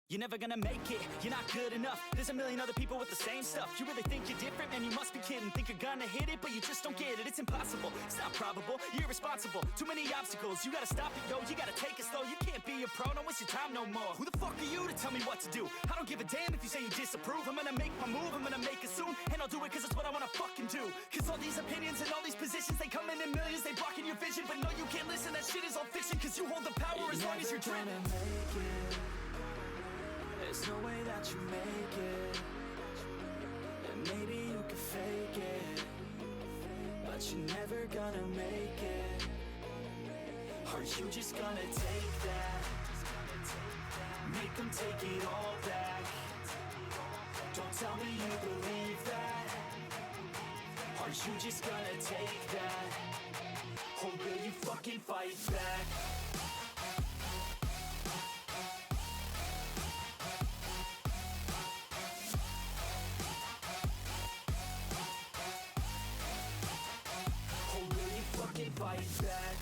You're never gonna make it, you're not good enough. There's a million other people with the same stuff. You really think you're different? Man, you must be kidding. Think you're gonna hit it, but you just don't get it. It's impossible, it's not probable, you're irresponsible. Too many obstacles, you gotta stop it, yo. You gotta take it slow, you can't be a pro. Don't waste your time no more. Who the fuck are you to tell me what to do? I don't give a damn if you say you disapprove. I'm gonna make my move, I'm gonna make it soon. And I'll do it cause it's what I wanna fucking do. Cause all these opinions and all these positions, they come in millions, they blocking your vision. But no, you can't listen, that shit is all fiction. Cause you hold the power as long as you're dreaming. There's no way that you make it. And maybe you can fake it, but you're never gonna make it. Are you just gonna take that? Make them take it all back. Don't tell me you believe that. Are you just gonna take that? Or will you fucking fight back? Fight back.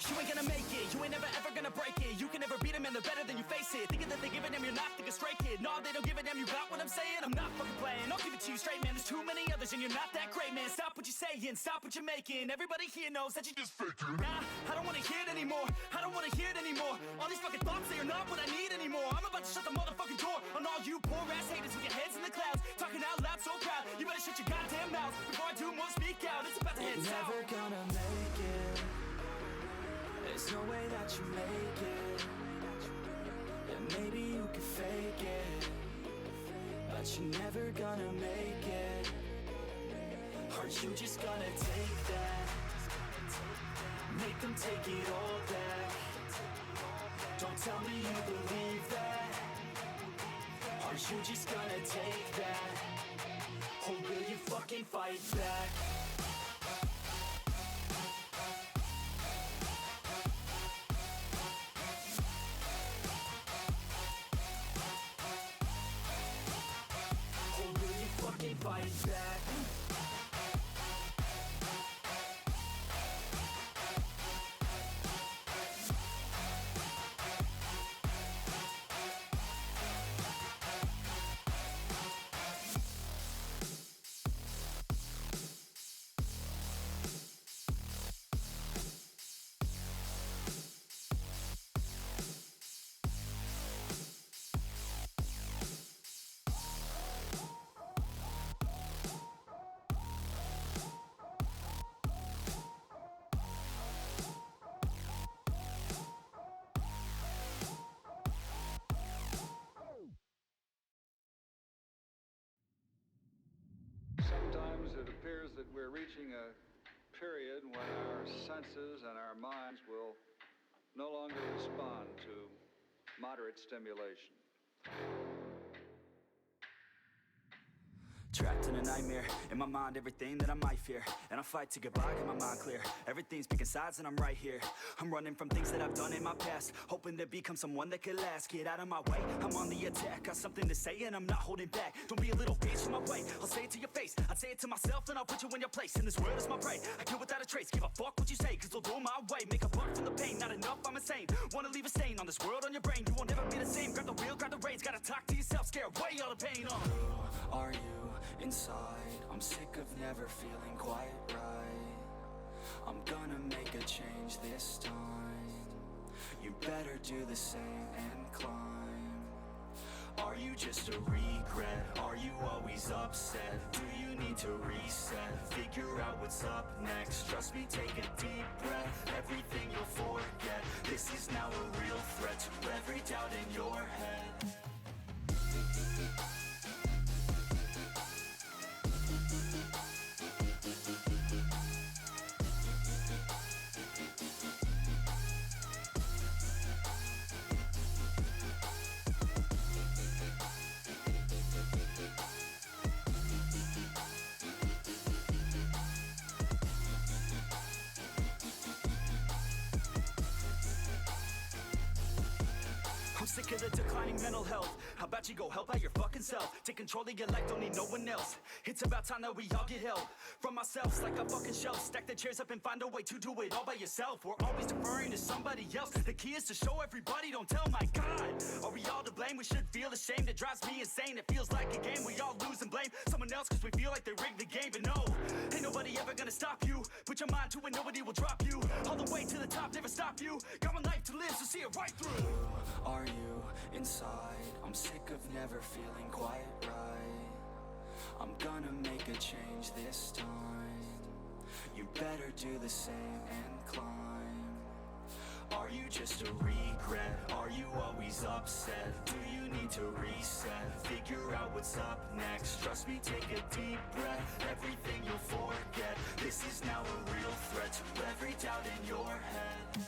You ain't gonna make it, you ain't never ever gonna break it. You can never beat them and they're better than you face it. Thinking that they give a damn, you're not, think a straight kid. No, they don't give a damn, you got what I'm saying? I'm not fucking playing, I'll give it to you straight, man. There's too many others and you're not that great, man. Stop what you're saying, stop what you're making. Everybody here knows that you just faking. Nah, I don't wanna hear it anymore, I don't wanna hear it anymore. All these fucking thoughts, they are not what I need anymore. I'm about to shut the motherfucking door on all you poor ass haters with your heads in the clouds, talking out loud so proud. You better shut your goddamn mouth before I do more, speak out. It's about to head south. You're never gonna make it. There's no way that you make it. And maybe you can fake it, but you're never gonna make it. Are you just gonna take that? Make them take it all back. Don't tell me you believe that. Are you just gonna take that? Or will you fucking fight back? Fight back. Sometimes it appears that we're reaching a period when our senses and our minds will no longer respond to moderate stimulation. Trapped in a nightmare, in my mind everything that I might fear. And I fight to get by, get my mind clear. Everything's picking sides and I'm right here. I'm running from things that I've done in my past, hoping to become someone that could last. Get out of my way, I'm on the attack. Got something to say and I'm not holding back. Don't be a little bitch in my way, I'll say it to your face. I'd say it to myself and I'll put you in your place. And this world is my prey, I kill without a trace. Give a fuck what you say, cause they'll do my way. Make a buck from the pain, not enough, I'm insane. Wanna leave a stain on this world, on your brain. You won't never be the same, grab the wheel, grab the reins. Gotta talk to yourself, scare away all the pain. Who are you inside? I'm sick of never feeling quite right. I'm gonna make a change this time. You better do the same and climb. Are you just a regret? Are you always upset? Do you need to reset? Figure out what's up next. Trust me, take a deep breath. Everything you'll forget. This is now a real threat to every doubt in your head. sick of the declining mental health. How about you go help out your fucking self? Take control of your life, don't need no one else. It's about time that we all get help from ourselves, like a fucking shelf. Stack the chairs up and find a way to do it all by yourself. We're always deferring to somebody else. The key is to show everybody, don't tell. My God, are we all to blame? We should feel ashamed. It drives me insane. It feels like a game. We all lose and blame someone else because we feel like they rigged the game. But no, ain't nobody ever gonna stop you. Put your mind to it, nobody will drop you. All the way to the top, never stop you. Got one life to live, so see it right through. Are you inside? I'm sick of never feeling quite right. I'm gonna make a change this time. You better do the same and climb. Are you just a regret? Are you always upset? Do you need to reset? Figure out what's up next. Trust me, take a deep breath. Everything you'll forget. This is now a real threat to every doubt in your head.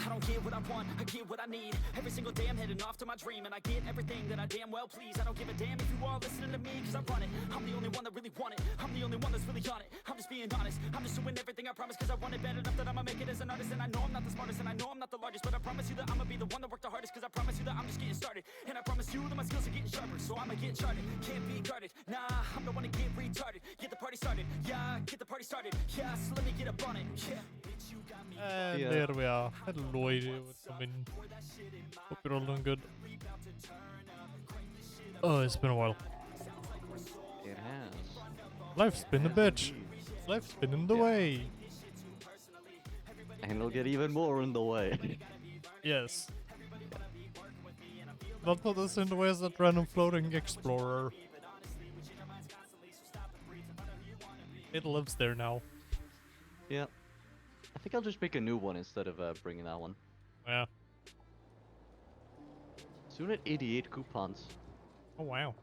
I don't get what I want, I get what I need. Every single day I'm heading off to my dream, and I get everything that I damn well please. I don't give a damn if you all listening to me, cause I run it. I'm the only one that really want it. I'm the only one that's really on it. I'm just being honest. I'm just doing everything I promise, cause I want it bad enough that I'ma make it as an artist. And I know I'm not the smartest, and I know I'm not the largest, but I promise you that I'ma be the one that worked the hardest, cause I promise you that I'm just getting started. And I promise you that my skills are getting sharper, so I'ma get charted. Can't be guarded, nah, I'm the one to get retarded. Get the party started, yeah, get the party started. Yeah, so let me get up on it, yeah. And there we are. Hello, what's coming? Hope you're all doing good. Oh, it's been a while. It has. Life's been a bitch. Life's been in the way. And it'll get even more in the way. Yes. Not put us in the way as that random floating explorer. It lives there now. Yeah. I think I'll just make a new one instead of bringing that one. Yeah. Soon at 88 coupons. Oh wow.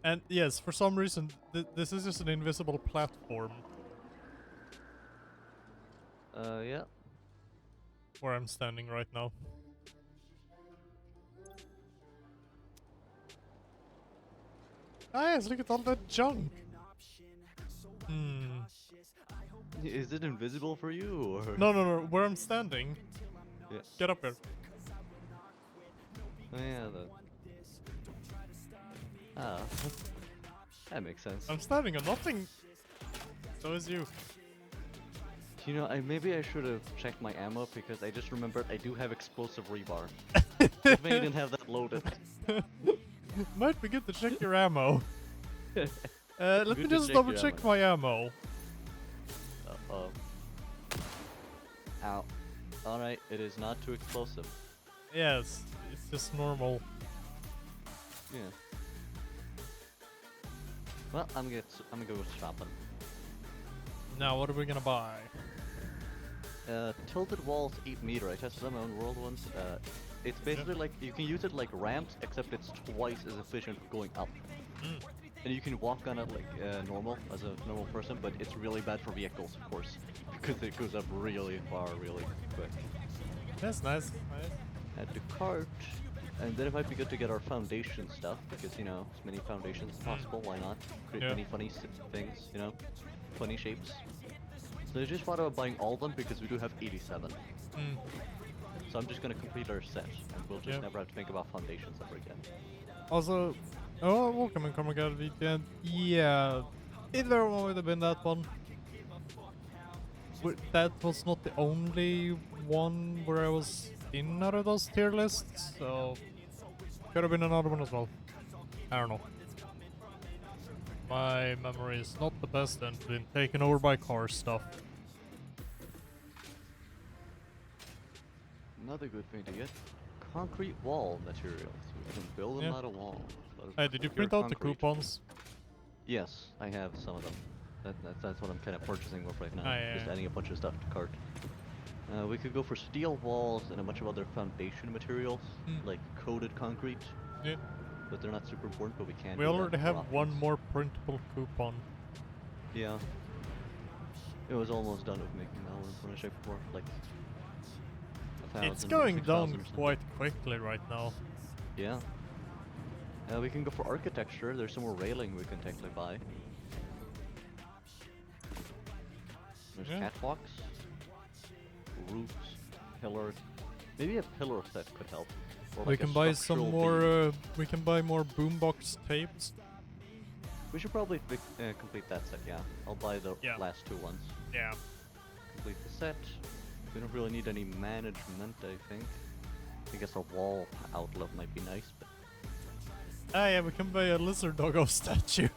And yes, for some reason, this is just an invisible platform. Yeah. Where I'm standing right now. Ah yes, look at all that junk! Is it invisible for you, or...? No, where I'm standing. Yeah. Get up here. Oh yeah, Ah. That makes sense. I'm standing on nothing! So is you. You know, maybe I should have checked my ammo, because I just remembered I do have explosive rebar. If I didn't have that loaded. Might be good to check your ammo. Let me Good to just check double your check ammo. my ammo. Uh-oh. Ow. Alright, it is not too explosive. Yes, it's just normal. Yeah. Well, I'm gonna go shopping. Now, what are we gonna buy? Tilted walls 8 meter. I tested on my own world once. It's basically like you can use it like ramps, except it's twice as efficient going up. And you can walk on it like normal, as a normal person, but it's really bad for vehicles, of course, because it goes up really far, really quick. That's nice. Add to cart, and then it might be good to get our foundation stuff, because, you know, as many foundations as possible, why not? Create many funny things, you know, funny shapes. So I just thought about buying all of them, because we do have 87. So I'm just gonna complete our set, and we'll just never have to think about foundations ever again. Also, oh, welcome and come again weekend. Yeah, either one would have been that one. That was not the only one where I was in out of those tier lists, so could have been another one as well. I don't know. My memory is not the best and been taken over by car stuff. Another good thing to get. Concrete wall materials. We can build a Yeah. lot of walls. Hey, did you pure print out the concrete. coupons? Yes, I have some of them. That's what I'm kind of purchasing with right now. Ah, yeah, Just yeah. adding a bunch of stuff to cart. We could go for steel walls and a bunch of other foundation materials, like coated concrete. Yeah. But they're not super important, but we can We do already that have for one options. more printable coupon. Yeah. It was almost done with making that one when I checked before. Like, 1,000 It's or going 6,000 down or something. quite quickly right now. Yeah. We can go for architecture. There's some more railing we can technically buy. There's Yeah. catwalks, roofs, pillars. Maybe a pillar set could help. Or We like a can buy some structural more. beam. We can buy more boombox tapes. We should probably complete that set. Yeah, I'll buy the Yeah. last two ones. Yeah. Complete the set. We don't really need any management, I think. I guess a wall outlet might be nice, but Ah, yeah, we can buy a lizard doggo statue.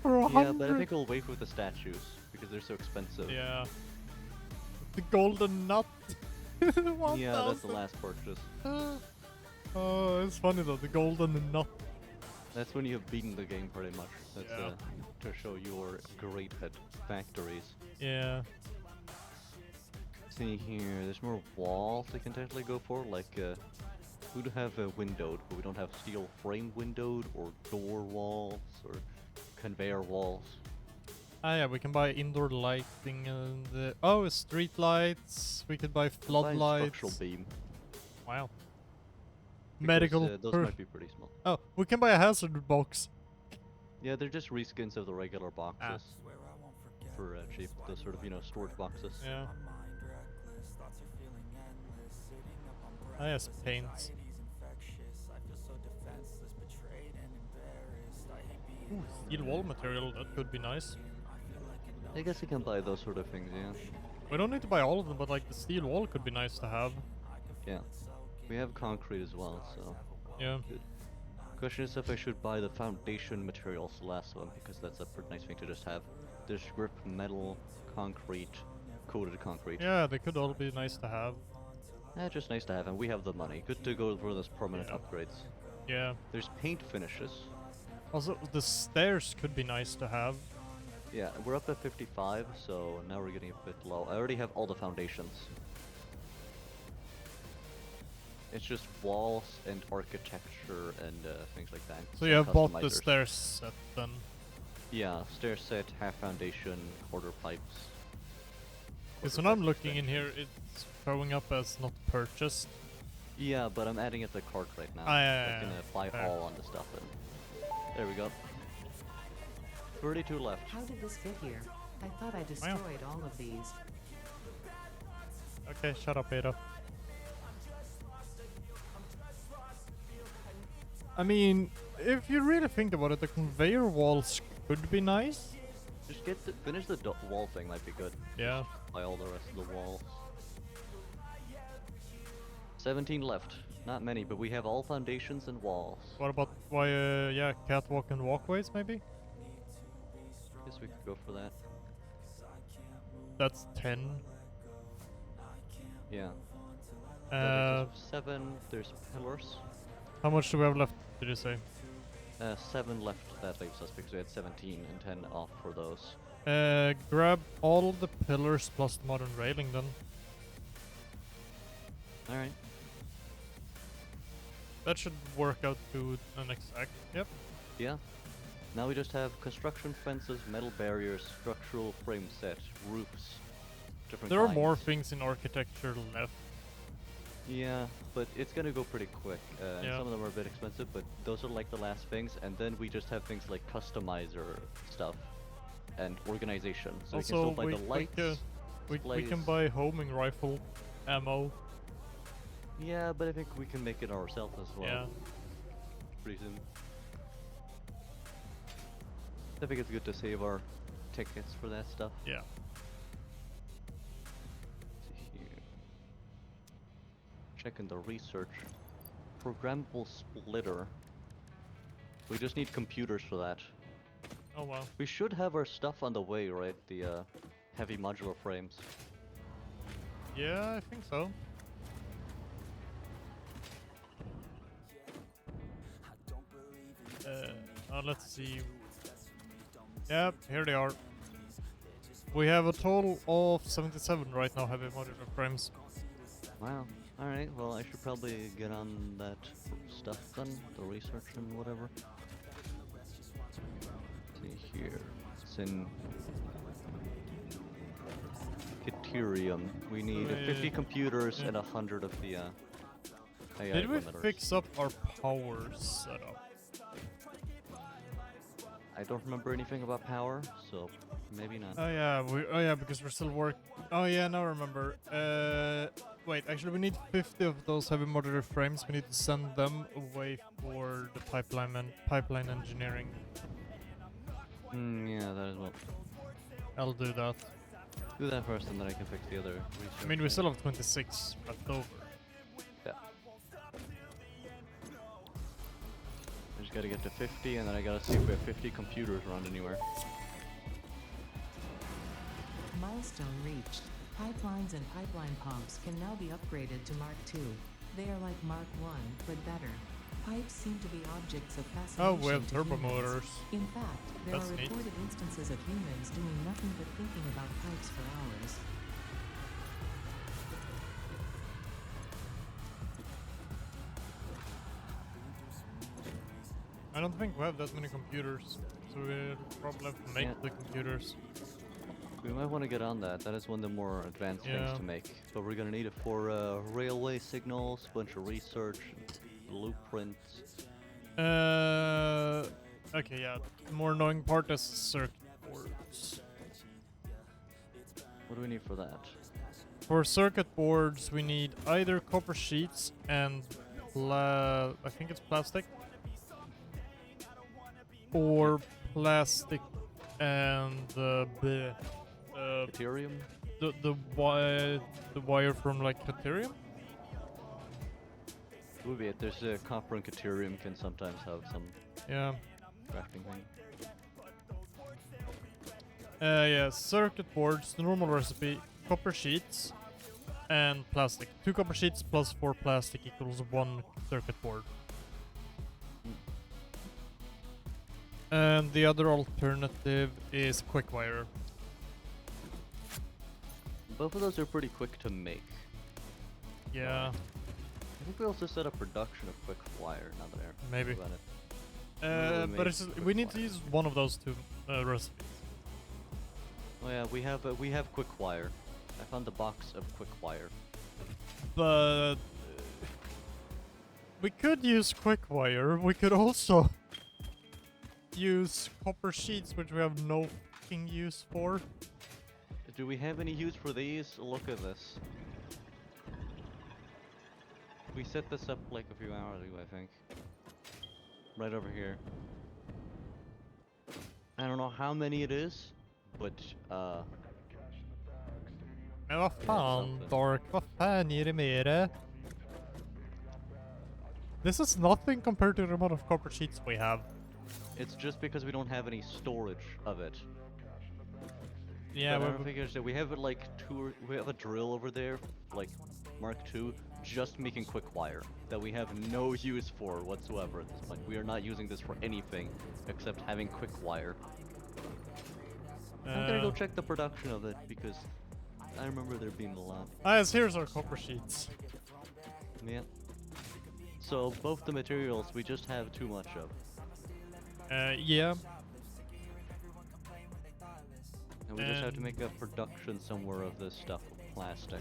For yeah, but I 100. think we'll wait with the statues because they're so expensive. Yeah. The golden nut. Yeah, that's the last purchase. Oh, it's funny though, the golden nut. That's when you have beaten the game pretty much. That's Yeah. to show you're great at factories. Yeah. See here, there's more walls I can technically go for. Like, we do have windowed, but we don't have steel frame windowed or door walls or conveyor walls. Ah, yeah, we can buy indoor lighting and oh, street lights. We could buy Buy floodlights. structural beam. Wow. because, Medical. those might be pretty small. Oh, we can buy a hazard box. Yeah, they're just reskins of the regular boxes Ah. for cheap. Those sort of, storage boxes. Yeah. Ah, yes, paints. Ooh, steel wall material, that could be nice. I guess you can buy those sort of things, yeah. We don't need to buy all of them, but like the steel wall could be nice to have. Yeah. We have concrete as well, so Yeah. good. Question is if I should buy the foundation materials, the last one, because that's a pretty nice thing to just have. There's grip metal, concrete, coated concrete. Yeah, they could all be nice to have. Just nice to have, and we have the money. Good to go for those permanent Yeah. upgrades. Yeah. There's paint finishes. Also, the stairs could be nice to have. Yeah, we're up at 55, so now we're getting a bit low. I already have all the foundations. It's just walls and architecture and things like that. So some you have bought the customizers. stairs set then. Yeah, stair set, half foundation, quarter pipes. Because quarter when I'm pipe looking in extension. here, it's showing up as not purchased. Yeah, but I'm adding it to the cart right now. Ah, yeah, so I yeah, can yeah. buy Fair. all on the stuff. And there we go. 32 left. How did this get here? I thought I destroyed all of these. Okay, shut up, Ada. I mean, if you really think about it, the conveyor walls could be nice. Just finish the wall thing might be good. Yeah. Buy all the rest of the walls. 17 left. Not many, but we have all foundations and walls. What about yeah, catwalk and walkways maybe? Guess we could go for that. That's 10. Yeah. Uh, 7. There's pillars. how much do we have left? Did you say? 7 left. That leaves us because we had 17 and 10 off for those. Grab all the pillars plus the modern railing then. All right. That should work out to an exact. Yep. Yeah. Now we just have construction fences, metal barriers, structural frame set, roofs. Different There are more kinds. things in architecture left. Yeah, but it's gonna go pretty quick. And Yeah. some of them are a bit expensive, but those are like the last things. And then we just have things like customizer stuff and organization. So you can Also, still buy the lights. we can displays. buy homing rifle ammo. Yeah, but I think we can make it ourselves as well. Yeah. Pretty soon. I think it's good to save our tickets for that stuff. Yeah. See here. checking the research. Programmable splitter. We just need computers for that. Oh well. We should have our stuff on the way, right? The heavy modular frames. Yeah, I think so. Let's see. Yep, here they are. We have a total of 77 right now, heavy modular frames. Wow. Alright, well I should probably get on that stuff then, the research and whatever. See here. It's in Caterium. We need 50 computers and 100 of the AI Did we limiters. fix up our power setup? I don't remember anything about power, so maybe not. Oh yeah, because we're still Oh yeah, now I remember. Wait, actually we need 50 of those heavy modular frames. We need to send them away for the pipeline engineering. Yeah, that as well. I'll do that. Do that first and then I can fix the other research. I mean, we still have 26 left over. Yeah. I just gotta get to 50 and then I gotta see if we have 50 computers around anywhere. Milestone reached. Pipelines and pipeline pumps can now be upgraded to Mark II. They are like Mark I, but better. Pipes seem to be objects of fascination. Oh, we have to turbo humans. motors. In fact, there That's are neat. reported instances of humans doing nothing but thinking about pipes for hours. I don't think we have that many computers, so we'll probably have to make Yeah. the computers. We might want to get on that. That is one of the more advanced things Yeah. to make. But we're gonna need it for railway signals, bunch of research, blueprints. Okay, yeah. The more annoying part is circuit boards. What do we need for that? For circuit boards, we need either copper sheets and I think it's plastic, or plastic and Ethereum? the wire from like Caterium. Would be it. There's copper and Caterium can sometimes have some Yeah. crafting thing. Yeah. Circuit boards. The normal recipe: copper sheets and plastic. 2 copper sheets plus 4 plastic equals 1 circuit board. And the other alternative is quick wire. Both of those are pretty quick to make. Yeah, I think we also set up production of quick wire now that I maybe. think about it. But make it's, quick we need to wire. use one of those 2 recipes. Oh yeah, we have quick wire. I found the box of quick wire. But we could use quick wire. We could also use copper sheets, which we have no fucking use for. Do we have any use for these? Look at this. We set this up like a few hours ago, I think. Right over here. I don't know how many it is, but Men vad fan, something. Dark? Vad fan är det med det? This is nothing compared to the amount of copper sheets we have. it's just because we don't have any storage of it. Yeah, But I we don't think it's that we have it like we have a drill over there, like Mark II, just making quick wire that we have no use for whatsoever at this point. We are not using this for anything except having quick wire. I'm gonna go check the production of it because I remember there being a lot. yes, here's our copper sheets. Yeah. So both the materials we just have too much of. Yeah. And we just have to make a production somewhere of this stuff with plastic.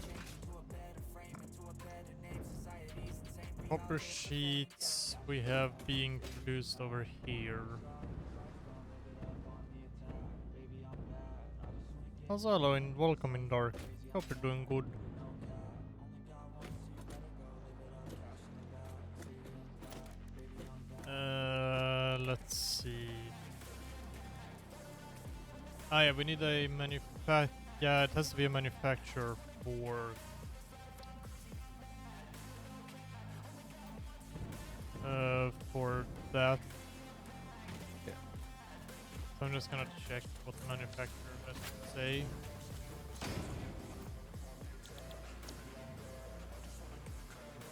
Copper sheets we have being produced over here. Also, hello and welcome in Dark. Hope you're doing good. Let's see. Ah, yeah, we need a Yeah, it has to be a manufacturer for just gonna check what the manufacturer has to say.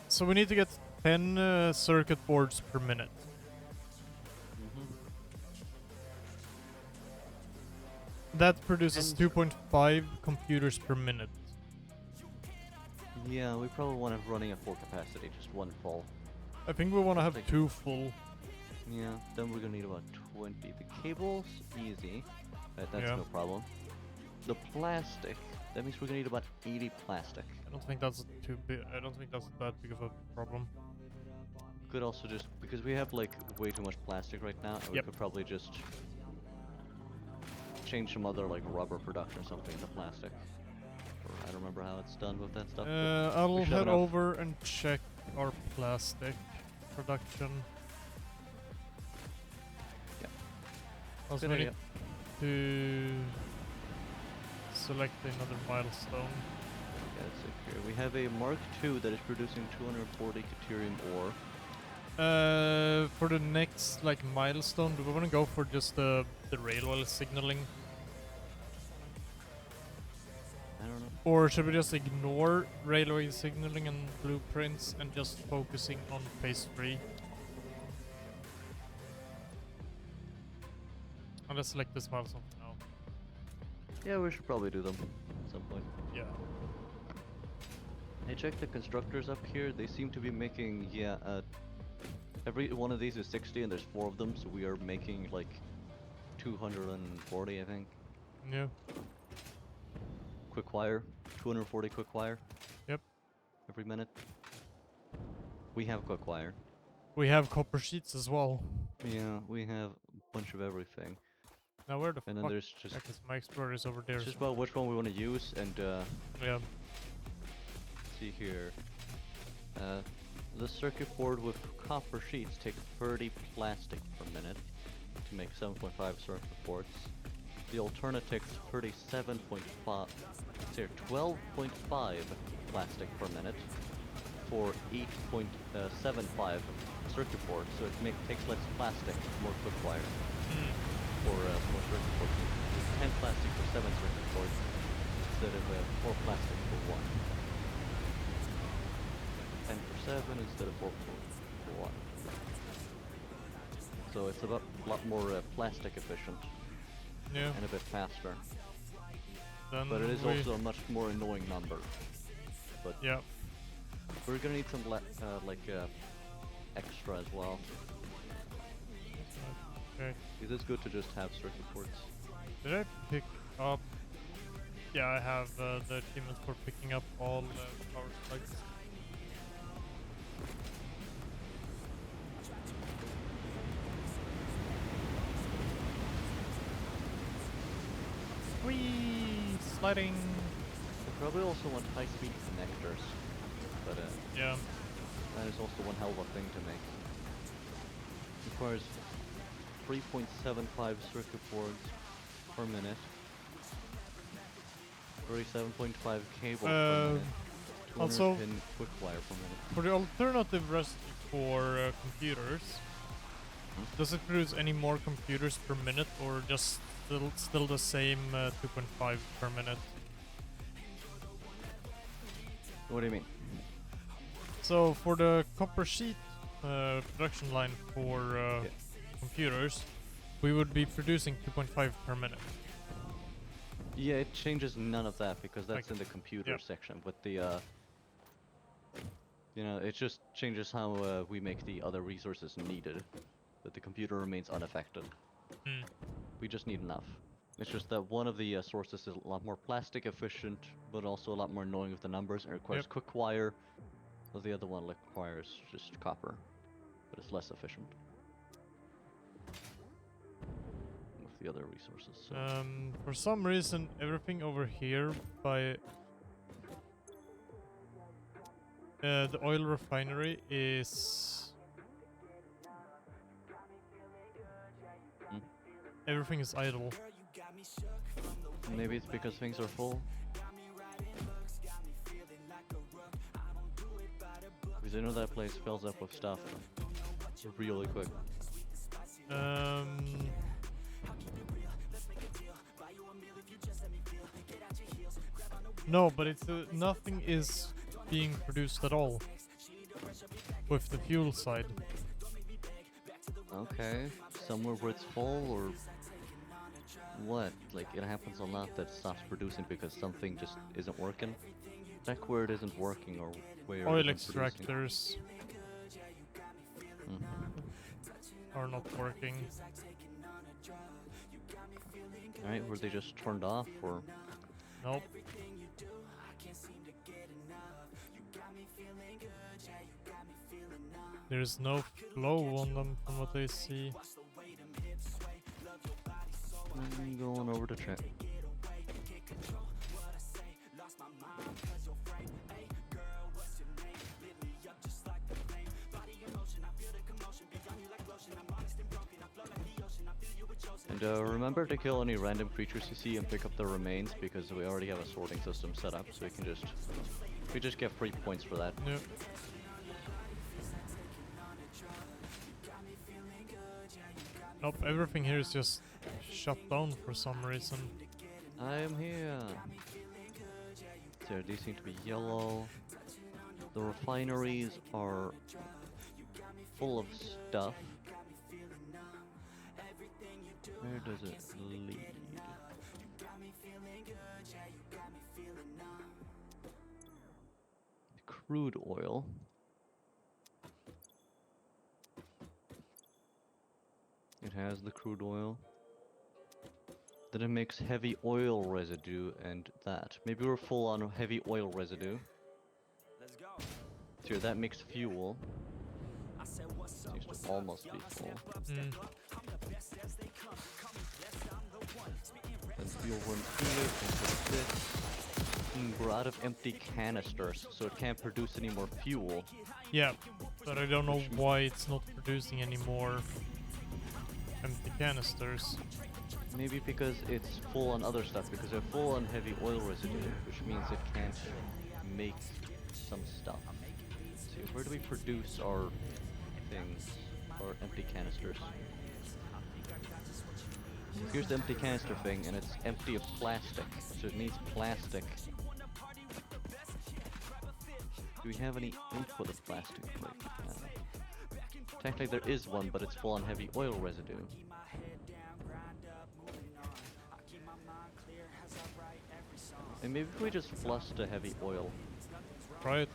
So we need to get 10 circuit boards per minute. That produces 2.5 computers per minute. Yeah, we probably want to running at full capacity, just one full. I think we want to have Like- 2 full. Yeah, then we're gonna need about 20. The cables, easy. That's Yeah. no problem. The plastic, that means we're gonna need about 80 plastic. I don't think that's too big. I don't think that's that big of a problem. Could also just, because we have like way too much plastic right now, and we Yep. could probably just change some other like rubber production or something into plastic. Or I don't remember how it's done with that stuff. but I'll we should have head enough. over and check our plastic production. Yep. Also, Good we need idea. to select another milestone. Yeah, let's see here. We have a Mark II that is producing 240 deuterium ore. For the next like milestone, do we want to go for just the railway signaling, I don't know. or should we just ignore railway signaling and blueprints and just focusing on phase 3? And let's select this milestone for now. Yeah, we should probably do them at some point. Yeah. I checked the constructors up here. They seem to be making, every one of these is 60 and there's 4 of them, so we are making like 240, I think. Yeah. Quick wire, 240 quick wire. Yep. Every minute. We have quick wire. We have copper sheets as well. Yeah, we have a bunch of everything. Now where the And then fuck there's just, heck is my explorer is over there? it's just about which one we want to use, and Yeah. see here. The circuit board with copper sheets takes 30 plastic per minute to make 7.5 circuit boards. The alternate takes 37.5, sorry, 12.5 plastic per minute for 8.75 circuit boards. So it takes less plastic, more quick wire for more circuit boards. It's 10 plastic for 7 circuit boards instead of 4 plastic for 1. 10 for 7 instead of 4 for 1. So it's a lot more plastic efficient Yeah. and a bit faster. Then But it is we- also a much more annoying number. But Yeah. we're gonna need some extra as well. Okay. It is good to just have circuit boards. Did I pick up? Yeah, I have the achievement for picking up all power plugs. Whee! Sliding! We probably also want high-speed connectors, but Yeah. that is also one hell of a thing to make. Requires 3.75 circuit boards per minute, 37.5 cable per minute, 200 also- pin quick wire per minute. For the alternative recipe for computers, does it produce any more computers per minute, or just still the same 2.5 per minute? What do you mean? So for the copper sheet production line for Yeah. computers, we would be producing 2.5 per minute. Yeah, it changes none of that because that's Okay. in the computer Yep. section. But the, it just changes how we make the other resources needed. But the computer remains unaffected. Hmm. We just need enough. It's just that one of the sources is a lot more plastic efficient, but also a lot more annoying with the numbers and requires Yep. quick wire. While the other one requires just copper, but it's less efficient with the other resources. So. For some reason, everything over here by the oil refinery is Hmm. everything is idle. Maybe it's because things are full. Because I know that place fills up with stuff really quick. No, but it's nothing is being produced at all with the fuel side. Okay, somewhere where it's full or what? Like it happens a lot that stops producing because something just isn't working. Check where it isn't working or where Oil it isn't producing. extractors Mhm. are not working. Alright, were they just turned off or? Nope. There's no flow on them from what I see. I'm going over to check. And remember to kill any random creatures you see and pick up the remains because we already have a sorting system set up, so we just get free points for that. Yep. Nope, everything here is just shut down for some reason. I am here. So these seem to be yellow. The refineries are full of stuff. Where does it lead? Crude oil. It has the crude oil. Then it makes heavy oil residue and that. Maybe we're full on heavy oil residue. So that makes fuel. Seems to almost be full. Then fuel runs through it into this. We're out of empty canisters, so it can't produce any more fuel. Yeah, but I don't know why it's not producing any more empty canisters. Maybe because it's full on other stuff, because they're full on heavy oil residue, which means it can't make some stuff. Let's see, where do we produce our things, our empty canisters? Here's the empty canister thing, and it's empty of plastic, so it needs plastic. Do we have any input of plastic? Technically there is one, but it's full on heavy oil residue. And maybe if we just flush the heavy oil. Right.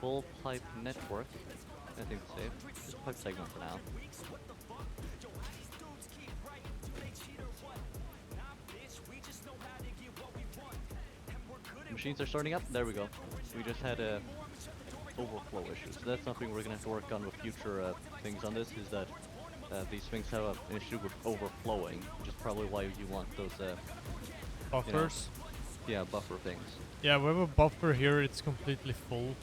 Full pipe network. I think it's safe. Just pipe segment for now. Machines are starting up. There we go. We just had a overflow issue. So that's something we're gonna have to work on with future things on this. Is that these things have an issue with overflowing, which is probably why you want those Buffers? You know, yeah, buffer things. Yeah, we have a buffer here, it's completely full.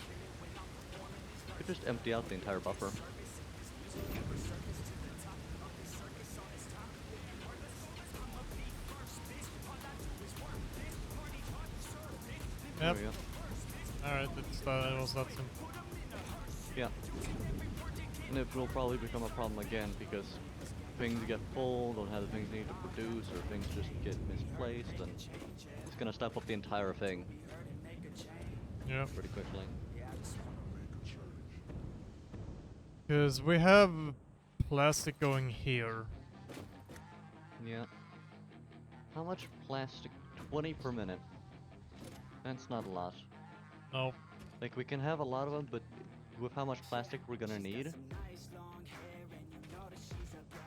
You could just empty out the entire buffer. Yep. There we go. Alright, it was that simple. Yeah. And it will probably become a problem again because things get full, don't have the things they need to produce, or things just get misplaced, and it's gonna stop up the entire thing. Yeah. Pretty quickly. Because we have plastic going here. Yeah. How much plastic? 20 per minute. That's not a lot. No. Like, we can have a lot of them, but with how much plastic we're gonna need?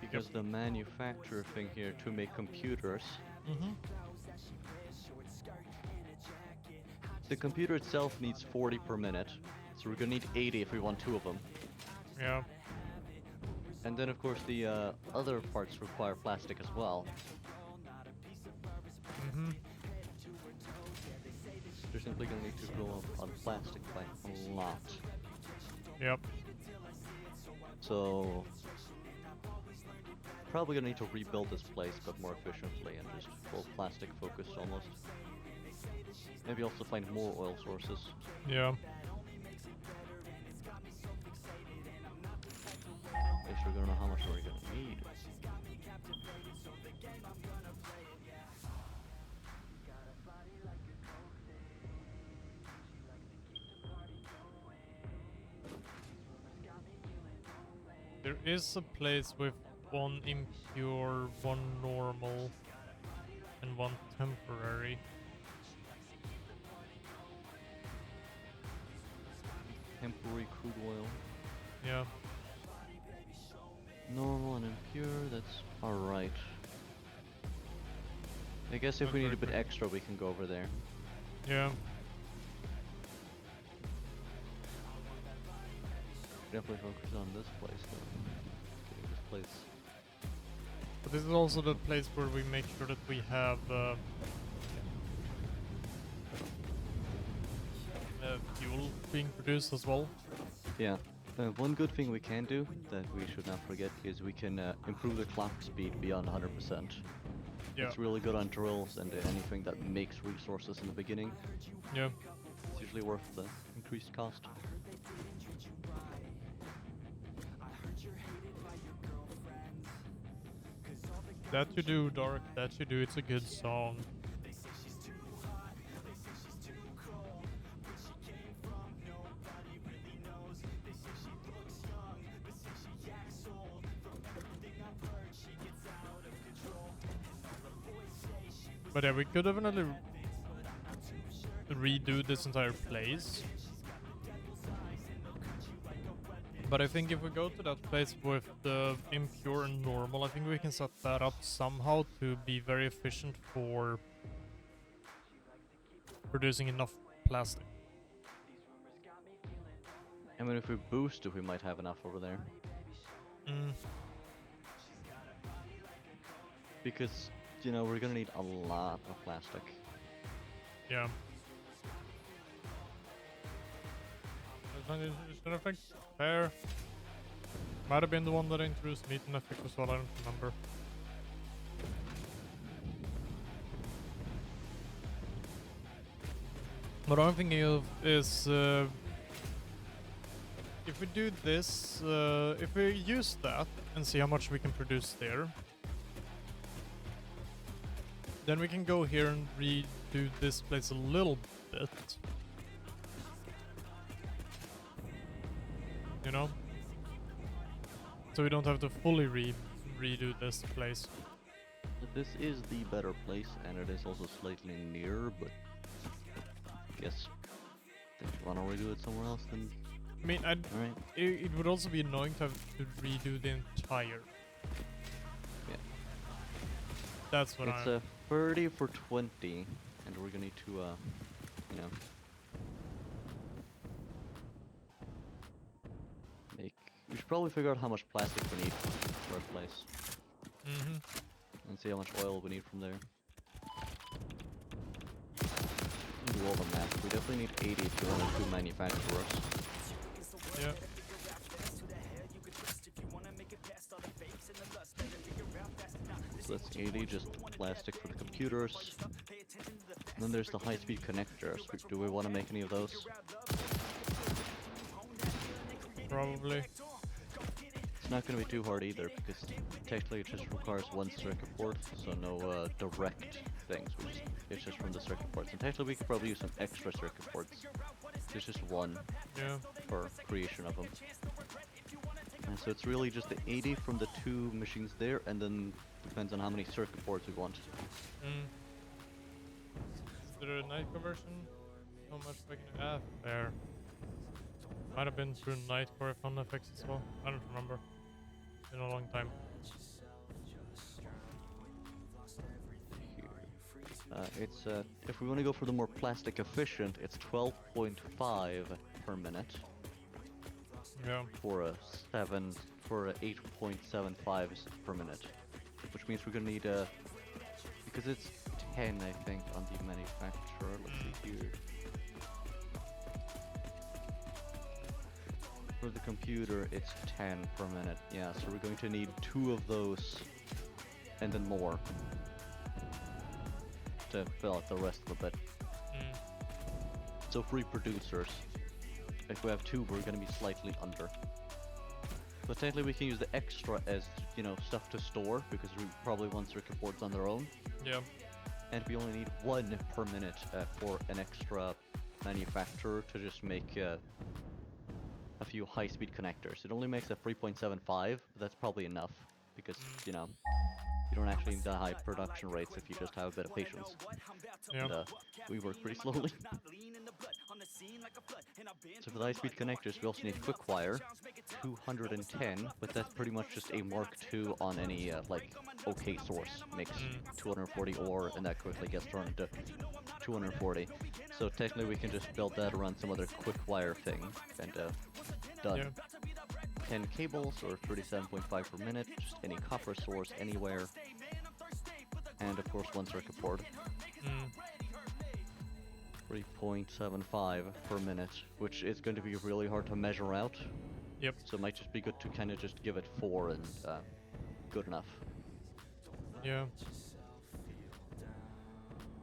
Because the manufacturer thing here to make computers. The computer itself needs 40 per minute, so we're gonna need 80 if we want 2 of them. Yeah. And then of course the other parts require plastic as well. They're simply gonna need to go up on plastic by a lot. Yep. So probably gonna need to rebuild this place but more efficiently and just full plastic focused almost. Maybe also find more oil sources. Yeah. Guess we're gonna know how much we're gonna need. There is a place with one impure, one normal, and one temporary. Temporary crude oil. Yeah. Normal and impure, that's alright. I guess if Not we need very a bit quick. extra, we can go over there. Yeah. Definitely focus on this place though. Getting this place. But this is also the place where we make sure that we have fuel being produced as well. Yeah. One good thing we can do that we should not forget is we can improve the clock speed beyond 100%. Yeah. It's really good on drills and anything that makes resources in the beginning. Yeah. It's usually worth the increased cost. That you do, Dark. That you do. It's a good song. But yeah, we could definitely redo this entire place. But I think if we go to that place with the impure and normal, I think we can set that up somehow to be very efficient for producing enough plastic. I mean, if we boost it, we might have enough over there. Mm. Because, you know, we're gonna need a lot of plastic. Yeah. Is an effect there? Might have been the one that introduced meat and effect as well, I don't remember. What I'm thinking of is if we do this, if we use that and see how much we can produce there, then we can go here and redo this place a little bit. You know? So we don't have to fully redo this place. This is the better place, and it is also slightly nearer, but I guess if you want to redo it somewhere else, then I mean, alright. it would also be annoying to have to redo the entire. Yeah. That's what It's I'm. a 30 for 20, and we're gonna need to, you know, make. We should probably figure out how much plastic we need for our place, Mm-hmm. and see how much oil we need from there. Do all the math. We definitely need 80 if we want to do manufacturers. Yeah. So that's 80, just plastic for the computers. And then there's the high-speed connectors. Do we want to make any of those? Probably. It's not going to be too hard either, because technically it just requires one circuit board, so no direct things. It's just from the circuit boards. And technically we could probably use some extra circuit boards. There's just one Yeah. for creation of them. And so it's really just the 80 from the two machines there, and then depends on how many circuit boards we want. Mm. Is there a night conversion? How much we can have there? Might have been through Nightcore if on effects as well. I don't remember. Been a long time. It's if we want to go for the more plastic efficient, it's 12.5 per minute Yeah. for a 8.75 per minute, which means we're gonna need because it's 10 I think on the manufacturer. Let's see here. For the computer, it's 10 per minute. Yeah, so we're going to need 2 of those, and then more to fill out the rest of the bit. Mm. So 3 producers. If we have 2, we're going to be slightly under. But technically we can use the extra as, you know, stuff to store, because we probably want circuit boards on their own. Yeah. And we only need 1 per minute for an extra manufacturer to just make a few high-speed connectors. It only makes a 3.75, but that's probably enough because, you know, you don't actually need the high production rates if you just have a bit of patience. Yeah. And we work pretty slowly. So for the high-speed connectors, we also need quick wire, 210, but that's pretty much just a Mark II on any like OK source. Makes 240 ore, and that quickly gets turned into 240. So technically, we can just build that around some other quick wire thing, and done. Yeah. 10 cables or 37.5 per minute, just any copper source anywhere, and of course 1 circuit board. 3.75 per minute, which is going to be really hard to measure out. Yep. So it might just be good to kind of just give it 4 and good enough. Yeah.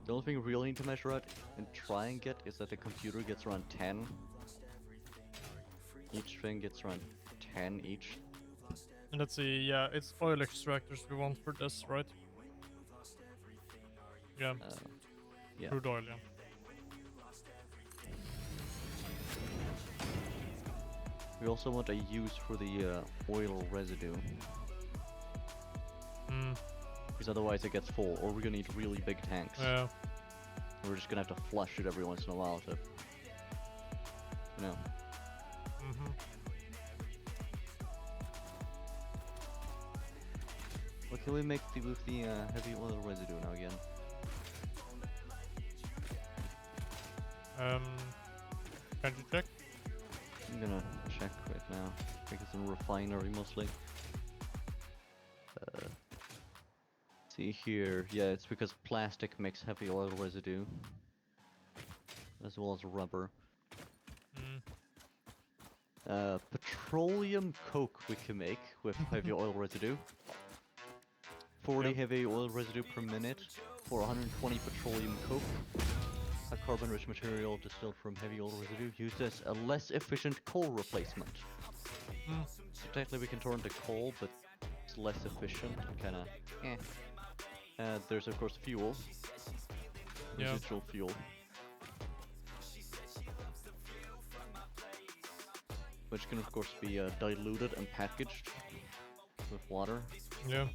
The only thing we really need to measure out and try and get is that the computer gets around 10. Each thing gets around 10 each. And let's see, yeah, it's oil extractors we want for this, right? Yeah. Yeah. Crude oil, yeah. We also want a use for the oil residue. Because otherwise it gets full, or we're gonna need really big tanks. Yeah. We're just gonna have to flush it every once in a while to, you know. What can we make with the heavy oil residue now again? Can you check? I'm gonna check right now. I think it's in refinery mostly. See here, yeah, it's because plastic makes heavy oil residue, as well as rubber. Petroleum coke we can make with heavy oil residue. 40 heavy oil residue per minute for 120 petroleum coke. A carbon-rich material distilled from heavy oil residue used as a less efficient coal replacement. So technically we can turn to coal, but it's less efficient, kinda there's of course fuel. Residual fuel. Which can of course be diluted and packaged with water. Yeah.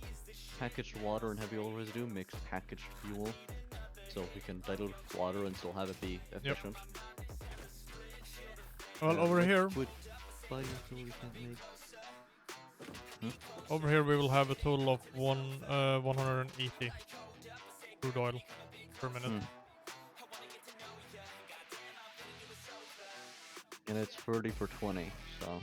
Packaged water and heavy oil residue makes packaged fuel. So we can dilute water and still have it be efficient. Well, over here... Over here we will have a total of 180 crude oil per minute. And it's 30 for 20, so...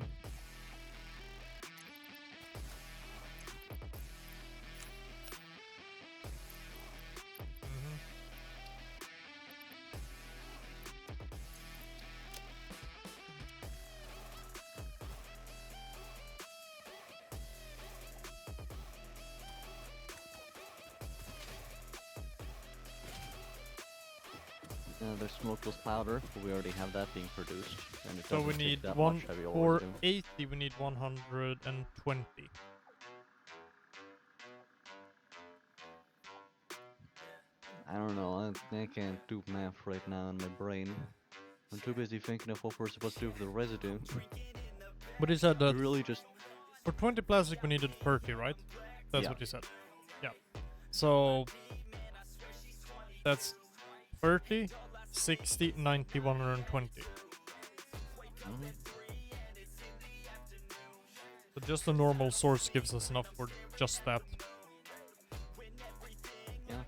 There's smokeless powder, but we already have that being produced. And it So we doesn't take need that one much heavy oil for residue. 80. We need 120. I don't know, I can't do math right now in my brain. I'm too busy thinking of what we're supposed to do with the residue. But he said that Really just... for 20 plastic we needed 30, right? That's Yeah. what he said. Yeah. So that's 30, 60, 90, 120. But just the normal source gives us enough for just that. Yeah.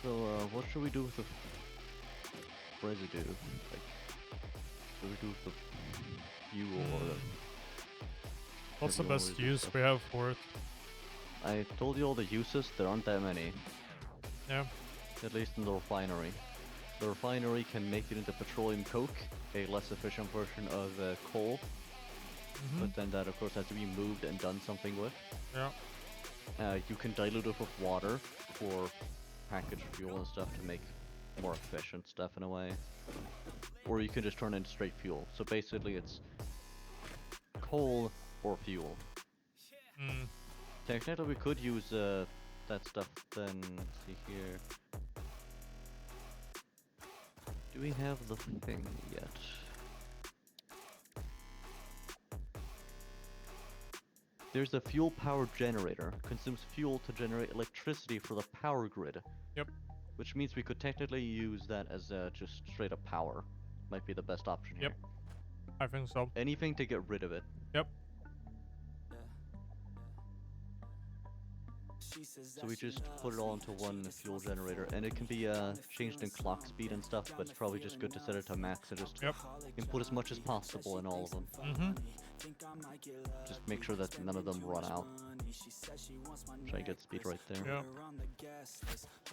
So, what should we do with the residue? Like, what do we do with the fuel or the... What's the heavy oil best residue use stuff? we have for it? I told you all the uses, there aren't that many. Yeah. At least in the refinery. The refinery can make it into petroleum coke, a less efficient version of coal. But then that of course has to be moved and done something with. Yeah. You can dilute it with water for packaged fuel and stuff to make more efficient stuff in a way. Or you can just turn it into straight fuel. So basically it's coal or fuel. Mm. Technically we could use that stuff then. Let's see here. Do we have the thing yet? There's a fuel power generator. Consumes fuel to generate electricity for the power grid. Yep. Which means we could technically use that as just straight up power. Might be the best option here. Yep. I think so. Anything to get rid of it. Yep. So we just put it all into one fuel generator, and it can be changed in clock speed and stuff, but it's probably just good to set it to max and just input as much as possible in all of them. Mm-hmm. Just make sure that none of them run out. Try and get speed right there. Yeah.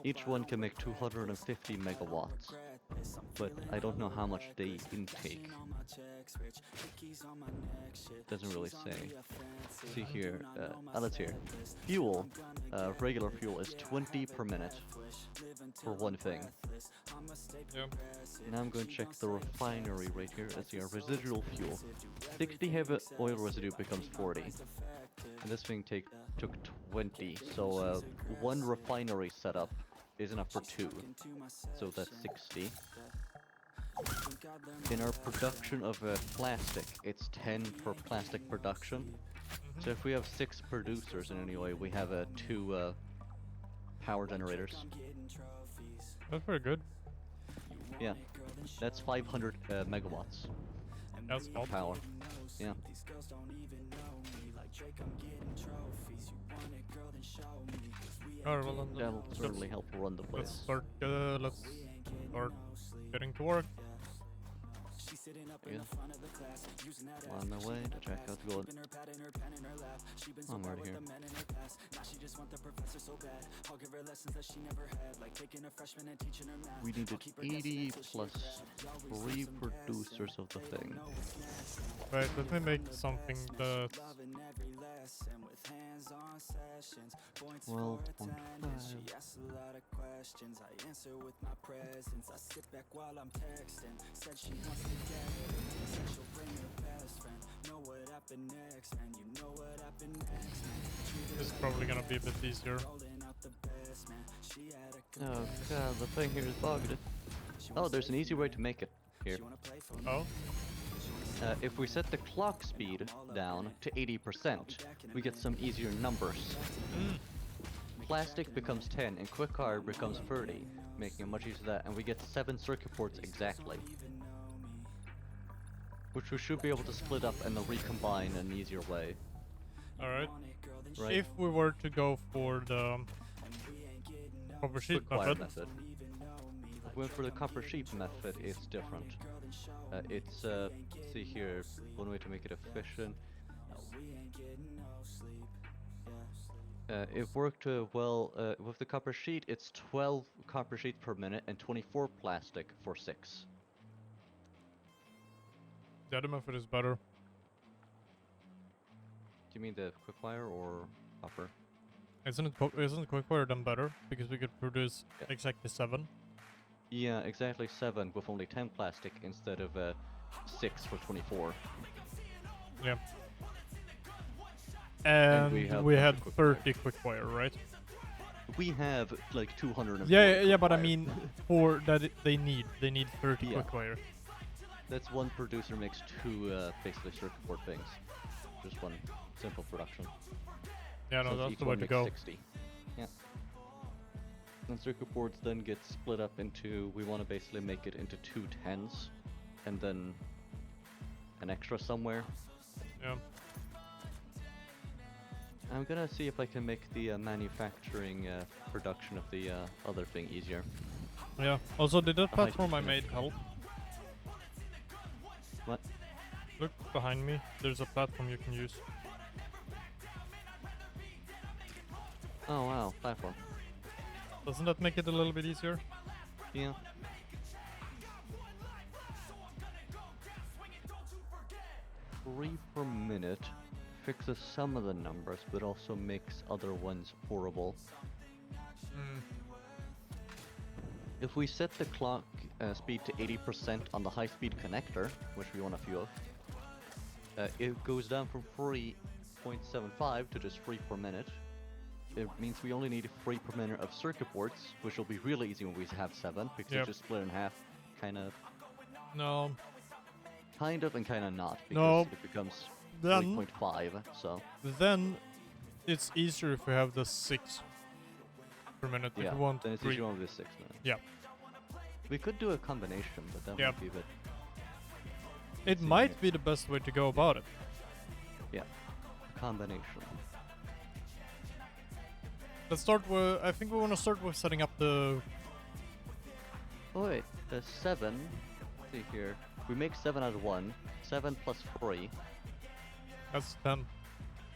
Each one can make 250 megawatts, but I don't know how much they intake. Doesn't really say. See here, let's hear. Fuel, regular fuel is 20 per minute for one thing. Yep. Now I'm going to check the refinery right here. Let's see our residual fuel. 60 heavy oil residue becomes 40. And this thing took 20. So one refinery setup is enough for 2. So that's 60. In our production of plastic, it's 10 per plastic production. So if we have 6 producers in any way, we have 2 power generators. That's pretty good. Yeah, that's 500 megawatts That's of power. Yeah. Alright, well then, That'll certainly help run the place. let's start getting to work. Yeah. On my way to check out the gold. I'm right here. We needed 80 plus 3 producers of the thing. Right, let me make something that... 12.5. This is probably gonna be a bit easier. Oh god, the thing here is bugged. Oh, there's an easy way to make it here. Oh? If we set the clock speed down to 80%, we get some easier numbers. Plastic becomes 10 and quickfire becomes 30, making it much easier that, and we get 7 circuit boards exactly. Which we should be able to split up and then recombine in an easier way. Alright. Right? If we were to go for the copper sheet Quickfire method, If we went for the copper sheet method, it's different. It's, see here, one way to make it efficient. It worked well with the copper sheet. It's 12 copper sheets per minute and 24 plastic for 6. the other method is better. Do you mean the quickfire or copper? Isn't quickfire done better? Because we could produce exactly 7. Yeah, exactly 7 with only 10 plastic instead of 6 for 24. Yeah. And we had quickfire. 30 quickfire, right? We have like 240. Yeah, but I quickfire. mean, for that they need 30 Yeah. quickfire. That's one producer makes 2 basically circuit board things. Just one simple production. Yeah, no, So that's each the way one to makes go. 60. Yeah. And circuit boards then get split up into, we want to basically make it into 2 10s, and then an extra somewhere. Yeah. I'm gonna see if I can make the manufacturing production of the other thing easier. Yeah. Also, did that I platform I see. made help? What? Look behind me. There's a platform you can use. Oh wow, platform. Doesn't that make it a little bit easier? Yeah. 3 per minute fixes some of the numbers, but also makes other ones horrible. If we set the clock speed to 80% on the high-speed connector, which we want a few of, it goes down from 3.75 to just 3 per minute. It means we only need 3 per minute of circuit boards, which will be really easy when we have 7, because Yep. it's just split in half, kind of No. and kind of not, because No. it becomes Then 3.5, so... then it's easier if we have the 6 per minute. Yeah, if you want then it's 3. usually only 6 minutes. Yeah. We could do a combination, but that Yep. might be a bit... It might be the best way to go about it. Yeah, a combination. Let's start with. I think we want to start with setting up the. Oh wait, the 7, let's see here. We make 7 out of 1, 7 plus 3. That's 10.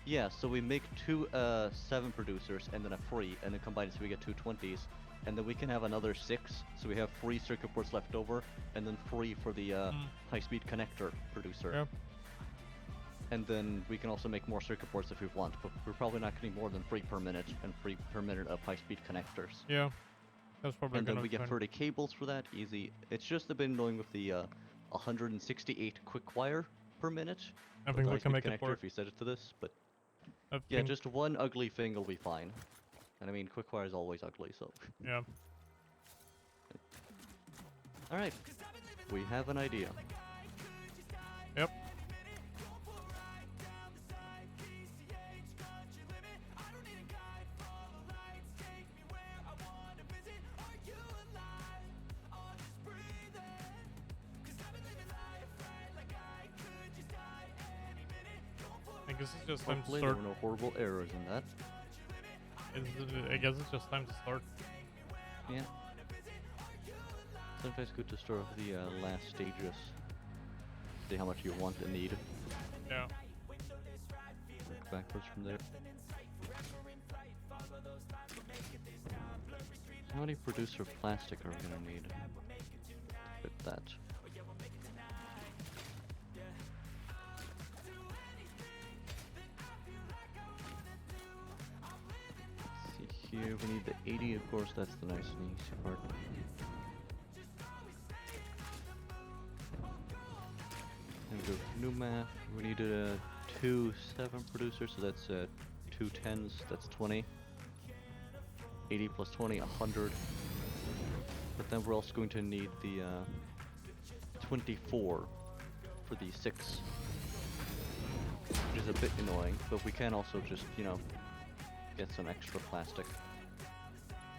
Yeah, so we make 2 7 producers and then a 3, and then combine it so we get 2 20s. And then we can have another 6, so we have 3 circuit boards left over, and then 3 for the high-speed connector producer. Yeah. And then we can also make more circuit boards if we want, but we're probably not getting more than 3 per minute, and 3 per minute of high-speed connectors. Yeah. That's probably And then gonna we be get fine. 30 cables for that, easy. It's just a bit annoying with the 168 quick wire per minute. I with think the we can high-speed make it connector work. if we set it to this, but I yeah, think- just one ugly thing will be fine. And I mean, quick wire is always ugly, so... Yeah. Alright, we have an idea. Yep. I guess it's just time to Hopefully there start. were no horrible errors in that. I guess it's just time to start. Yeah. Sometimes good to start with the last stages. See how much you want and need. Yeah. Work backwards from there. How many producer plastic are we gonna need? Fit that. Let's see here, we need the 80, of course, that's the nice and easy part. Then we go to new math, we needed a 2 7 producers, so that's 2 10s, that's 20. 80 plus 20, 100. But then we're also going to need the 24 for the 6. Which is a bit annoying, but we can also just, you know, get some extra plastic.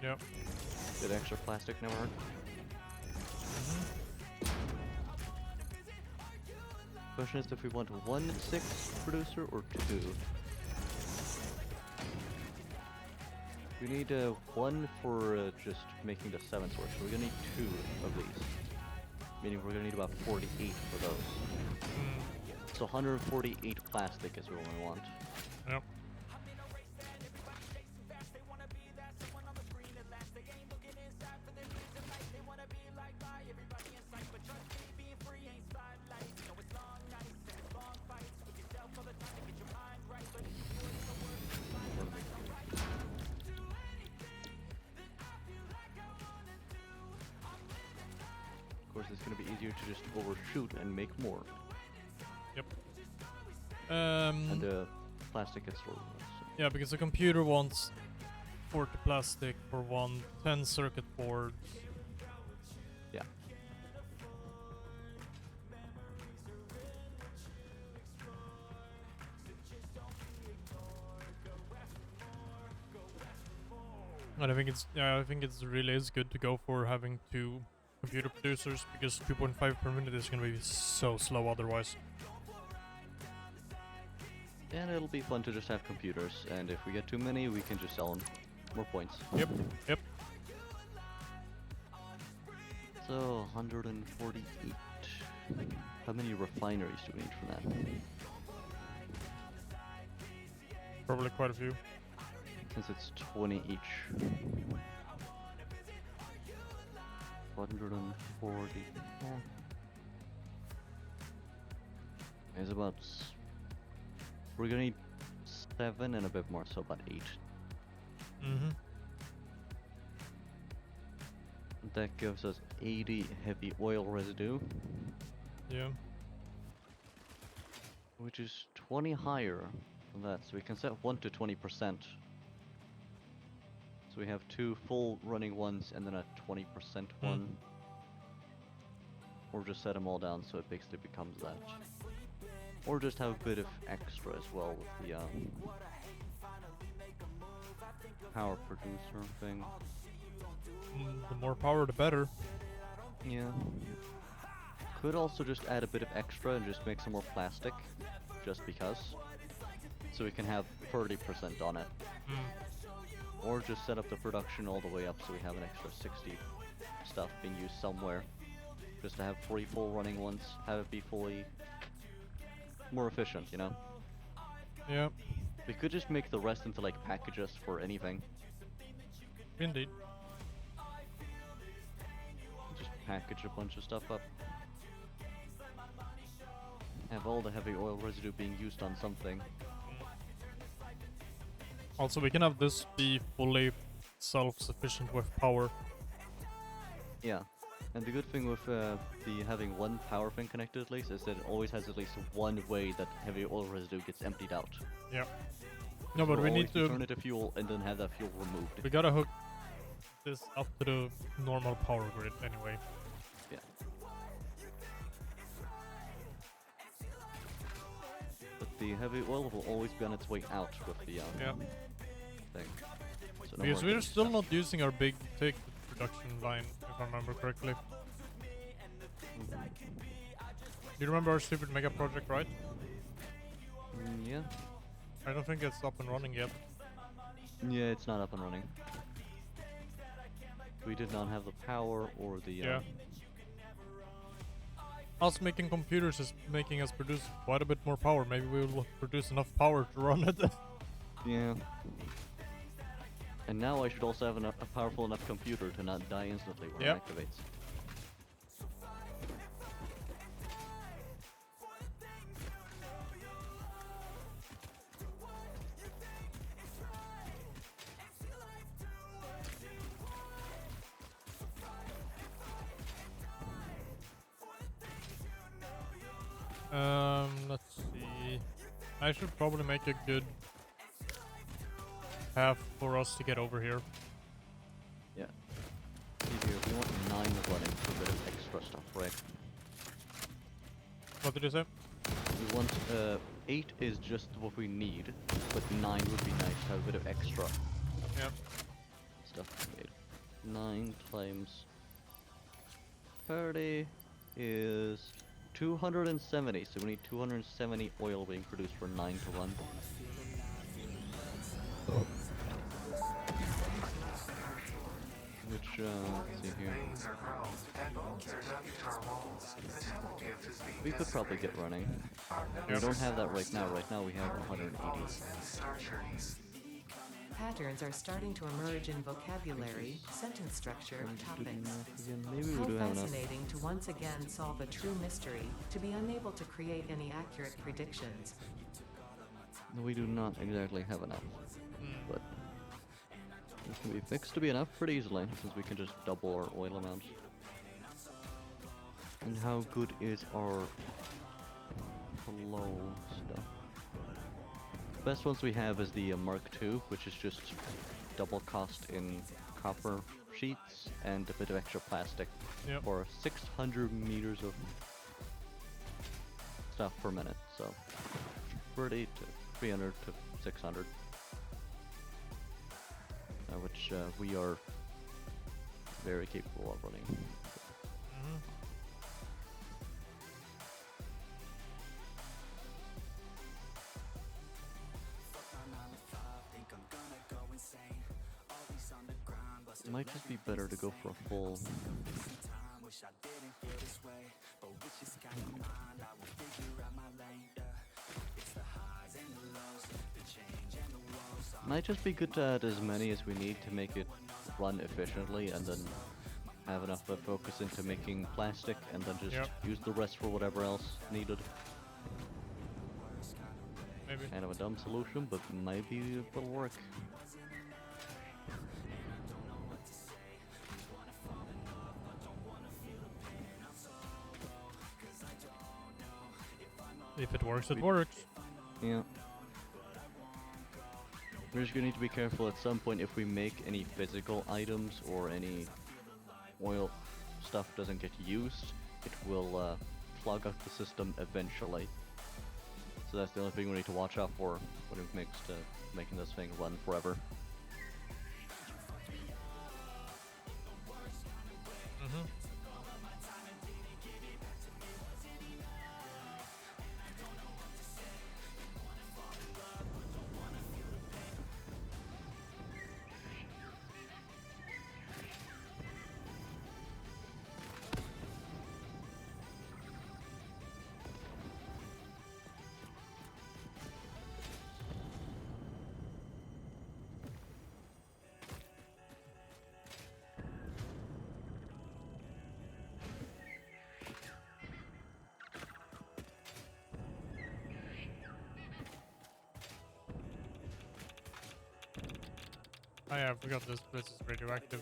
Yep. Get extra plastic never hurt. Question is if we want 1 6 producer or 2. We need 1 for just making the 7 source, so we're gonna need 2 of these. Meaning we're gonna need about 48 for those. So 148 plastic is what we want. Yep. Of course, it's gonna be easier to just overshoot and make more. Yep. And the plastic gets stored. So. Yeah, because the computer wants 40 plastic for 10 circuit boards. Yeah. And I think it's really is good to go for having 2 computer producers because 2.5 per minute is gonna be so slow otherwise. And it'll be fun to just have computers, and if we get too many, we can just sell them. More points. Yep. Yep. So, 148. How many refineries do we need for that? Probably quite a few. Since it's 20 each. 140. It's about... We're gonna need 7 and a bit more, so about 8. Mm-hmm. That gives us 80 heavy oil residue, Yeah. which is 20 higher than that. So we can set 1 to 20%. So we have 2 full running ones and then a 20% one. Or just set them all down so it basically becomes that. Or just have a bit of extra as well with the power producer thing. The more power, the better. Yeah. Could also just add a bit of extra and just make some more plastic, just because. So we can have 30% on it. Or just set up the production all the way up so we have an extra 60 stuff being used somewhere. Just to have 3 full running ones, have it be fully more efficient, you know? Yeah. We could just make the rest into like packages for anything. Indeed. Just package a bunch of stuff up. Have all the heavy oil residue being used on something. Also, we can have this be fully self-sufficient with power. Yeah. And the good thing with the having one power thing connected at least is that it always has at least one way that heavy oil residue gets emptied out. Yeah. No, but we need to turn it to fuel and then have that fuel removed. We gotta hook this up to the normal power grid anyway. Yeah. But the heavy oil will always be on its way out with the thing. So no because more we're getting still stuck. not using our big tick production line, if I remember correctly. Do you remember our stupid mega project, right? Yeah. I don't think it's up and running yet. Yeah, it's not up and running. We did not have the power or the Yeah. Us making computers is making us produce quite a bit more power. Maybe we will produce enough power to run it. Yeah. And now I should also have a powerful enough computer to not die instantly when Yep. it activates. Let's see. I should probably make a good path for us to get over here. Yeah. See here, we want 9 running for a bit of extra stuff, right? What did you say? We want 8 is just what we need, but 9 would be nice to have a bit of extra Yep. stuff made. 9 times 30 is 270, so we need 270 oil being produced for 9 to run. Which, let's see here. We could probably get running. We don't have that right now. Right now we have 180. Patterns are starting to emerge in vocabulary, sentence structure, topics. Maybe How we do have enough. fascinating to once again solve a true mystery, to be unable to create any accurate predictions. We do not exactly have enough, but it can be fixed to be enough pretty easily, since we can just double our oil amount. And how good is our flow stuff? The best ones we have is the Mark II, which is just double cost in copper sheets and a bit of extra plastic Yep. for 600 meters of stuff per minute, so 30 to 300 to 600. Which we are very capable of running. Mhm. It might just be better to go for a full. Might just be good to add as many as we need to make it run efficiently, and then have enough focus into making plastic, and then just Yep. use the rest for whatever else needed. Maybe. Kind of a dumb solution, but maybe it will work. If it works, it works. Yeah. We're just gonna need to be careful at some point if we make any physical items or any oil stuff doesn't get used, it will clog up the system eventually. So that's the only thing we need to watch out for when it makes to making this thing run forever. Mm-hmm. Oh yeah, I forgot this place is radioactive.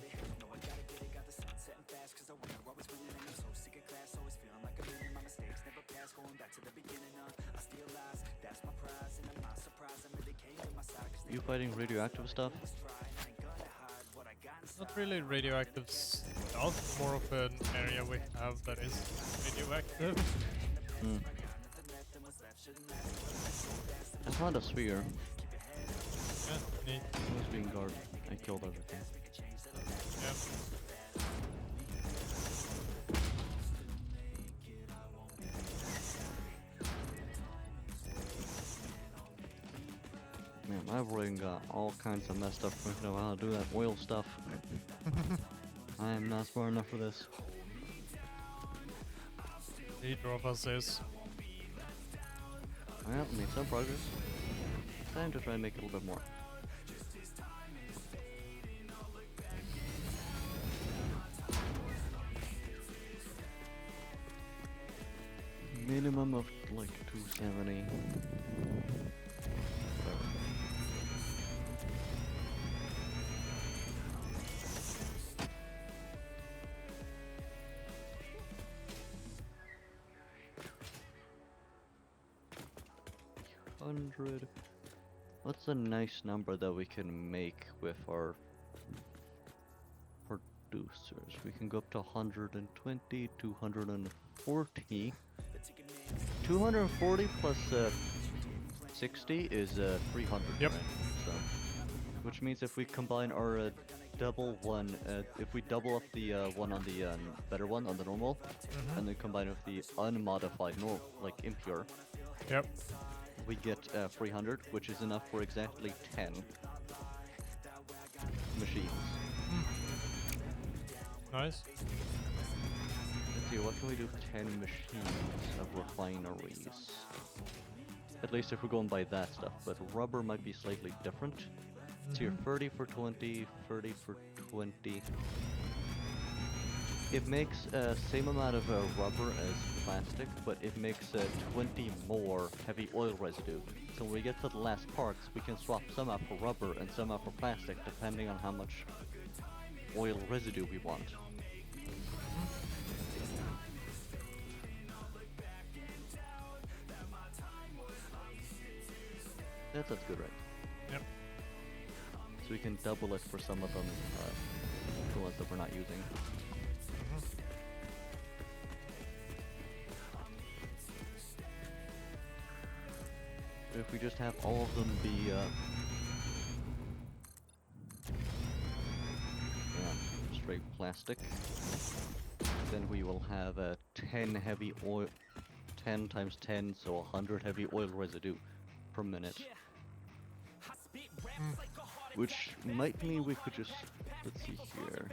You fighting radioactive stuff? Not really radioactive stuff, more of an area we have that is radioactive. Hmm. I found a sphere. Yeah, neat. It was being guarded. I killed everything. Yeah. Man, my brain got all kinds of messed up thinking about how to do that oil stuff. I am not smart enough for this. Neither of us is. Well, made some progress. Time to try and make it a little bit more. Minimum of like 270. Whatever. $100. What's a nice number that we can make with our producers? We can go up to 120, 240. 240 plus 60 is 300. Yep. Right? So, which means if we combine our double one, if we double up the one on the better one on the normal, and then combine it with the unmodified like impure, Yep. we get 300, which is enough for exactly 10 machines. Nice. Let's see, what can we do with 10 machines of refineries? At least if we're going by that stuff, but rubber might be slightly different. So you're 30 for 20, 30 for 20. It makes same amount of rubber as plastic, but it makes 20 more heavy oil residue. So when we get to the last parts, we can swap some out for rubber and some out for plastic, depending on how much oil residue we want. That sounds good, right? Yep. So we can double it for some of them, the ones that we're not using. If we just have all of them be, yeah, straight plastic, then we will have 10 heavy oil, 10 times 10, so 100 heavy oil residue per minute. Which might mean we could just, let's see here.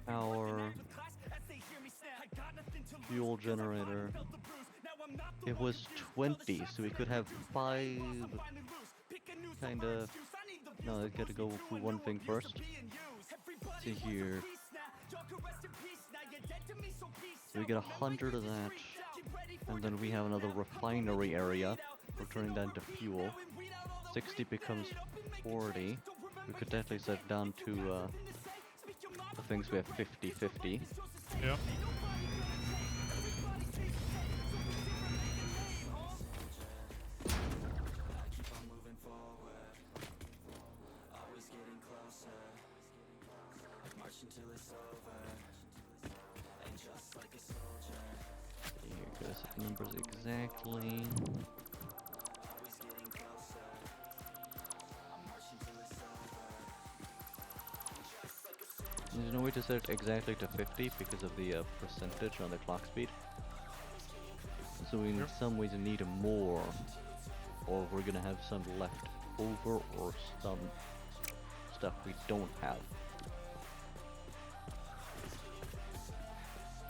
Our fuel generator, it was 20, so we could have 5, kinda, no, I gotta go through one thing first. See here. So we get 100 of that, and then we have another refinery area. We're turning that into fuel. 60 becomes 40. We could definitely set it down to the things we have 50-50. Yep. Here goes the numbers exactly. There's no way to set it exactly to 50 because of the percentage on the clock speed. So we in some ways need more, or we're gonna have some left over, or some stuff we don't have.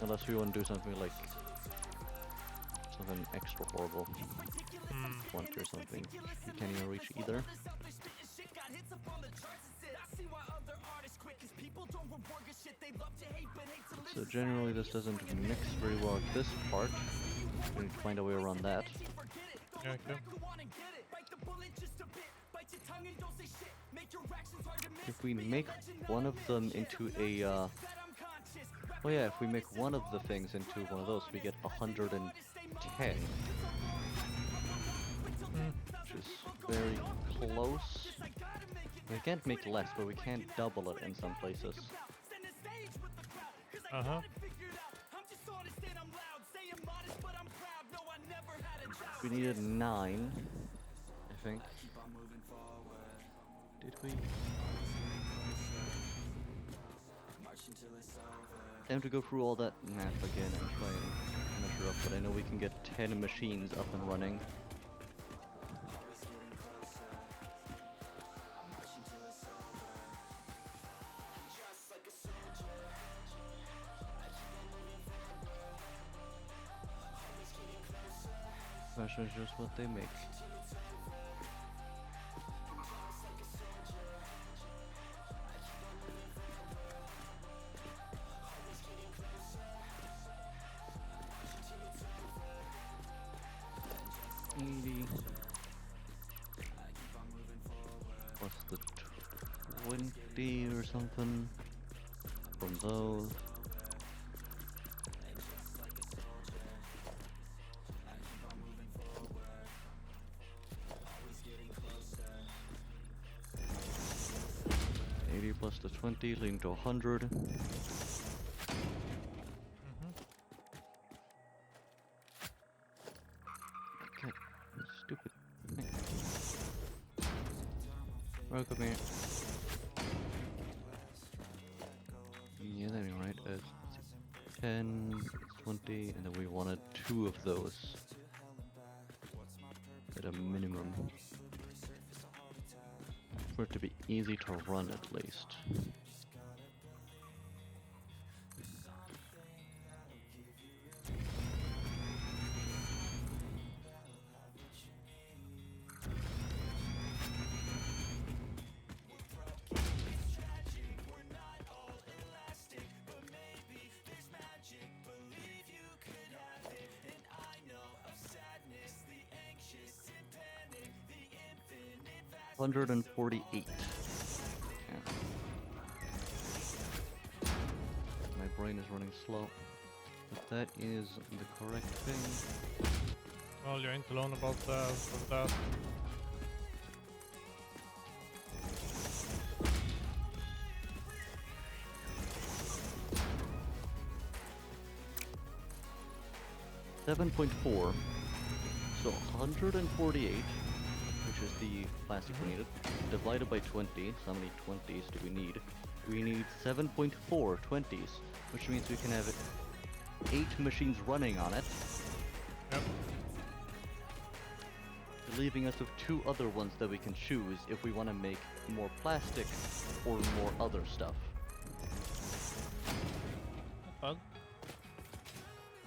Unless we want to do something like something extra horrible. 20 or something. You can't even reach either. So generally this doesn't mix very well at this part. We need to find a way around that. Yeah, okay. If we make one of them into a oh yeah, if we make one of the things into one of those, we get 110. Which is very close. We can't make less, but we can't double it in some places. Uh-huh. We needed 9, I think. Did we? I have to go through all that math again and try and measure up, but I know we can get 10 machines up and running. Question is just what they make. Plus the 20 or something from those. Plus the 20, leading to 100. God, stupid thing. Right, come here. Yeah, that ain't right. 10, 20, and then we wanted 2 of those at a minimum. For it to be easy to run at least. $148. Yeah. My brain is running slow, but that is the correct thing. Well, you ain't alone about that. $7.4. So 148. Which is the plastic we needed, divided by 20. So how many 20s do we need? We need 7.4 20s, which means we can have 8 machines running on it. Yep. Leaving us with 2 other ones that we can choose if we want to make more plastic or more other stuff. Fun.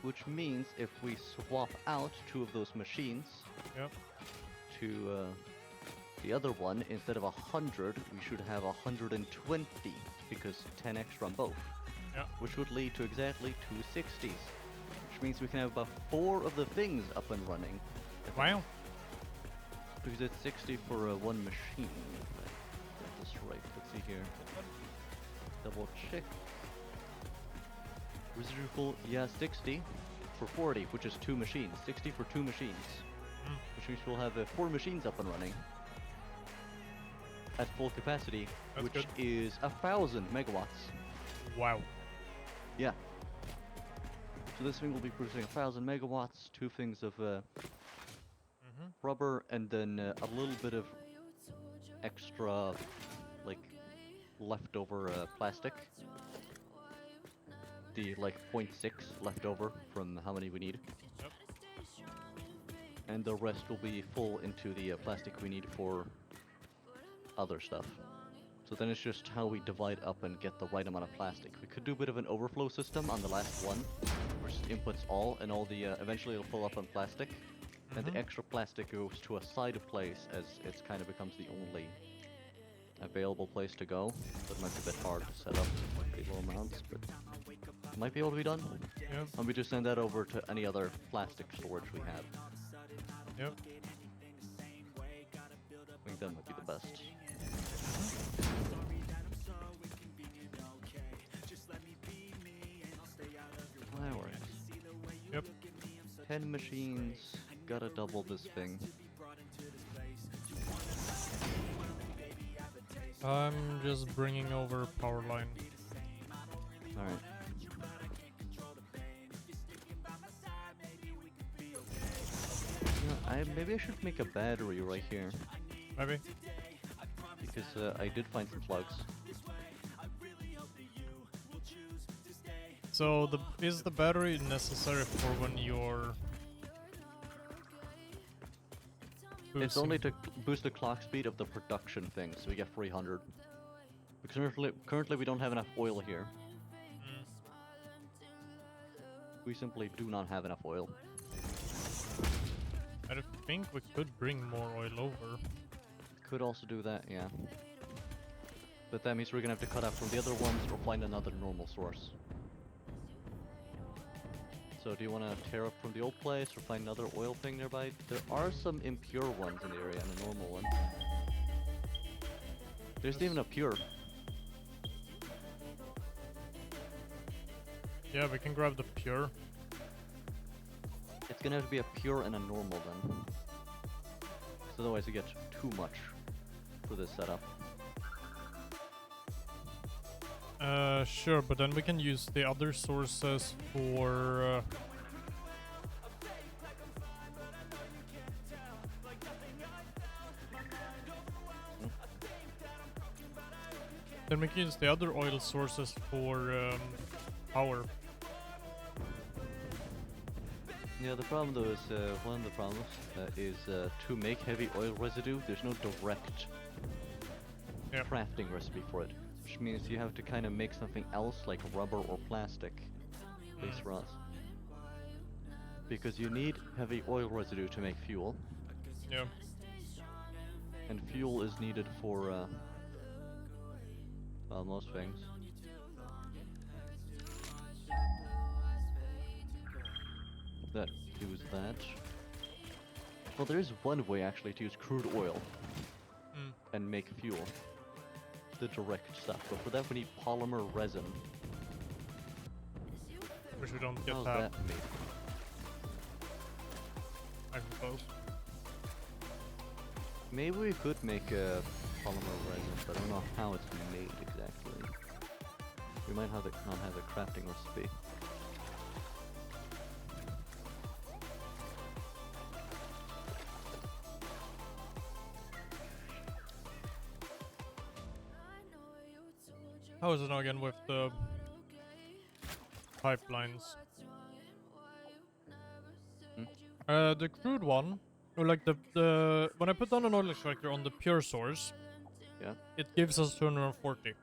Which means if we swap out 2 of those machines, yep, to the other one, instead of 100, we should have 120, because 10 extra on both. Yeah. Which would lead to exactly 2 60s. Which means we can have about 4 of the things up and running. Wow. Because it's 60 for one machine. That's right. Let's see here. Double check. Residual, yeah, 60 for 40, which is 2 machines. 60 for 2 machines. Which means we'll have 4 machines up and running at full capacity, That's which good. is 1,000 megawatts. Wow. Yeah. So this thing will be producing 1,000 megawatts, 2 things of rubber, and then a little bit of extra, like, leftover plastic. The, like, 0.6 leftover from how many we need. Yep. And the rest will be full into the plastic we need for other stuff. So then it's just how we divide up and get the right amount of plastic. We could do a bit of an overflow system on the last one, which just inputs all, and all the eventually it'll fill up on plastic, and the extra plastic goes to a side place as it kind of becomes the only available place to go. So it might be a bit hard to set up big low amounts, but it might be able to be done. Yep. And we just send that over to any other plastic storage we have. Yep. I think that might be the best. Fireworks. Yep. 10 machines. Gotta double this thing. I'm just bringing over power line. Alright. Maybe I should make a battery right here. Maybe. Because I did find some plugs. So is the battery necessary for when you're It's boosting? only to boost the clock speed of the production thing, so we get 300. Because currently we don't have enough oil here. We simply do not have enough oil. I don't think we could bring more oil over. Could also do that, yeah. But that means we're gonna have to cut out from the other ones or find another normal source. So do you want to tear up from the old place or find another oil thing nearby? There are some impure ones in the area and a normal one. There's even a pure. Yeah, we can grab the pure. It's gonna have to be a pure and a normal then. 'Cause otherwise you get too much for this setup. Sure, but then we can use the other sources for then we can use the other oil sources for power. Yeah, the problem though is, one of the problems is to make heavy oil residue, there's no direct crafting recipe for it. Which means you have to kind of make something else like rubber or plastic, at least for us. Because you need heavy oil residue to make fuel. Yeah. And fuel is needed for, well, most things. That use that. Well, there is one way actually to use crude oil and make fuel. The direct stuff, but for that we need polymer resin. Which we don't get How's that, that made? I suppose. Maybe we could make a polymer resin, but I don't know how it's made exactly. We might not have a crafting recipe. How is it now again with the pipelines? The crude one, or like the when I put down an oil extractor on the pure source, Yeah. it gives us 240.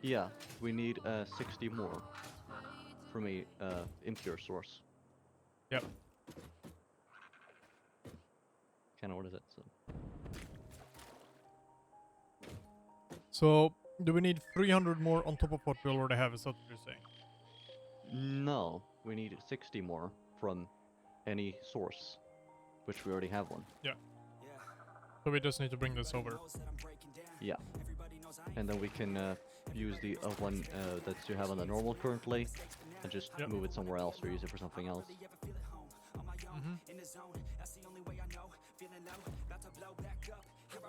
Yeah, we need 60 more from a impure source. Yep. Kinda what is it? So, do we need 300 more on top of what we already have? Is that what you're saying? No, we need 60 more from any source, which we already have one. Yeah. So we just need to bring this over. Yeah. And then we can use the one that you have on the normal currently, and just move it somewhere else or use it for something else.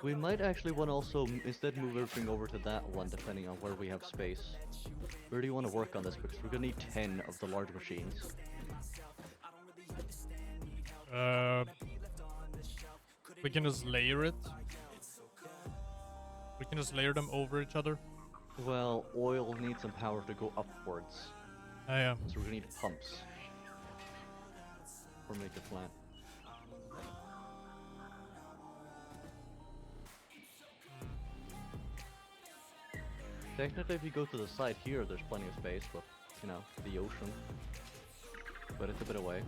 We might actually want to also instead move everything over to that one, depending on where we have space. We really want to work on this because we're gonna need 10 of the large machines. We can just layer it. We can just layer them over each other. Well, oil needs some power to go upwards, Ah, yeah. so we're gonna need pumps. Or make it flat. Technically, if you go to the side here, there's plenty of space, but, you know, the ocean. But it's a bit away.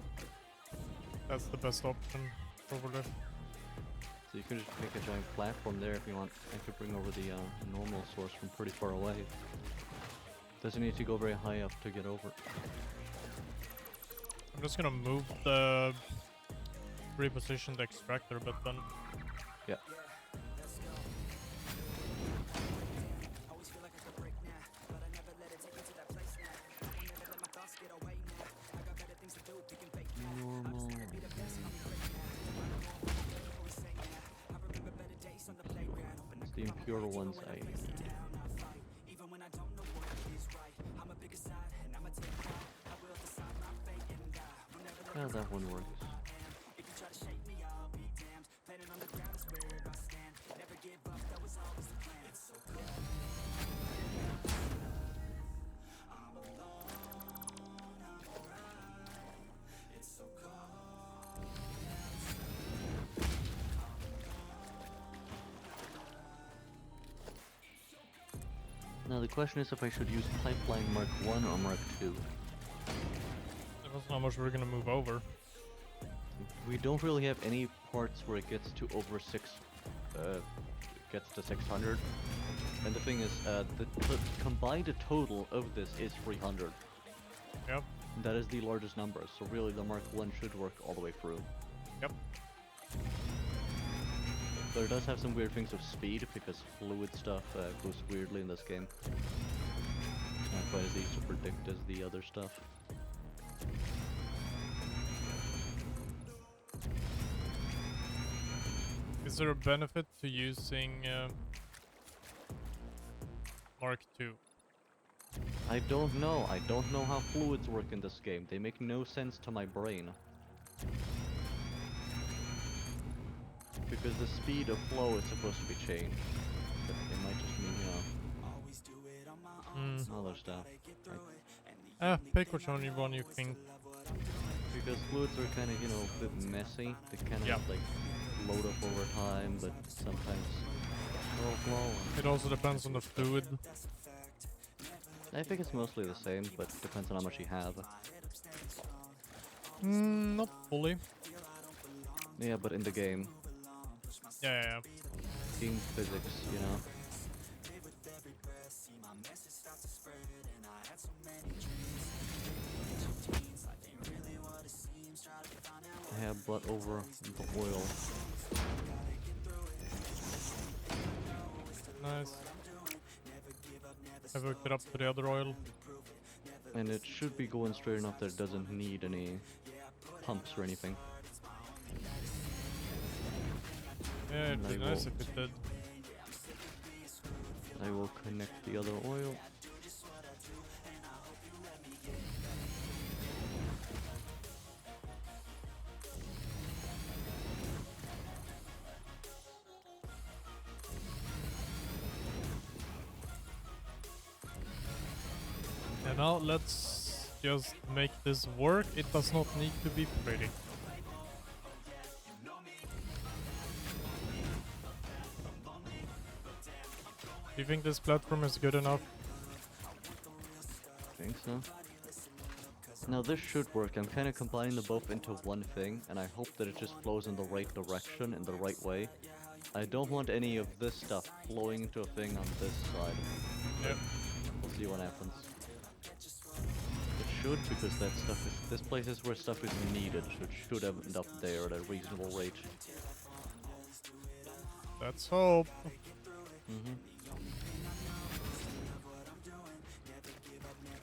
That's the best option, probably. So you can just make a giant platform there if you want. I could bring over the normal source from pretty far away. Doesn't need to go very high up to get over. I'm just gonna move the reposition the extractor a bit then. Yeah. Normal. It's the impure ones I need. Yeah, that one works. Now the question is if I should use Pipeline Mark 1 or Mark 2. Depends on how much we're gonna move over. We don't really have any parts where it gets to over 600. And the thing is, the combined total of this is 300. Yep. That is the largest number, so really the Mark 1 should work all the way through. Yep. But it does have some weird things of speed, because fluid stuff goes weirdly in this game. Not quite as easy to predict as the other stuff. Is there a benefit to using Mark II? I don't know. I don't know how fluids work in this game. They make no sense to my brain. Because the speed of flow is supposed to be changed. But it might just mean, you know, other stuff. Pick which one you think. Because fluids are kind of, you know, a bit messy. They kind of like load up over time, but sometimes overflow. It also depends on the fluid. I think it's mostly the same, but depends on how much you have. Not fully. Yeah, but in the game. Yeah. Game physics, you know. I have brought over the oil. Nice. I've hooked it up to the other oil. And it should be going straight enough that it doesn't need any pumps or anything. Yeah, it'd be nice if it did. I will connect the other oil. And now let's just make this work. It does not need to be pretty. Do you think this platform is good enough? I think so. Now this should work. I'm kind of combining them both into one thing, and I hope that it just flows in the right direction, in the right way. I don't want any of this stuff flowing into a thing on this side. Yep. We'll see what happens. It should, because that stuff is... This place is where stuff is needed, so it should end up there at a reasonable rate. Let's hope.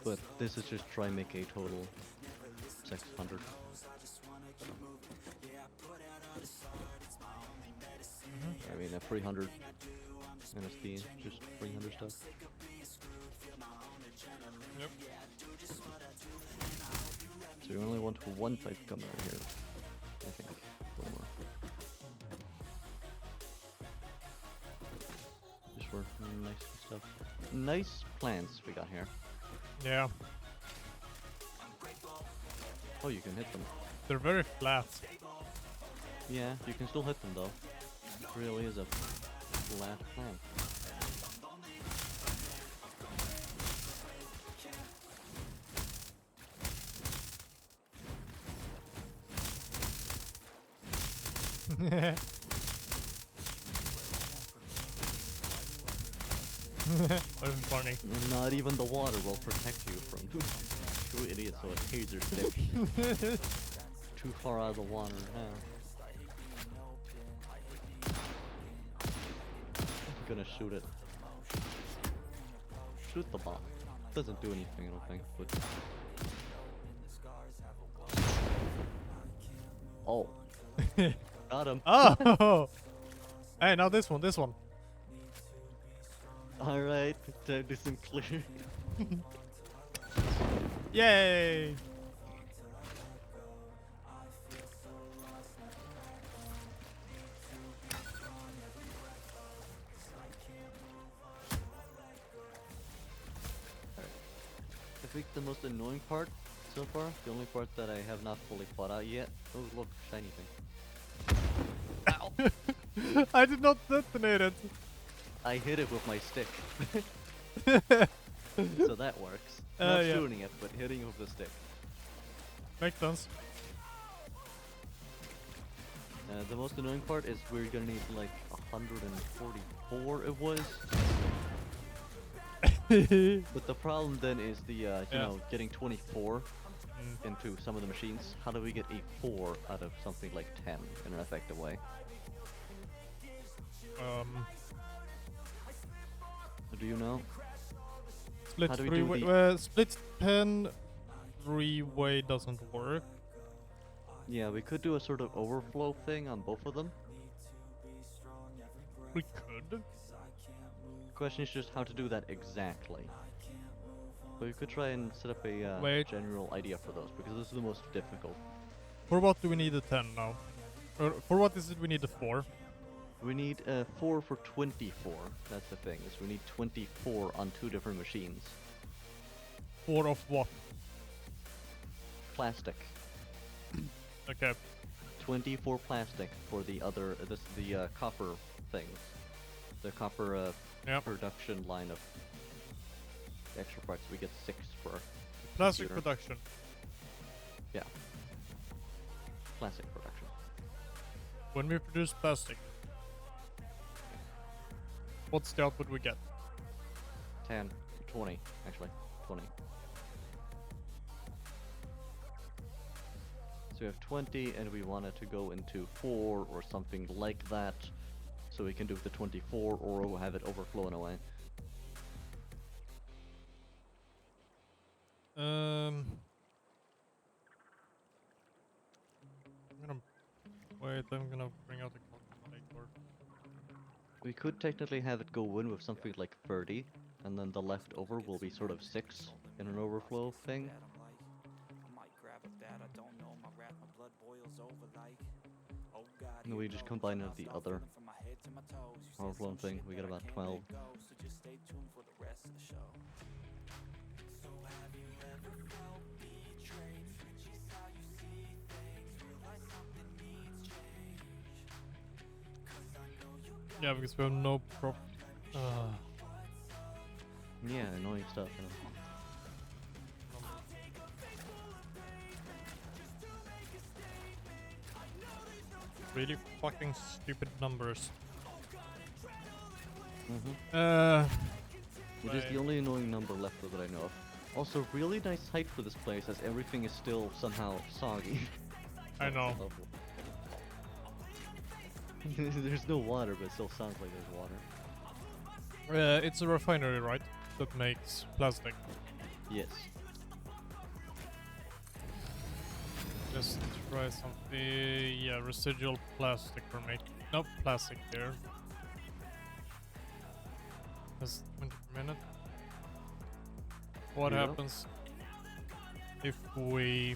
But this is just try make a total 600. I mean, Yeah, 300. NSP, just 300 stuff. Yep. So you only want one type coming out here, I think. One more. Just for nice stuff. Nice plants we got here. Yeah. Oh, you can hit them. They're very flat. Yeah, you can still hit them though. It really is a flat plant. That's funny. Not even the water will protect you from two idiots with a taser stick. Too far out of the water now. I'm gonna shoot it. Shoot the bomb. Doesn't do anything, I don't think, but... Oh. Got him. Oh! Hey, now this one. Alright, time to some clear. Yay! I think the most annoying part so far, the only part that I have not fully fought out yet. Oh look, shiny thing. Ow! I did not detonate it. I hit it with my stick. So that works. Yeah. Not shooting it, but hitting it with the stick. Makes sense. The most annoying part is we're gonna need like 144 it was. But the problem then is the, you know, getting 24 into some of the machines. How do we get a 4 out of something like 10 in an effective way? Do you know? Split How do we three do way. the- Split 10 3-way doesn't work. Yeah, we could do a sort of overflow thing on both of them. We could. Question is just how to do that exactly. But we could try and set up a Wait. general idea for those, because this is the most difficult. For what do we need a 10 now? Or for what is it we need a 4? We need 4 for 24. That's the thing, is we need 24 on 2 different machines. 4 of what? Plastic. Okay. 24 plastic for the other, the copper things. The copper Yep. production line of extra parts. We get 6 for Plastic computer. production. Yeah. Plastic production. When we produce plastic, what's the output we get? 10, 20, actually. 20. So we have 20 and we want it to go into 4 or something like that. So we can do the 24 or we'll have it overflowing away. I'm gonna bring out the calculator. We could technically have it go in with something like 30, and then the leftover will be sort of 6 in an overflow thing. And we just combine it with the other overflow thing. We get about 12. Yeah, because we have no prop. Yeah, annoying stuff. You know. Really fucking stupid numbers. It is the only annoying number left that I know of. Also, really nice height for this place, as everything is still somehow soggy. I know. There's no water, but it still sounds like there's water. It's a refinery, right? That makes plastic. Yes. Just try something. Yeah, residual plastic for me. No plastic there. That's 20 per minute. What Yeah. happens if we...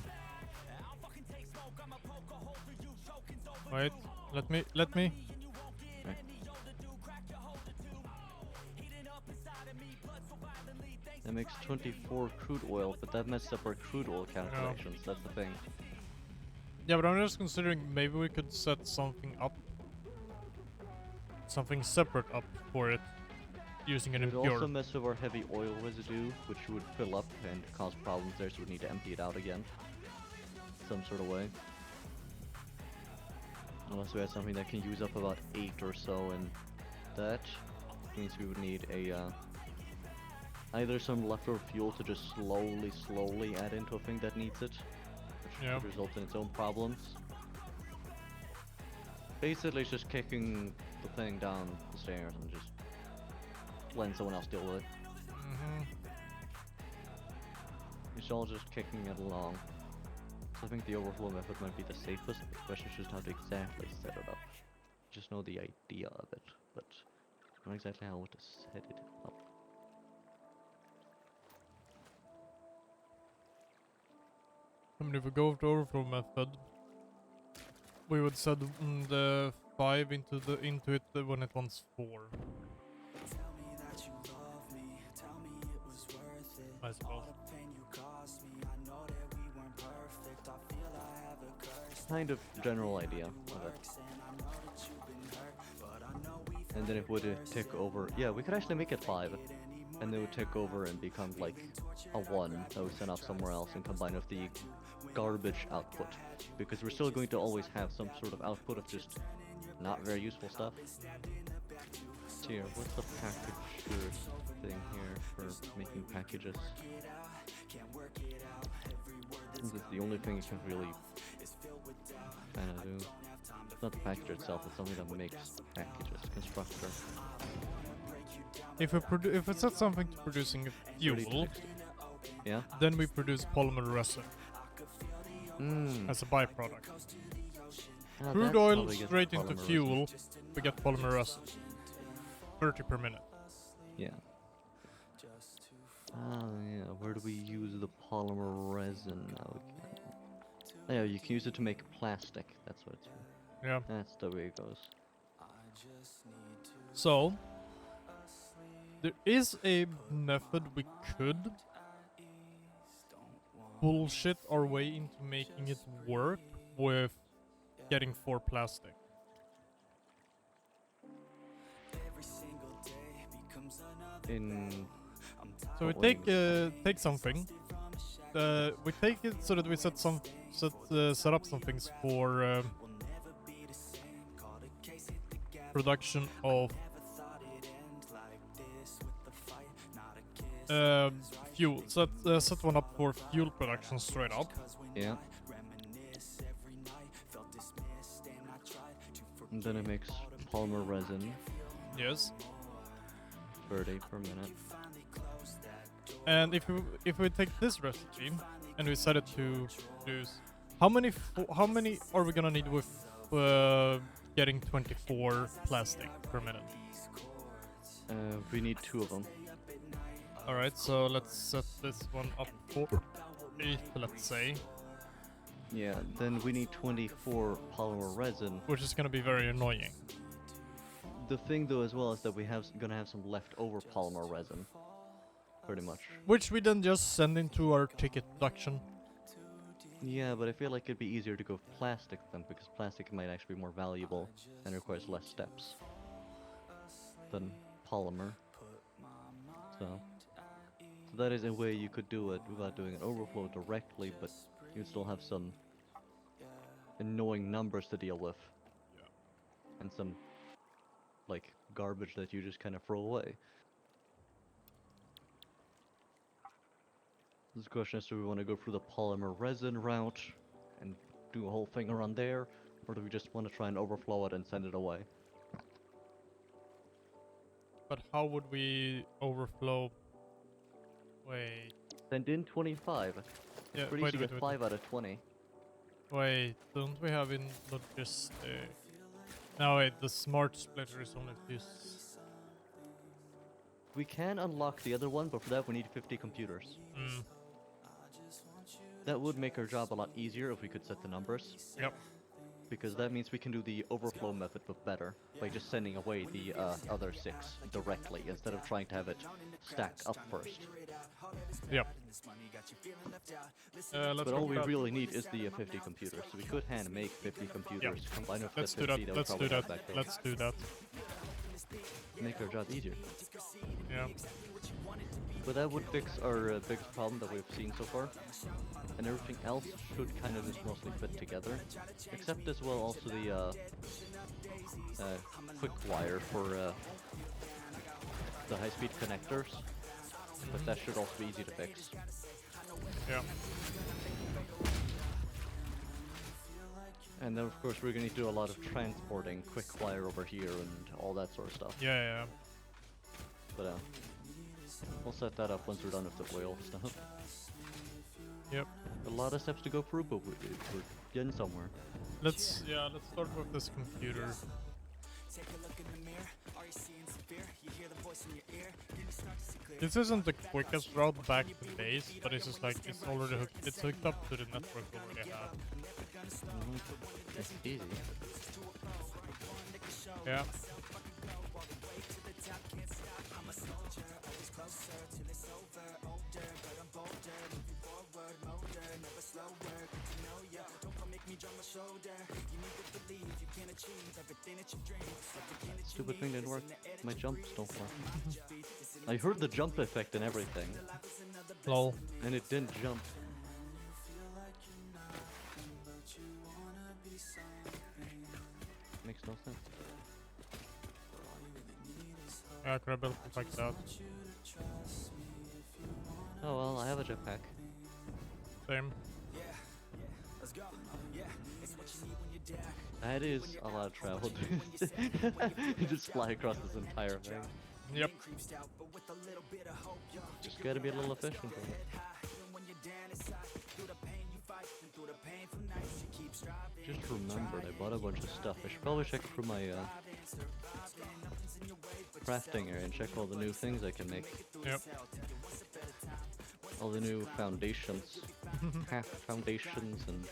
Wait, let me... Right. That makes 24 crude oil, but that messed up our crude oil calculations. That's the thing. Yeah, but I'm just considering maybe we could set something up. Something separate up for it. Using an It would impure. also mess with our heavy oil residue, which would fill up and cause problems there, so we'd need to empty it out again. Some sort of way. Unless we had something that can use up about 8 or so, and that means we would need a, either some leftover fuel to just slowly add into a thing that needs it, which Yeah. could result in its own problems. Basically, it's just kicking the thing down the stairs and just letting someone else deal with it. It's all just kicking it along. So I think the overflow method might be the safest, but the question is just how to exactly set it up. Just know the idea of it, but not exactly how to set it up. I mean, if we go with the overflow method, we would set the 5 into it when it wants 4. I suppose. Kind of general idea of it. And then it would tick over. Yeah, we could actually make it 5. And it would tick over and become like a 1 that we send off somewhere else and combine with the garbage output. Because we're still going to always have some sort of output of just not very useful stuff. Here, what's the package thing here for making packages? This is the only thing you can really kind of do. It's not the package itself, it's something that makes packages. Constructor. If it sets something to producing fuel, Yeah? then we produce polymer resin Mm. as a byproduct. Ah, Crude that's oil how we get straight into polymer resin. fuel, we get polymer resin. 30 per minute. Yeah. Ah, yeah. Where do we use the polymer resin? Oh, yeah, you can use it to make plastic. That's what it's for. Yeah. That's the way it goes. So, there is a method we could bullshit our way into making it work with getting 4 plastic. So we what way? take something. We take it so that we set up some things for production of fuel. Set one up for fuel production straight up. Yeah. And then it makes polymer resin. Yes. 30 per minute. And if we take this recipe and we set it to produce, how many are we gonna need with getting 24 plastic per minute? We need 2 of them. All right, so let's set this one up for 8, let's say, Yeah, then we need 24 polymer resin. which is gonna be very annoying. The thing though as well is that gonna have some leftover polymer resin. Pretty much. Which we then just send into our ticket production. Yeah, but I feel like it'd be easier to go with plastic then, because plastic might actually be more valuable and requires less steps than polymer. So that is a way you could do it without doing an overflow directly, but you'd still have some annoying numbers to deal with. And some, like, garbage that you just kind of throw away. This question is, do we want to go through the polymer resin route and do a whole thing around there, or do we just want to try and overflow it and send it away? But how would we overflow? Wait. Send in 25. Yeah, Pretty easy to get 5 out of 20. Wait, don't we have in logistic? No, wait, the smart splitter is only this. We can unlock the other one, but for that we need 50 computers. Mm. That would make our job a lot easier if we could set the numbers, Yep. because that means we can do the overflow method but better, by just sending away the other 6 directly, instead of trying to have it stack up first. Yep. Let's But go all for we that. really need is the 50 computers, so we could hand make 50 computers, combine with Let's the do 50 that. we Let's do probably that. have back there. Let's do that. Make our job easier. Yeah. But that would fix our biggest problem that we've seen so far. And everything else should kind of just mostly fit together. Except as well also the quick wire for the high-speed connectors. But that should also be easy to fix. Yeah. And then of course we're gonna need to do a lot of transporting, quick wire over here and all that sort of stuff. Yeah. But we'll set that up once we're done with the oil stuff. Yep. A lot of steps to go through, but we're getting somewhere. Let's start with this computer. This isn't the quickest route back to base, but it's just like it's already hooked. It's hooked up to the network we already have. It's easy. Yeah. Stupid thing didn't work. My jumps don't work. I heard the jump effect and everything, Lol. and it didn't jump. Makes no sense. Yeah, I could have built it like that. Oh well, I have a jetpack. Same. That is a lot of travel. You just fly across this entire thing. Yep. Just gotta be a little efficient with it. Just remembered, I bought a bunch of stuff. I should probably check through my crafting area and check all the new things I can make. Yep. All the new foundations. Half foundations and...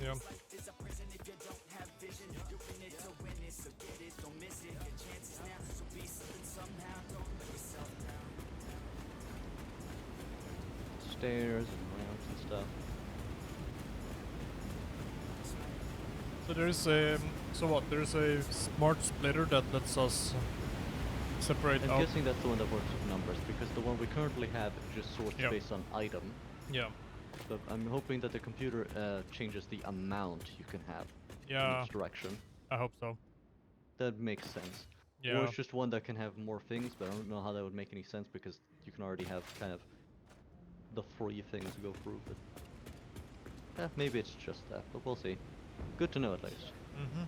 Yeah. stairs and ramps and stuff. So there's a there's a smart splitter that lets us separate I'm out. guessing that's the one that works with numbers, because the one we currently have just sorts Yeah. based on item. Yeah. But I'm hoping that the computer changes the amount you can have in Yeah. each direction. I hope so. That makes sense. Or Yeah. it's just one that can have more things, but I don't know how that would make any sense, because you can already have kind of the free things to go through. But maybe it's just that, but we'll see. Good to know at least. Mhm.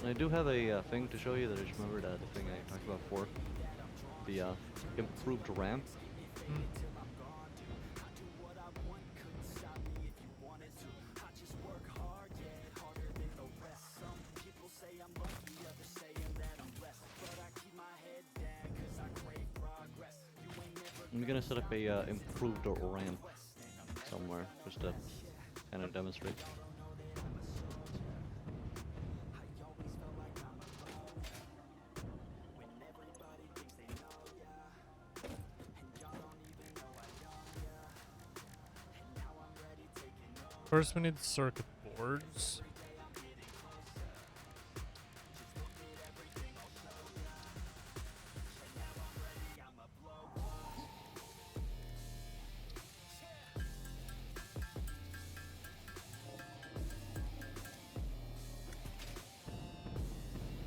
And I do have a thing to show you that I just remembered, the thing I talked about before. The improved ramp. Mm. I'm gonna set up a improved ramp somewhere, just to kind of demonstrate. First we need circuit boards.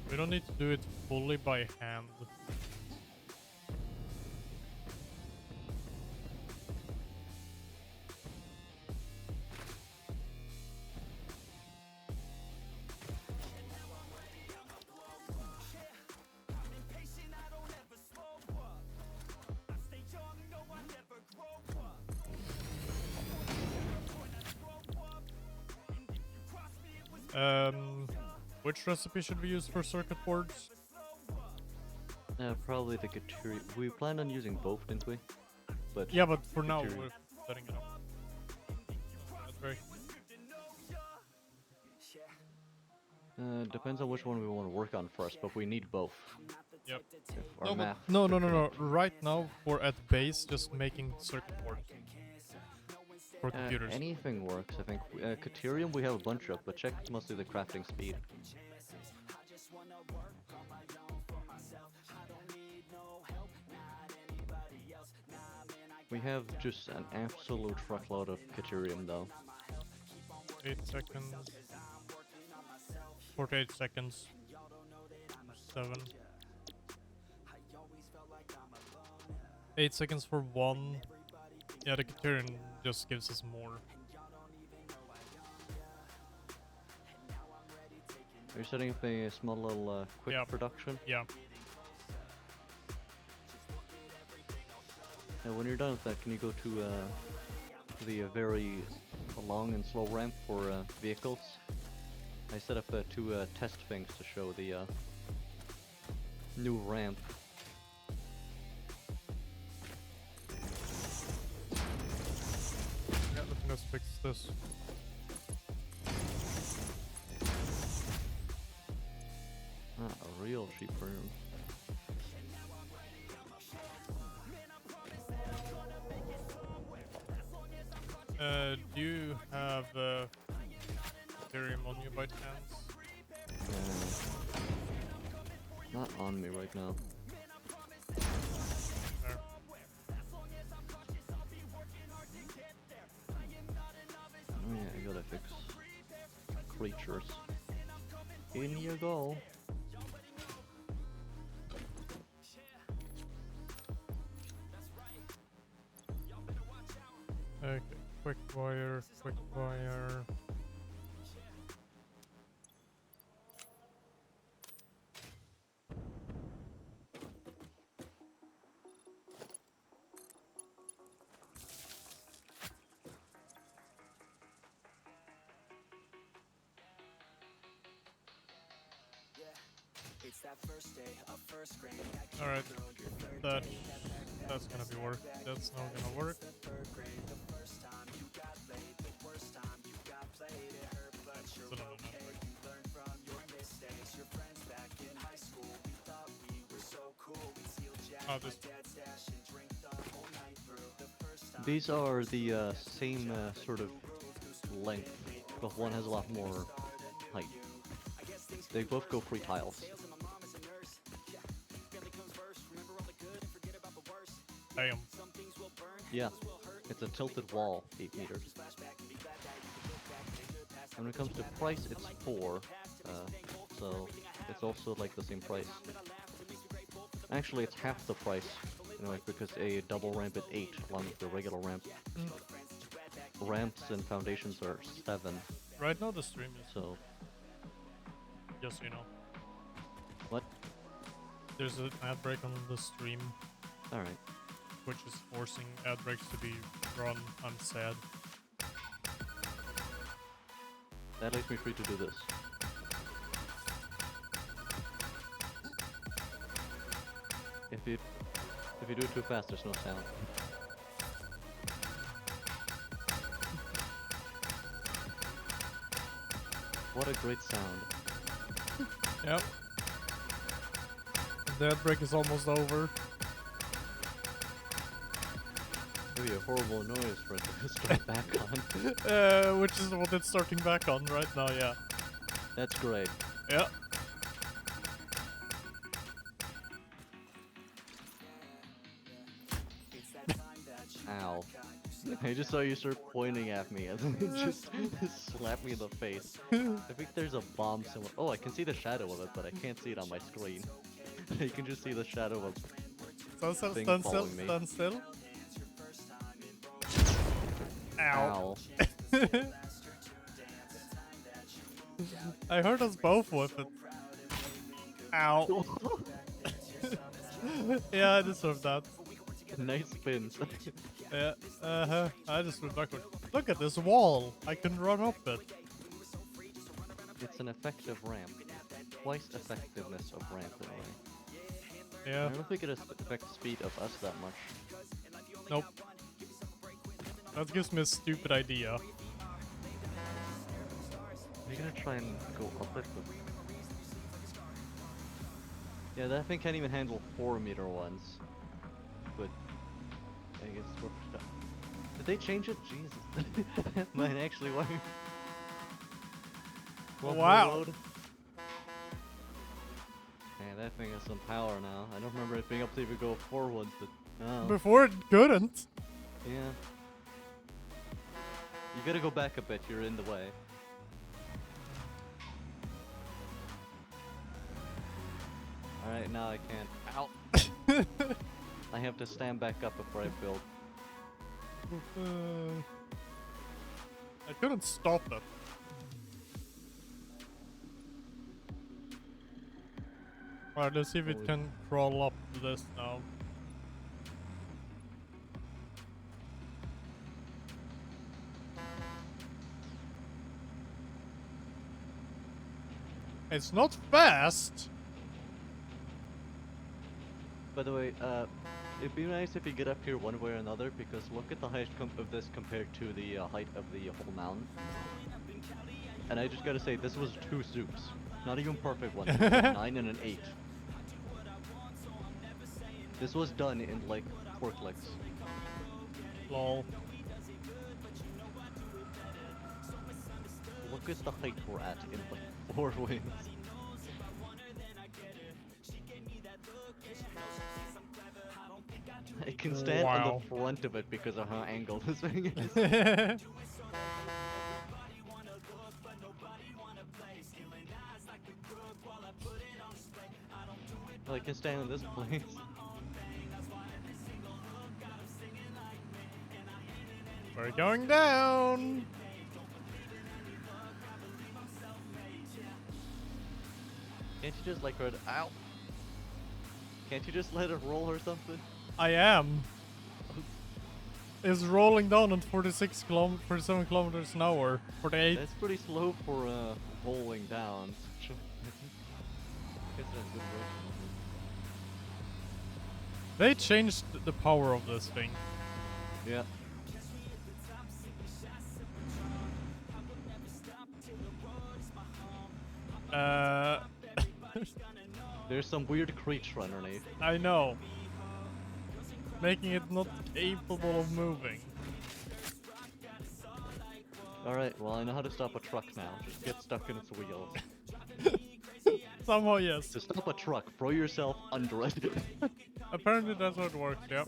We don't need to do it fully by hand. Which recipe should we use for circuit boards? Probably the Gaturi. We planned on using both, didn't we? But Yeah, but for now Gaturi- we're setting it up. That's very. Depends on which one we want to work on first, but we need both. Yep. If our No, math but no, no, could no, no. predict. Right now, we're at base, just making circuit boards for computers. Anything works, I think. Caterium we have a bunch of, but check mostly the crafting speed. We have just an absolute truckload of Caterium though. 8 seconds. 48 seconds. 7. 8 seconds for 1. Yeah, the Criterion just gives us more. Are you setting up a small little quick Yeah. production? Yeah. And when you're done with that, can you go to the very long and slow ramp for vehicles? I set up 2 test things to show the new ramp. Yeah, let me just fix this. A real cheap room. Do you have Ethereum on you by chance? Not on me right now. There. Oh yeah, I gotta fix creatures. In you go. Okay, quick wire, quick wire. Alright, that's gonna be work. That's not gonna work. Still on the network. Oh, this. These are the same sort of length, but one has a lot more height. They both go 3 tiles. Damn. Yeah, it's a tilted wall, 8 meters. When it comes to price, it's 4, so it's also like the same price. Actually, it's half the price, because a double ramp is 8, along with the regular ramp. Ramps and foundations are 7, Right now the stream is, so... just so you know. What? There's an ad break on the stream, Alright. which is forcing ad breaks to be run. I'm sad. That leaves me free to do this. If you do it too fast, there's no sound. What a great sound. Yep. The ad break is almost over. It'd be a horrible noise for it to start back on. Which is what it's starting back on right now, yeah. That's great. Yeah. Ow. I just saw you start pointing at me and then you just slap me in the face. I think there's a bomb somewhere. Oh, I can see the shadow of it, but I can't see it on my screen. You can just see the shadow of Stand still, thing stand still, following me. stand still. Ow. Ow. I heard us both with it. Ow. Yeah, I deserve that. Nice spins. Yeah, I just went backward. Look at this wall! I can run up it. It's an effective ramp. twice effectiveness of ramp in a way. I Yeah. don't know if we could affect the speed of us that much. Nope. That gives me a stupid idea. We're gonna try and go up it, but... Yeah, that thing can't even handle 4-meter ones. But I guess it's worth it. Did they change it? Jesus. Mine actually worked. Wow. Man, that thing has some power now. I don't remember it being able to even go forwards, but oh. Before it couldn't. Yeah. You gotta go back a bit, you're in the way. Alright, now I can't. Ow! I have to stand back up before I build. I couldn't stop it. Alright, let's see if it can crawl up this now. It's not fast! By the way, it'd be nice if you get up here one way or another, because look at the height of this compared to the height of the whole mountain. And I just gotta say, this was 2 soups. Not even perfect ones. It was a 9 and an 8. This was done in like 4 clicks. Lol. Look at the height we're at in like 4 wings. I can stand on Wow. the front of it because of how angled this thing is. Well, I can stand in this place. We're going down! Can't you just like ow? Can't you just let it roll or something? I am. It's rolling down at 47 kilometers an hour. 48. That's pretty slow for rolling down. Guess that's good work. They changed the power of this thing. Yeah. There's some weird creature underneath. I know. Making it not capable of moving. Alright, well I know how to stop a truck now. Just get stuck in its wheels. Somehow, yes. To stop a truck, throw yourself under it. Apparently that's how it works, yeah.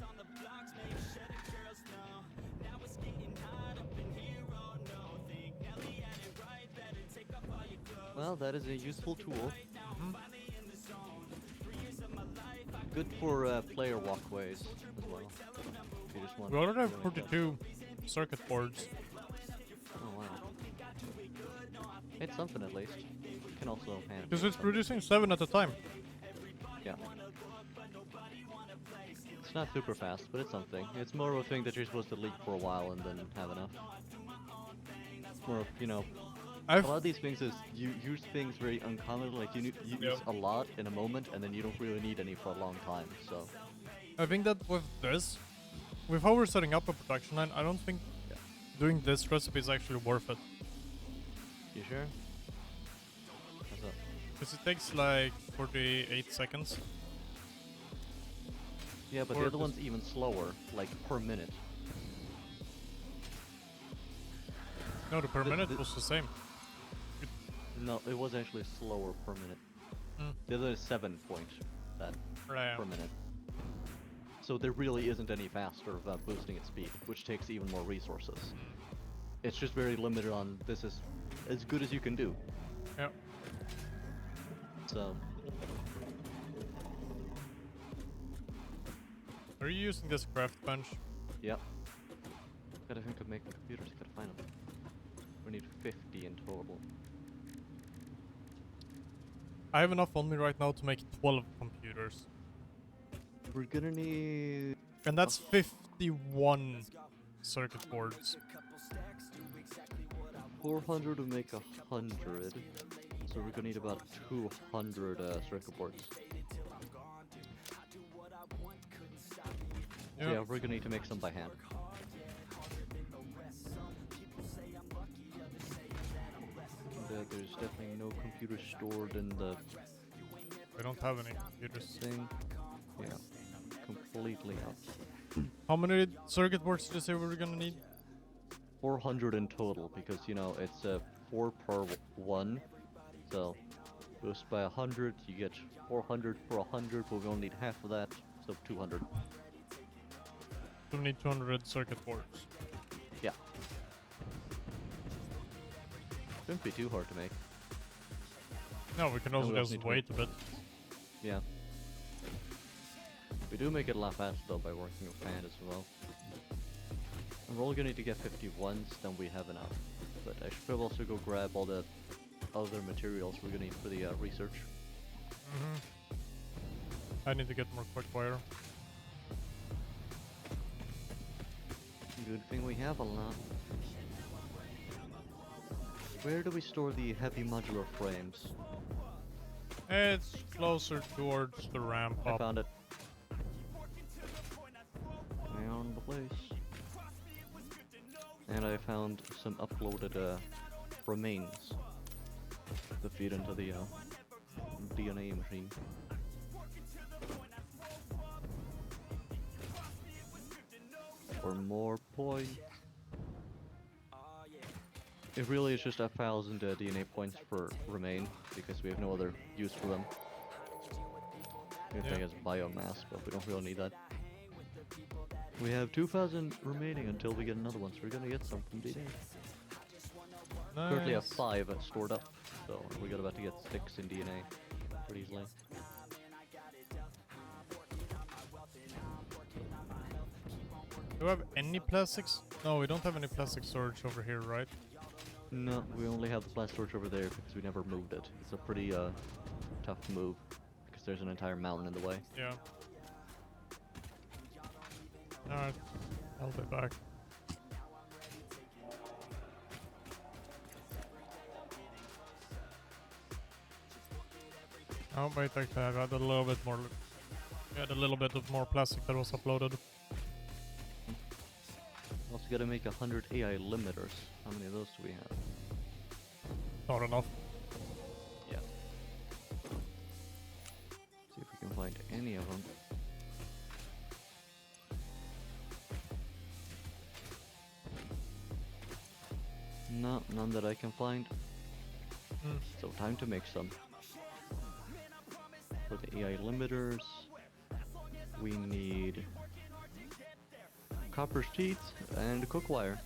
Well, that is a useful tool. Good for player walkways as well. If you just want We already have to, 42 circuit boards. Oh wow. It's something at least. Can also handle. Because it's producing 7 at a time. Yeah. It's not super fast, but it's something. It's more of a thing that you're supposed to leak for a while and then have enough. It's more of, you know, a lot of these things is you use things very uncommon, like you use a lot in a moment and then you don't really need any for a long time, so. I think that with this, with how we're setting up a production line, I don't think doing this recipe is actually worth it. You sure? What's up? Because it takes like 48 seconds. Yeah, but Or the other just- one's even slower, like per minute. No, the per The- minute the- was the same. No, it was actually slower per minute. Mm. The other is 7 point that Yeah. per minute. So there really isn't any faster without boosting its speed, which takes even more resources. It's just very limited on this is as good as you can do. Yeah. So Are you using this craft bench? yep. Gotta think of making computers, gotta find them. We need 50 in total. I have enough on me right now to make 12 computers. We're gonna need... And that's 51 circuit boards. 400 to make 100. So we're gonna need about 200 circuit boards. So yeah, we're gonna need to make some by hand. There's definitely no computer stored in the We don't have any computers. thing. Yeah, completely out. How many circuit boards did you say we were gonna need? 400 in total, because you know it's 4 per one, so goes by 100. You get 400 for 100, but we only need half of that, so 200. So we need 200 circuit boards. Yeah, shouldn't be too hard to make. No, we can also we also just need to wait a bit. Yeah, we do make it a lot faster though by working with fan as well. And we're only gonna need to get 51s, then we have enough. But I should probably also go grab all the other materials we're gonna need for the research. I need to get more quick wire. Good thing we have a lot. Where do we store the heavy modular frames? It's closer towards the ramp I up. found it. Found the place. And I found some uploaded remains to feed into the DNA machine. For more points. It really is just 1,000 DNA points per remain, because we have no other use for them. Good thing is biomass, but we don't really need that. We have 2,000 remaining until we get another one, so we're gonna get some from DNA. Currently have 5 stored up, so we got about to get 6 in DNA pretty easily. Do we have any plastics? No, we don't have any plastic storage over here, right? No, we only have the plastic storage over there because we never moved it. It's a pretty tough move because there's an entire mountain in the way. Yeah. Alright, I'll be back. Oh wait, actually I got a little bit more. We had a little bit of more plastic that was uploaded. Also gotta make 100 AI limiters. How many of those do we have? Not enough. Yeah. See if we can find any of them. No, none that I can find. So time to make some. For the AI limiters, we need copper sheet and cook wire.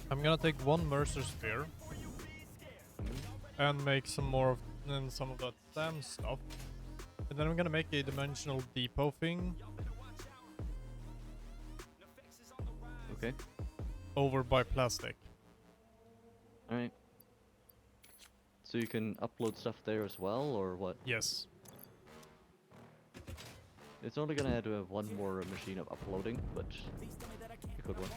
I'm gonna take one Mercer spear and make some more of some of that SAM stuff. And then I'm gonna make a dimensional depot thing Okay. over by plastic. Alright. So you can upload stuff there as well, or what? Yes. It's only gonna add to have one more machine of uploading, but a good one.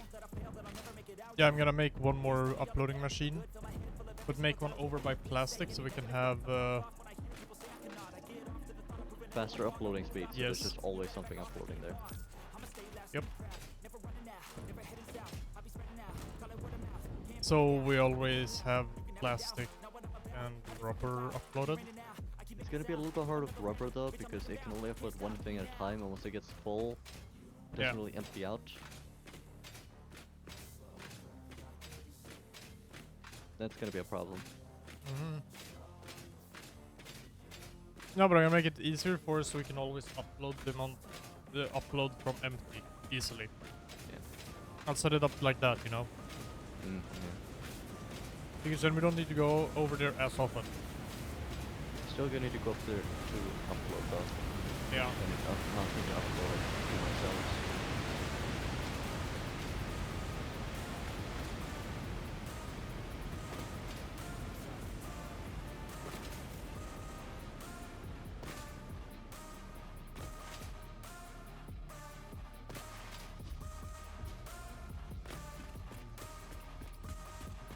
Yeah, I'm gonna make one more uploading machine, but make one over by plastic so we can have Faster uploading speed, so Yes. there's just always something uploading there. Yep. So we always have plastic and rubber uploaded. It's gonna be a little bit hard with rubber though, because it can only upload one thing at a time, and once it gets full, it doesn't really empty out. That's gonna be a problem. No, but I'm gonna make it easier for us so we can always upload them on the upload from empty easily. Yeah. I'll set it up like that, you know, Yeah. because then we don't need to go over there as often. Still gonna need to go up there to upload though. Yeah. And not need to upload it to ourselves.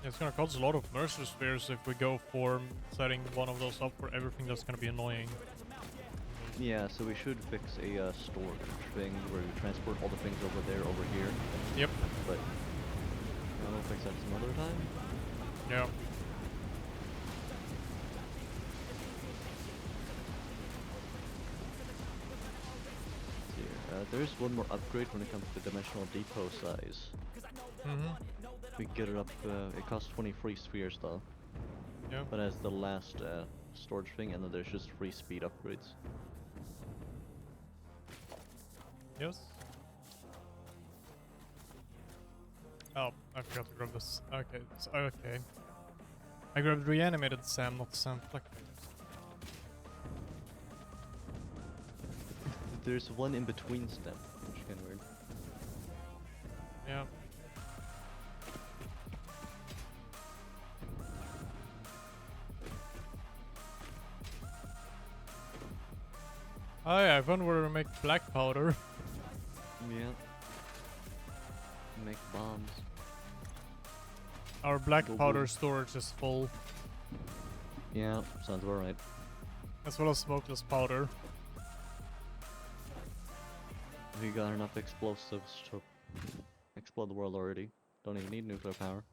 It's gonna cost a lot of Mercer Spheres if we go for setting one of those up for everything that's gonna be annoying. Yeah, so we should fix a storage thing where we transport all the things over there, over here. Yep. But we'll fix that some other time. Yeah. There's one more upgrade when it comes to dimensional depot size. We can get it up, it costs 20 free spheres though. Yeah. But as the last storage thing, and then there's just free speed upgrades. Yes. Oh, I forgot to grab this. Okay, okay. I grabbed reanimated Sam, not Sam Fleck. There's one in between step, which is kind of weird. Yeah. Oh yeah, I found where to make black powder. Yeah. Make bombs. Our black powder storage is full, Yeah, sounds about right. as well as smokeless powder. We got enough explosives to explode the world already. Don't even need nuclear power.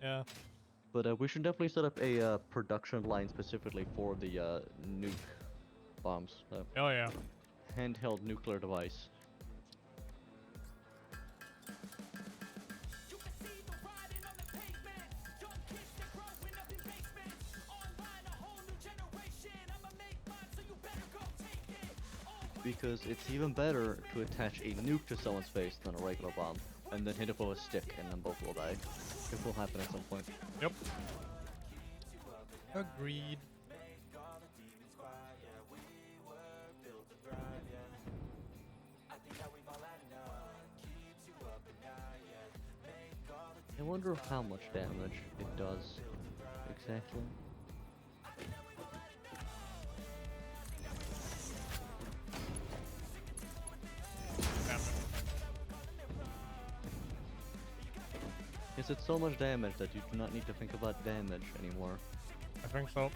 Yeah. But we should definitely set up a production line specifically for the nuke bombs. Oh yeah. Handheld nuclear device. Because it's even better to attach a nuke to someone's face than a regular bomb, and then hit it with a stick, and then both will die. It will happen at some point. Yep. Agreed. I wonder how much damage it does exactly. Yes, it's so much damage that you do not need to think about damage anymore. I think so.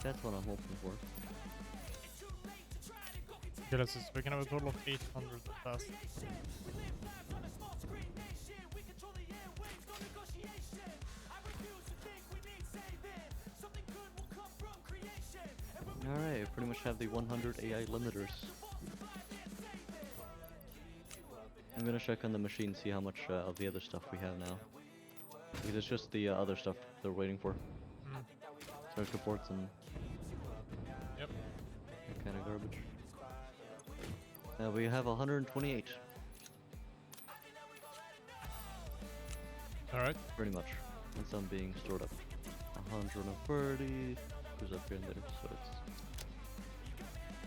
That's what I'm hoping for. Okay, let's see. We can have a total of 800 fast. Alright, we pretty much have the 100 AI limiters. I'm gonna check on the machine, see how much of the other stuff we have now. Because it's just the other stuff they're waiting for. Circuit boards and Yep. that kind of garbage. We have 128. Alright. Pretty much. And some being stored up. 130 goes up here and there, so it's...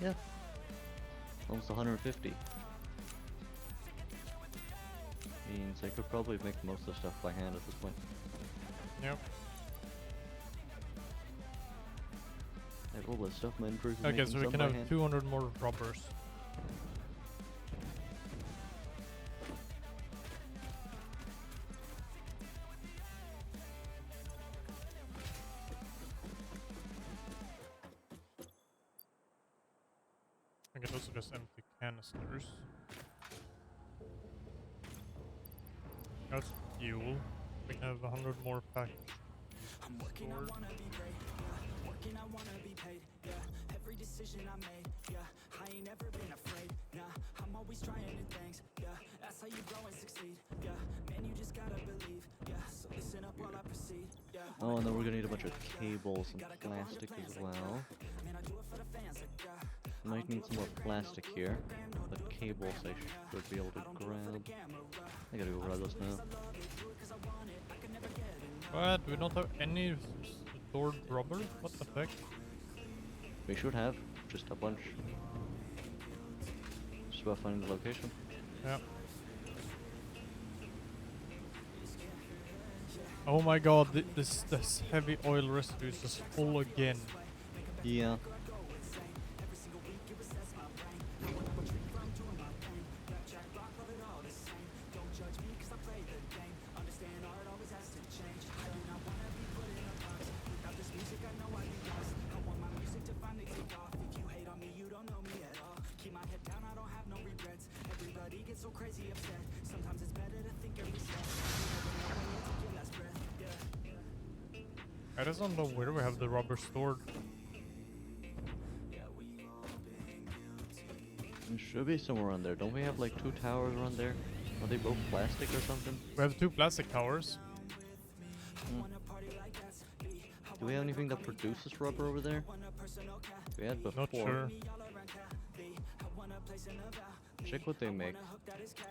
Yeah. Almost 150. Means I could probably make most of the stuff by hand at this point. Yep. I have all this stuff, my inventory is Okay, making so we some can by have hand. 200 more robbers. Okay, those are just empty canisters. That's fuel. We can have 100 more packs. I'm working, I wanna be great, yeah. Working, I wanna be paid, yeah. Every decision I made, yeah. I ain't never been afraid, nah. I'm always trying new things, yeah. That's how you grow and succeed, yeah. Man, you just gotta believe, yeah. So listen up while I proceed, yeah. Oh, and then we're gonna need a bunch of cables and plastic as well. Man, I do it for the fans, like, yeah. Might need some more plastic here, but cables I should be able to grab. I gotta go grab those now. What? We don't have any stored rubber? What the heck? We should have just a bunch. Just about finding the location. Yeah. Oh my god, this heavy oil residue is just full again. Yeah. I just don't know where we have the rubber stored. It should be somewhere around there. Don't we have like 2 towers around there? Are they both plastic or something? We have 2 plastic towers. Do we have anything that produces rubber over there? We had before. Not sure. Check what they make. Maybe it's gonna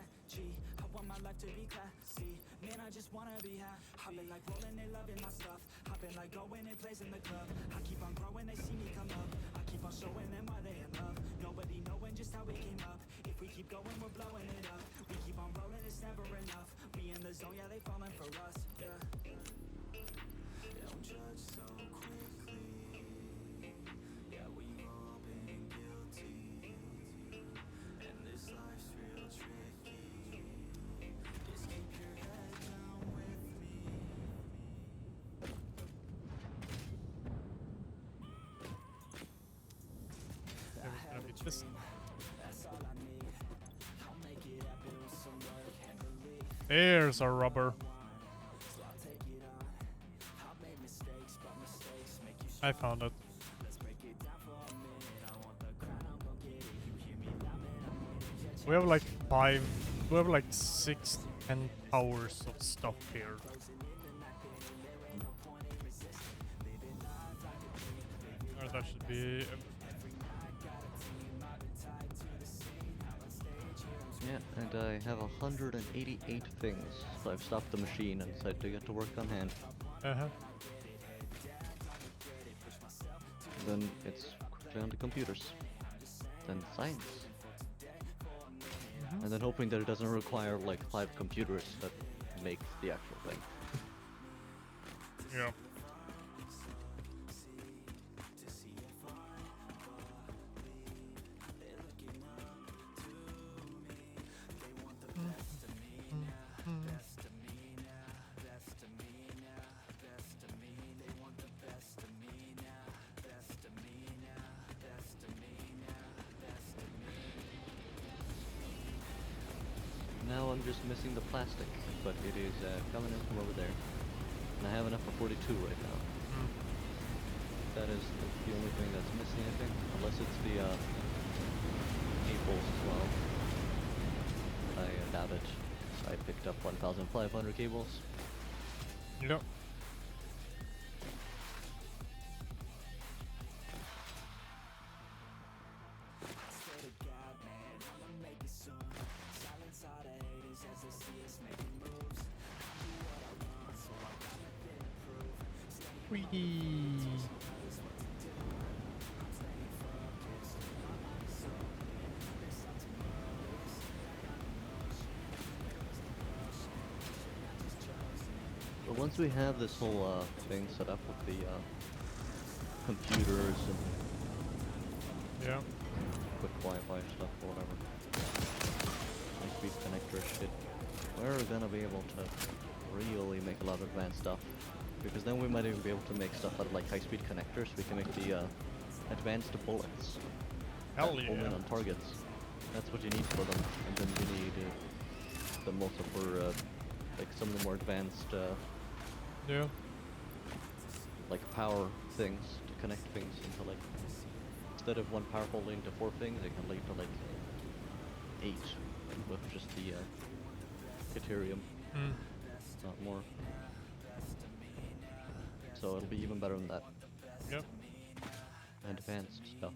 be this. There's our rubber. I found it. We have like 5, we have like 6, 10 hours of stuff here. Or that should be... Yeah, and I have 188 things, so I've stopped the machine and decided to get to work on hand. Uh-huh. Then it's quickly on the computers. Then science. And then hoping that it doesn't require like 5 computers that make the actual thing. Yeah. Now I'm just missing the plastic, but it is coming in from over there. And I have enough for 42 right now. That is the only thing that's missing, I think. Unless it's the cables as well. I doubt it. I picked up 1,500 cables. Yep. Whee! But once we have this whole thing set up with the computers and Yeah. quick Wi-Fi stuff or whatever, high-speed connector shit, we're gonna be able to really make a lot of advanced stuff. Because then we might even be able to make stuff out of like high-speed connectors. We can make the advanced bullets. Hell that home in yeah. on targets. That's what you need for them. And then you need them also for like some of the more advanced Yeah. like power things to connect things into like, instead of one power pole into 4 things, it can lead to like 8 with just the deuterium, not more. So it'll be even better than that. Yep. Advanced stuff.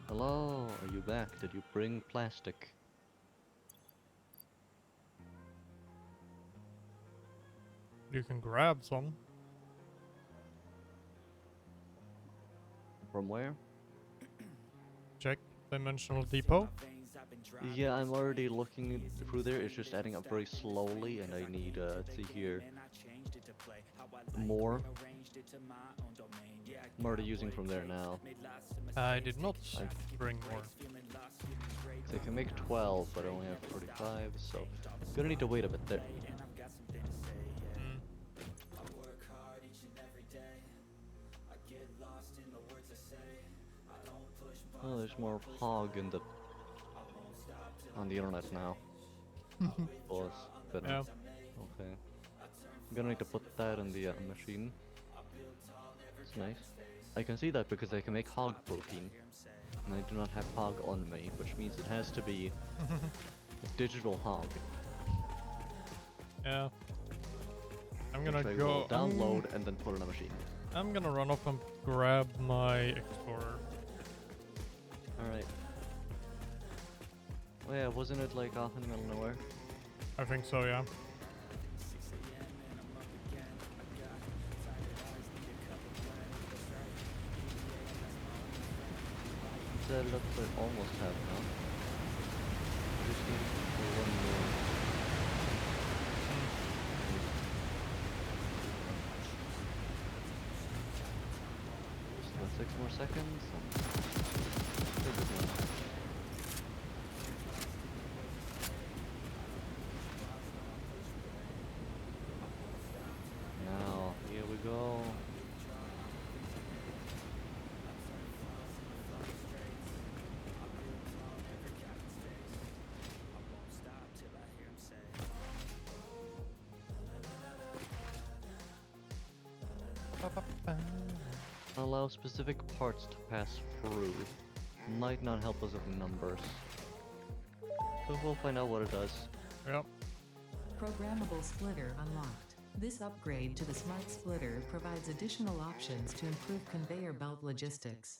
Hello, are you back? Did you bring plastic? You can grab some. From where? Check Dimensional Depot. Yeah, I'm already looking through there. It's just adding up very slowly, and I need, let's see here, more. I'm already using from there now. I did not bring more. So I can make 12, but I only have 45, so gonna need to wait a bit there. Mm. Oh, there's more hog in the on the internet now. Boss, but Yeah. okay. I'm gonna need to put that in the machine. It's nice. I can see that because I can make hog protein, and I do not have hog on me, which means it has to be a digital hog. Yeah. I'm gonna Which I go. will download and then put in a machine. I'm gonna run off and grab my Explorer. Alright. Oh yeah, wasn't it like off in the middle of nowhere? I think so, yeah. That looks like almost have enough. Just need one more. Just about 6 more seconds. And we're good now. Now, here we go. Allow specific parts to pass through. Might not help us with numbers. So we'll find out what it does. Yep. Programmable splitter unlocked. This upgrade to the smart splitter provides additional options to improve conveyor belt logistics.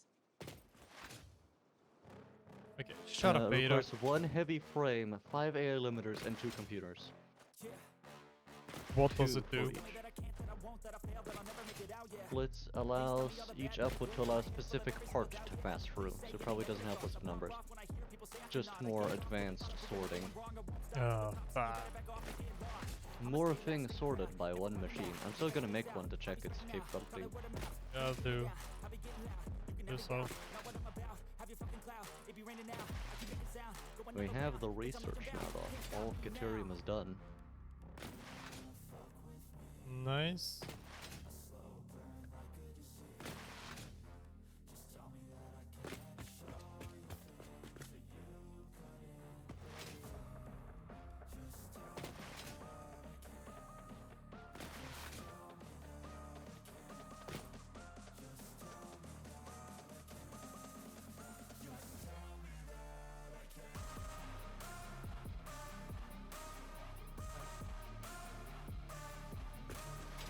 Okay, shut up, Beta. Requires 1 heavy frame, 5 AI limiters, and 2 computers. What does 2 it for do? each. Splits allows each output to allow a specific part to pass through, so it probably doesn't help us with numbers. Just more advanced sorting. Fuck. More things sorted by one machine. I'm still gonna make one to check its capability. Yeah, do. Do so. We have the research now though. All of Caterium is done. Nice.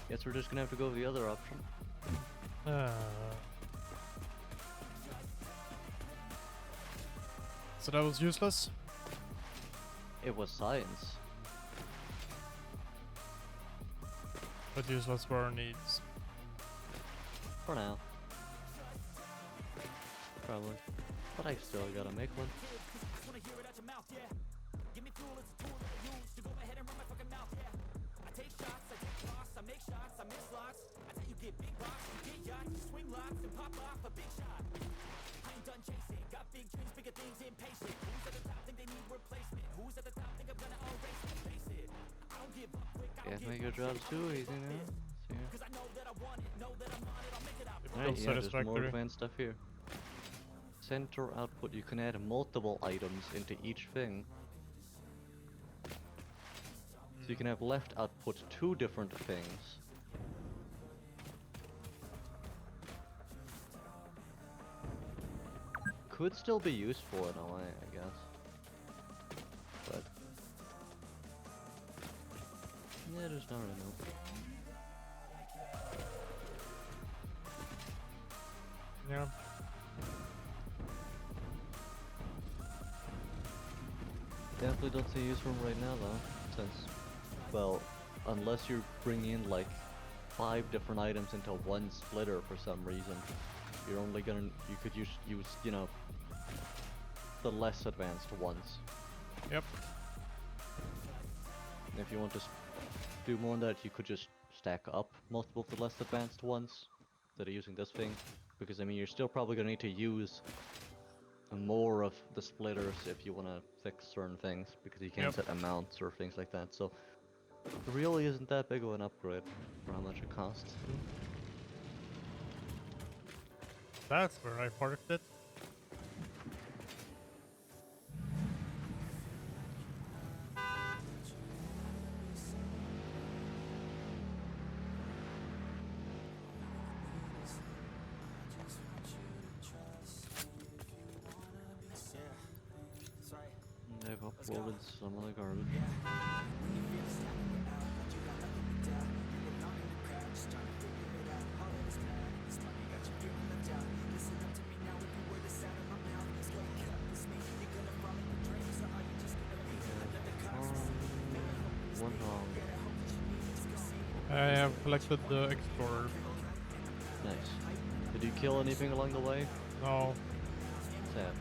Guess we're just gonna have to go with the other option. So that was useless? It was science. But useless for our needs. For now. Probably. But I still gotta make one. Can't make your jobs too easy now. Alright, yeah, there's more advanced stuff here. Center output, you can add multiple items into each thing. So you can have left output 2 different things. Could still be useful in a way, I guess. But yeah, just don't really know. Yeah. Definitely don't see use for them right now though, since, well, unless you're bringing in like 5 different items into one splitter for some reason, you're only gonna you could use you know the less advanced ones. Yep. And if you want to do more than that, you could just stack up multiple of the less advanced ones that are using this thing, because I mean you're still probably gonna need to use more of the splitters if you want to fix certain things, because you can't set amounts or things like that. So it really isn't that big of an upgrade for how much it costs. That's where I parked it. They've uploaded some of the garbage. One wrong. I have collected the Explorer. Nice. Did you kill anything along the way? No. Sad.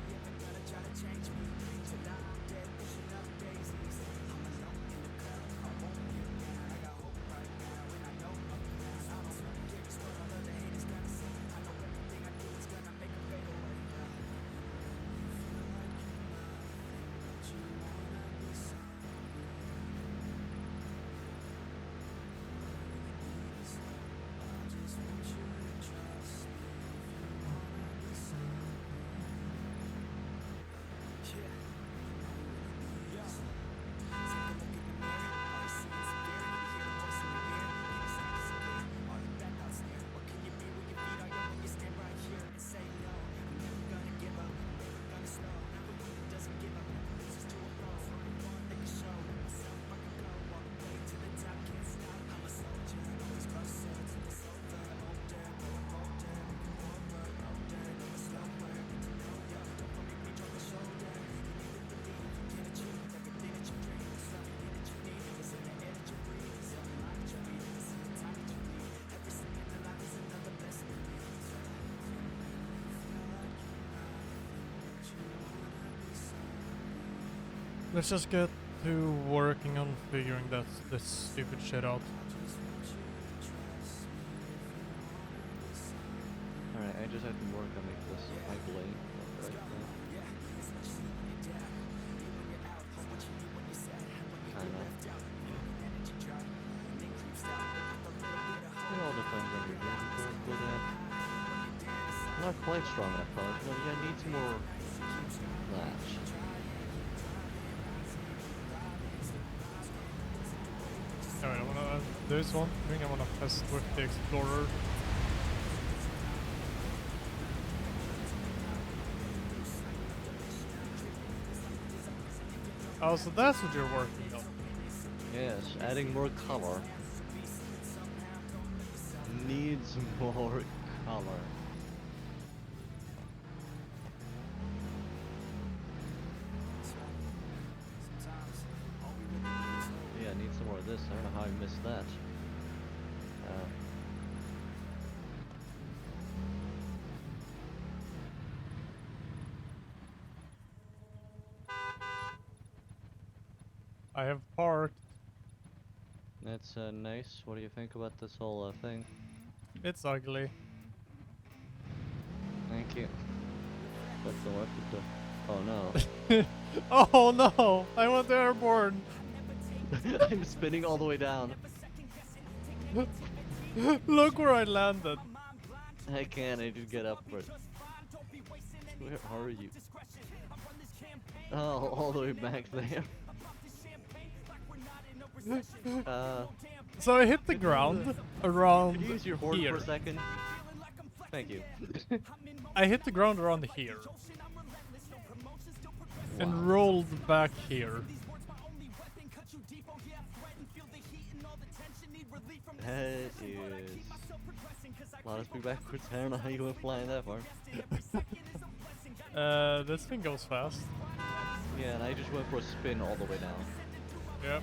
Let's just get to working on figuring this stupid shit out. Alright, I just have to work on make this pipe lane. Right there. Kinda. It all depends on your vehicle, but not quite strong enough, probably. No, yeah, needs more latch. Alright, there's one thing I wanna test with the Explorer. Oh, so that's what you're working on. Yes, adding more color. Needs more color. Yeah, I need some more of this. I don't know how I missed that. I have parked. That's nice. What do you think about this whole thing? It's ugly. Thank you. That's the left of the... Oh no. Oh no! I went airborne! I'm spinning all the way down. Look where I landed. I can't, I did get upward. Where are you? Oh, all the way back there. So I hit the ground around Could you use your horn here. for a second? Thank you. I hit the ground around here. And rolled back here. That is a lot of speed backwards. I don't know how you went flying that far. This thing goes fast. Yeah, and I just went for a spin all the way down. Yep.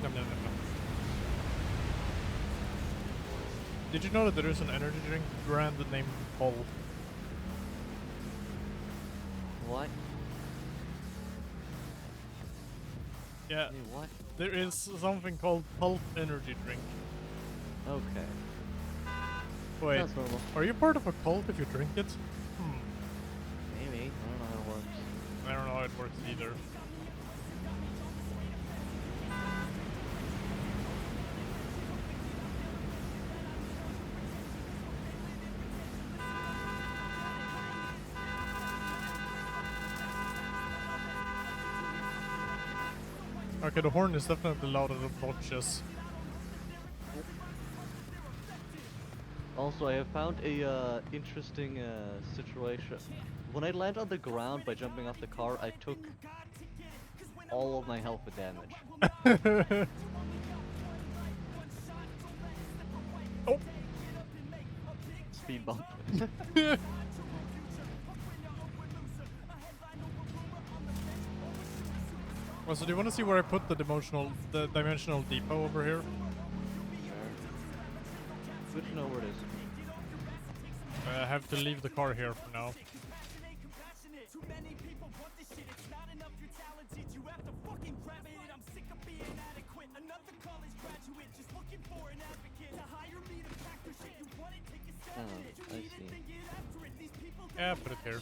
Nom, nom, nom, nom. Did you know that there is an energy drink brand named Pulp? What? Yeah, Hey, what? there is something called Pulp energy drink. Okay. Wait, That's normal. are you part of a cult if you drink it? Maybe. I don't know how it works. I don't know how it works either. Okay, the horn is definitely loud and obnoxious. Also, I have found a interesting situation. When I land on the ground by jumping off the car, I took all of my health with damage. Oh! Speed bump. Well, so do you want to see where I put the dimensional depot over here? Good to know where it is. I have to leave the car here for now. Oh, I see. Yeah, put it here.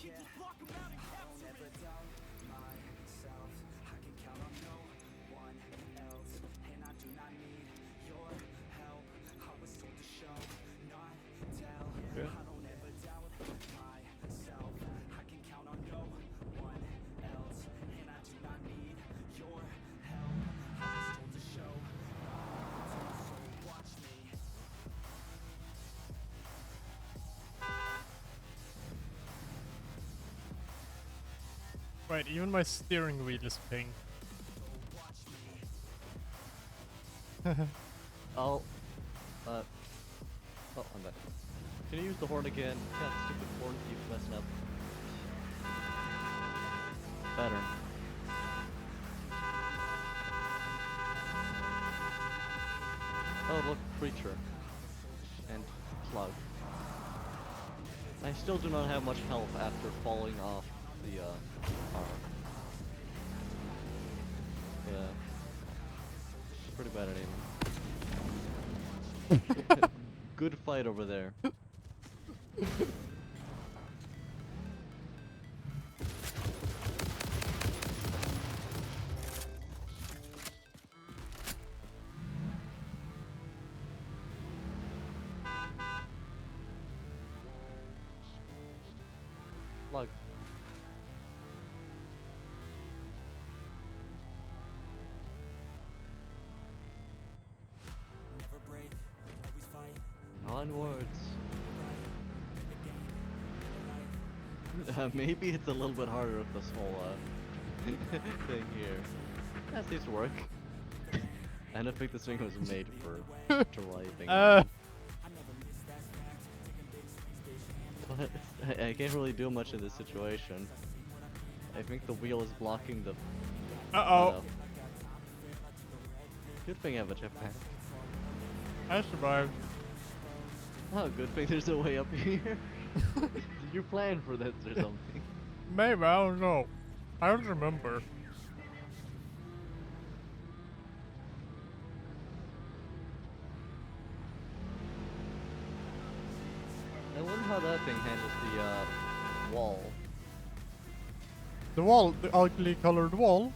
Good. Right, even my steering wheel is pink. Oh, I'm back. Can you use the horn again? God, stupid horn keeps messing up. Better. Oh, look, creature. And plug. I still do not have much health after falling off the, arm. Yeah. Pretty bad at aiming. Good fight over there. Plug. Onwards. Maybe it's a little bit harder with this whole thing here. That seems to work. I don't think this thing was made for driving. But I can't really do much in this situation. I think the wheel is blocking the. Uh-oh. Good thing I have a jetpack. I survived. Oh, good thing there's a way up here. Did you plan for this or something? Maybe, I don't know. I don't remember. I wonder how that thing handles the wall. The wall, the ugly colored wall?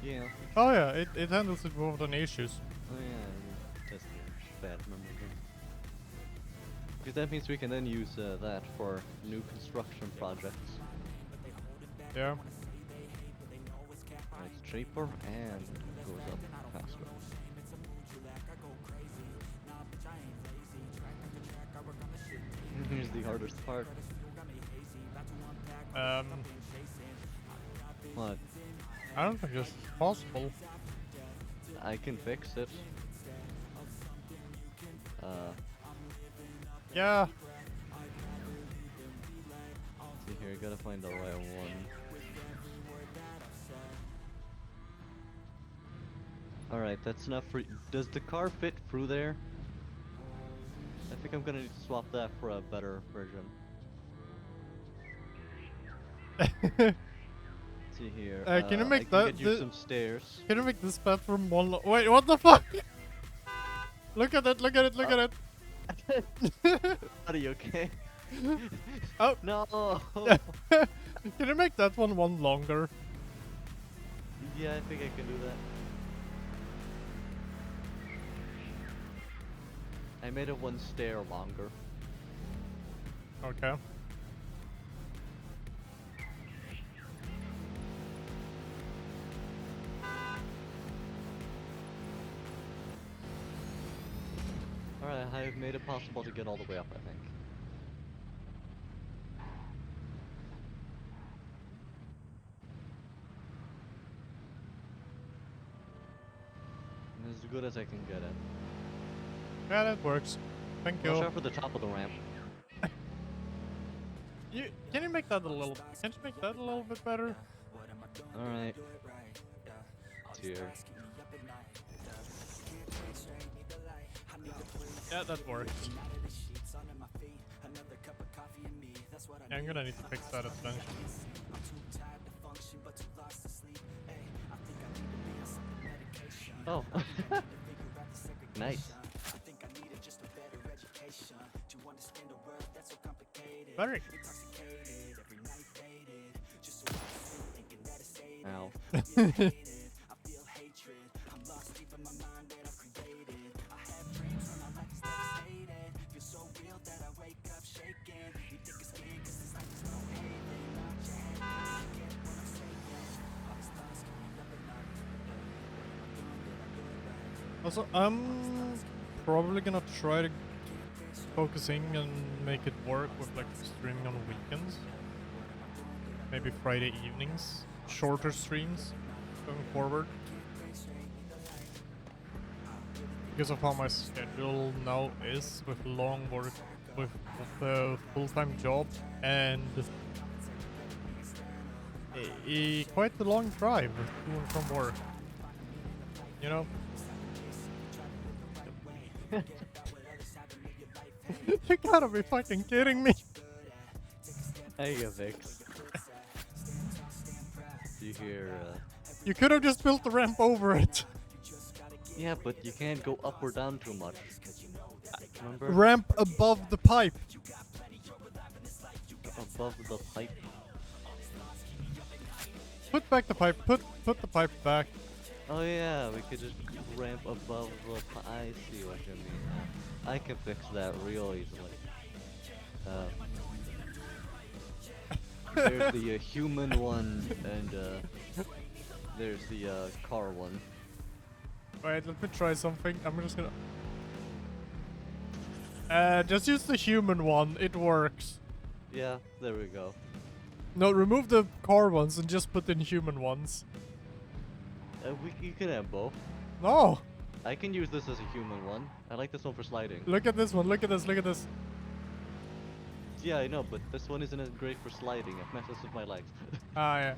Yeah. Oh yeah, it handles it without any issues. Oh yeah, that's bad memory. Because that means we can then use that for new construction projects. Yeah. It's cheaper and goes up faster. Here's the hardest part. What? I don't think it's possible. I can fix it. Yeah. See here, gotta find the right one. Alright, that's enough for. Does the car fit through there? I think I'm gonna need to swap that for a better version. Let's see here. Can you I make can that? get you some stairs. Can you make this bathroom one? Wait, what the fuck? Look at it! Look at it! Look at it! Are you okay? Oh No! Can you make that one longer? Yeah, I think I can do that. I made it one stair longer. Okay. Alright, I've made it possible to get all the way up, I think. And as good as I can get it. Yeah, that works. Thank you. Watch out for the top of the ramp. Can you make that a little? Can you make that a little bit better? Alright. Here. Yeah, that works. Yeah, I'm gonna need to fix that eventually. Oh. Nice. Very. Ow. Also, I'm probably gonna try to focusing and make it work with like streaming on weekends. Maybe Friday evenings, shorter streams going forward. Because of how my schedule now is with long work, with a full-time job and a quite a long drive to and from work. You know? You gotta be fucking kidding me! There you go, Vix. You hear, You could have just built the ramp over it. Yeah, but you can't go up or down too much. Remember? Ramp above the pipe. Above the pipe. Put back the pipe. Put the pipe back. Oh yeah, we could just ramp above the pipe. I see what you mean. I can fix that real easily. There's the human one, and there's the car one. Wait, let me try something. I'm just gonna... just use the human one. It works. Yeah, there we go. No, remove the car ones and just put in human ones. You can have both. No! I can use this as a human one. I like this one for sliding. Look at this one. Look at this. Look at this. Yeah, I know, but this one isn't as great for sliding. It messes with my legs. Ah, yeah.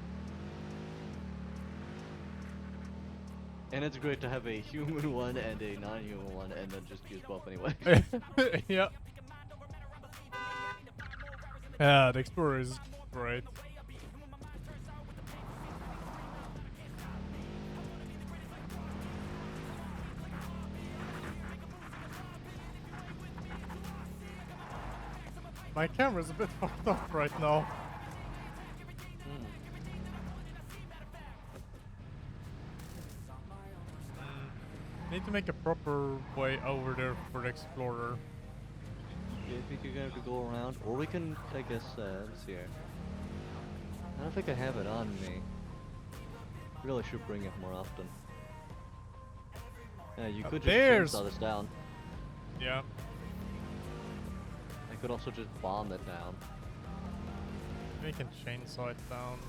And it's great to have a human one and a non-human one, and then just use both anyway. Yeah. Yeah, the Explorer is great. My camera's a bit fucked up right now. Need to make a proper way over there for the Explorer. Do you think you're gonna have to go around? Or we can, I guess, let's see here. I don't think I have it on me. Really should bring it more often. Yeah, you could just chainsaw this down. Yeah. I could also just bomb it down. We can chainsaw it down.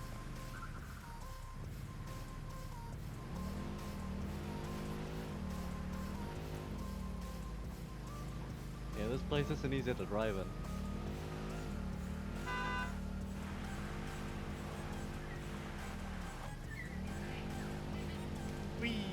Yeah, this place isn't easy to drive in. Whee!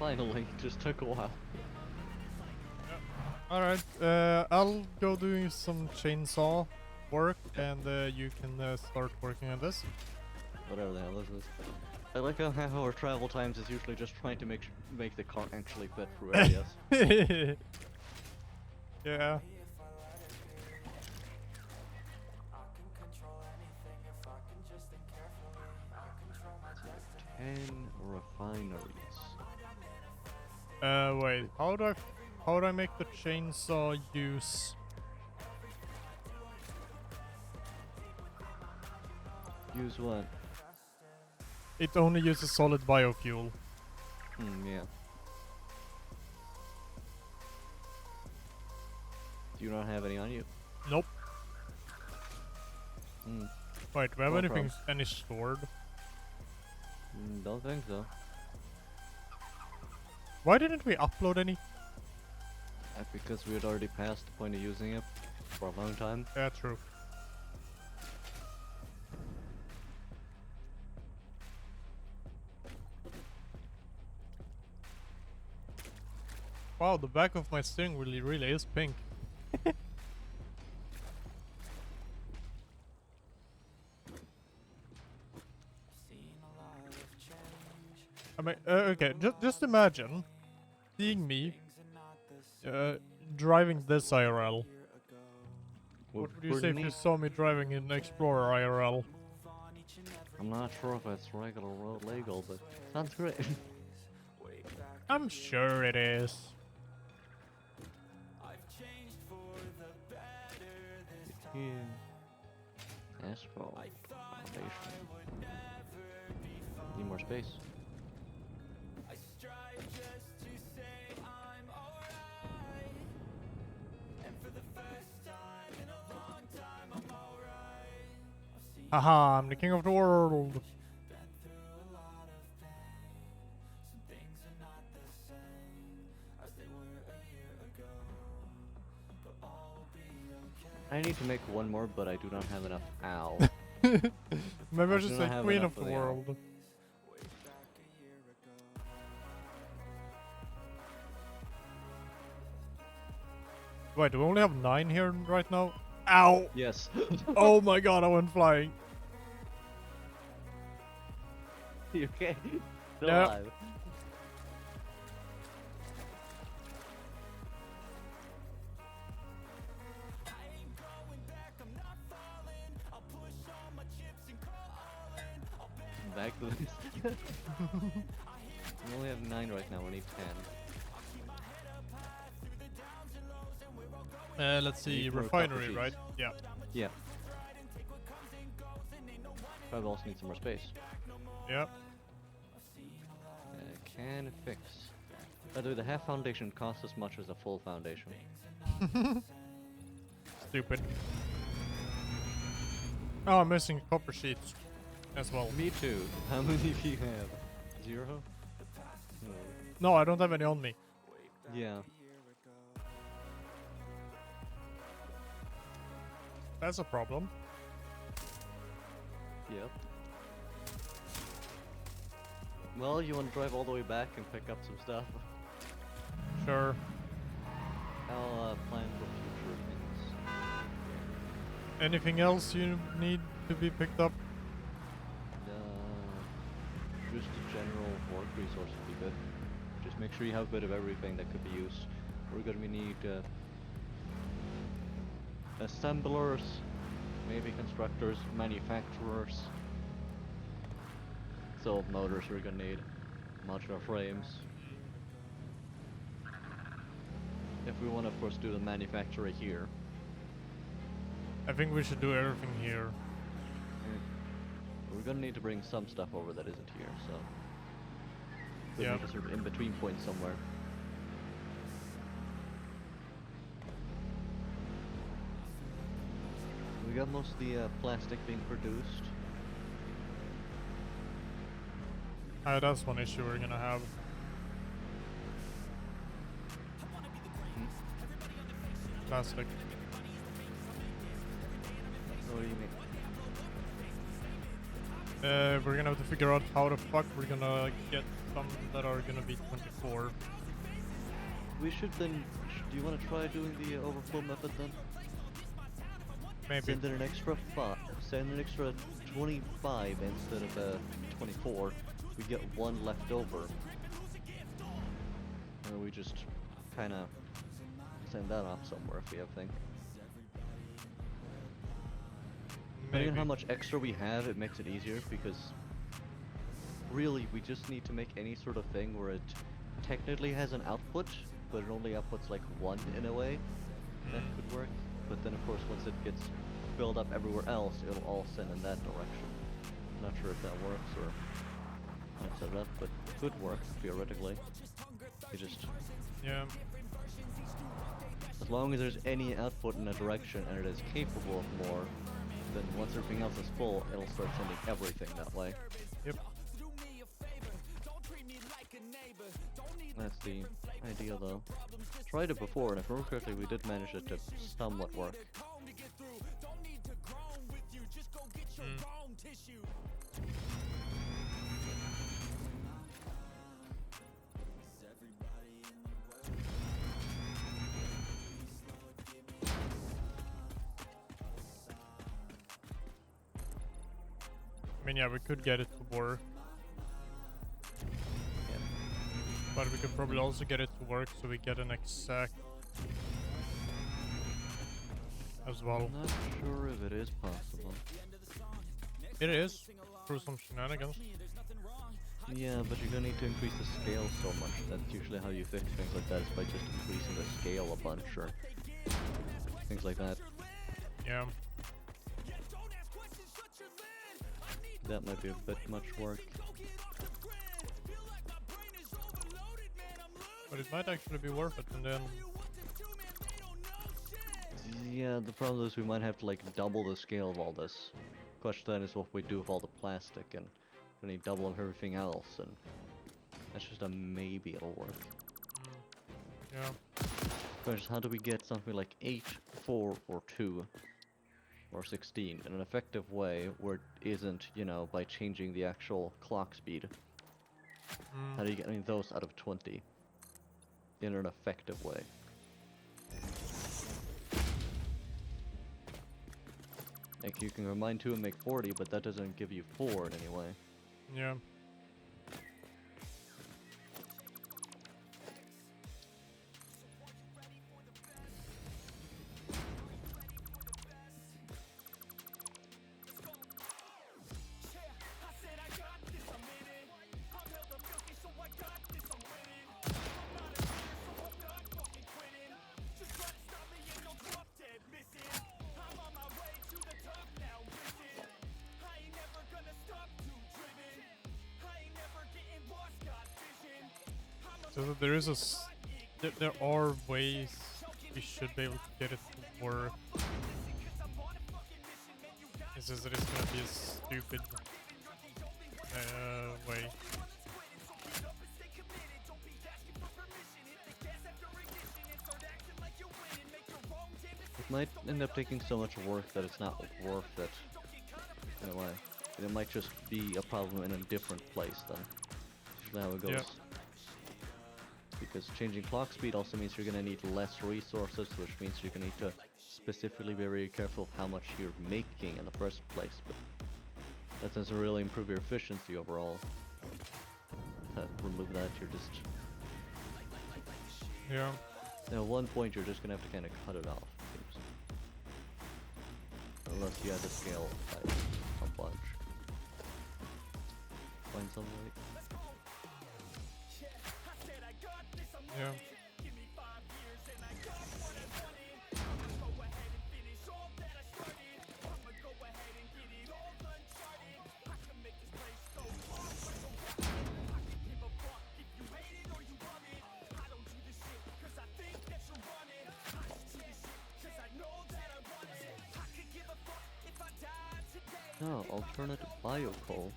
Finally, just took a while. Alright, I'll go doing some chainsaw work, and you can start working on this. Whatever the hell this is. I like how half our travel times is usually just trying to make the car actually fit through areas. Yeah. 10 refineries. Wait, how do I make the chainsaw use? Use what? It only uses solid biofuel. Yeah. Do you not have any on you? Nope. Wait, do we have No anything, probs. any stored? Don't think so. Why didn't we upload any? Because we had already passed the point of using it for a long time. Yeah, true. Wow, the back of my steering wheel really is pink. I mean, okay, just imagine seeing me driving this IRL. What would you say if you saw me driving in Explorer IRL? I'm not sure if it's regular road legal, but sounds great. I'm sure it is. Asphalt. Foundation. Need more space. Haha, I'm the king of the world. I need to make one more, but I do not have enough. Ow. Maybe I I should do say not have queen enough of the of the world. Wait, do we only have 9 here right now? Ow! Yes. Oh my god, I went flying. You okay? Still Yep. alive. Back to this. We only have 9 right now, we need 10. Let's see, Need more refinery, copper right? sheets. Yeah. Yeah. Probably also need some more space. Yeah. Can fix. By the way, the half foundation costs as much as a full foundation. Stupid. Oh, I'm missing copper sheets as well. Me too. How many do you have? 0? No. No, I don't have any on me. Yeah. That's a problem. Yep. Well, you want to drive all the way back and pick up some stuff? Sure. I'll plan for future things. Anything else you need to be picked up? Just general work resources would be good. Just make sure you have a bit of everything that could be used. We're gonna need assemblers, maybe constructors, manufacturers. So motors we're gonna need, modular frames. If we want to, of course, do the manufacturer here. I think we should do everything here. We're gonna need to bring some stuff over that isn't here, so we'll Yep. make a sort of in-between point somewhere. We got most of the plastic being produced. That's one issue we're gonna have. Plastic. What do you mean? We're gonna have to figure out how the fuck we're gonna get some that are gonna be 24. We should then. Do you want to try doing the overflow method then? Maybe. Send in an extra 5. Send an extra 25 instead of 24. We get 1 left over. Or we just kind of send that off somewhere if we have thing. Depending on how much extra we have, it makes it easier because really we just need to make any sort of thing where it technically has an output, but it only outputs like 1 in a way. That could work. But then of course once it gets filled up everywhere else, it'll all send in that direction. I'm not sure if that works or how to set it up, but it could work theoretically. You just as long as there's any output in a direction and it is capable of more, then once everything else is full, it'll start sending everything that way. Yep. That's the idea though. Tried it before, and if I remember correctly, we did manage it to somewhat work. I mean, yeah, we could get it to work. Yeah. But we could probably also get it to work so we get an exact as well. I'm not sure if it is possible. It is, through some shenanigans. Yeah, but you're gonna need to increase the scale so much. That's usually how you fix things like that, is by just increasing the scale a bunch or things like that. Yeah. That might be a bit much work. But it might actually be worth it, and then... Yeah, the problem is we might have to like double the scale of all this. Question then is what we do with all the plastic, and we need double of everything else, and that's just a maybe it'll work. Yeah. Question is, how do we get something like 8, 4, or 2, or 16 in an effective way where it isn't, you know, by changing the actual clock speed? How do you get any of those out of 20 in an effective way? Like, you can combine 2 and make 40, but that doesn't give you 4 in any way. Yeah. So there is there are ways we should be able to get it to work. It's just that it's gonna be a stupid way. It might end up taking so much work that it's not worth it, in a way. And it might just be a problem in a different place then. That's usually how it goes. Yep. Because changing clock speed also means you're going to need less resources, which means you're going to need to specifically be very careful of how much you're making in the first place. But that doesn't really improve your efficiency overall. To remove that, you're just... Yeah. At one point, you're just going to have to kind of cut it off, it seems. Unless you had to scale by a bunch. Find some way. Yeah. No, alternate biocoal.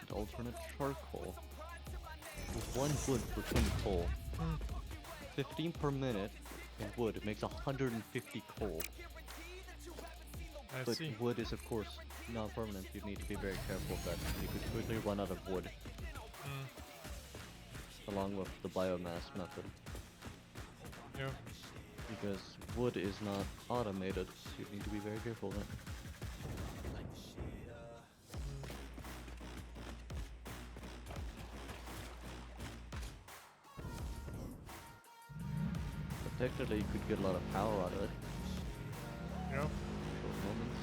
And alternate charcoal. With 1 wood for 10 coal. 15 per minute in wood, it makes 150 coal. I But see. wood is of course non-permanent. You need to be very careful of that. You could quickly run out of wood, along with the biomass method. Yeah. Because wood is not automated, so you need to be very careful of that. But technically you could get a lot of power out of it. Yeah. Short moments.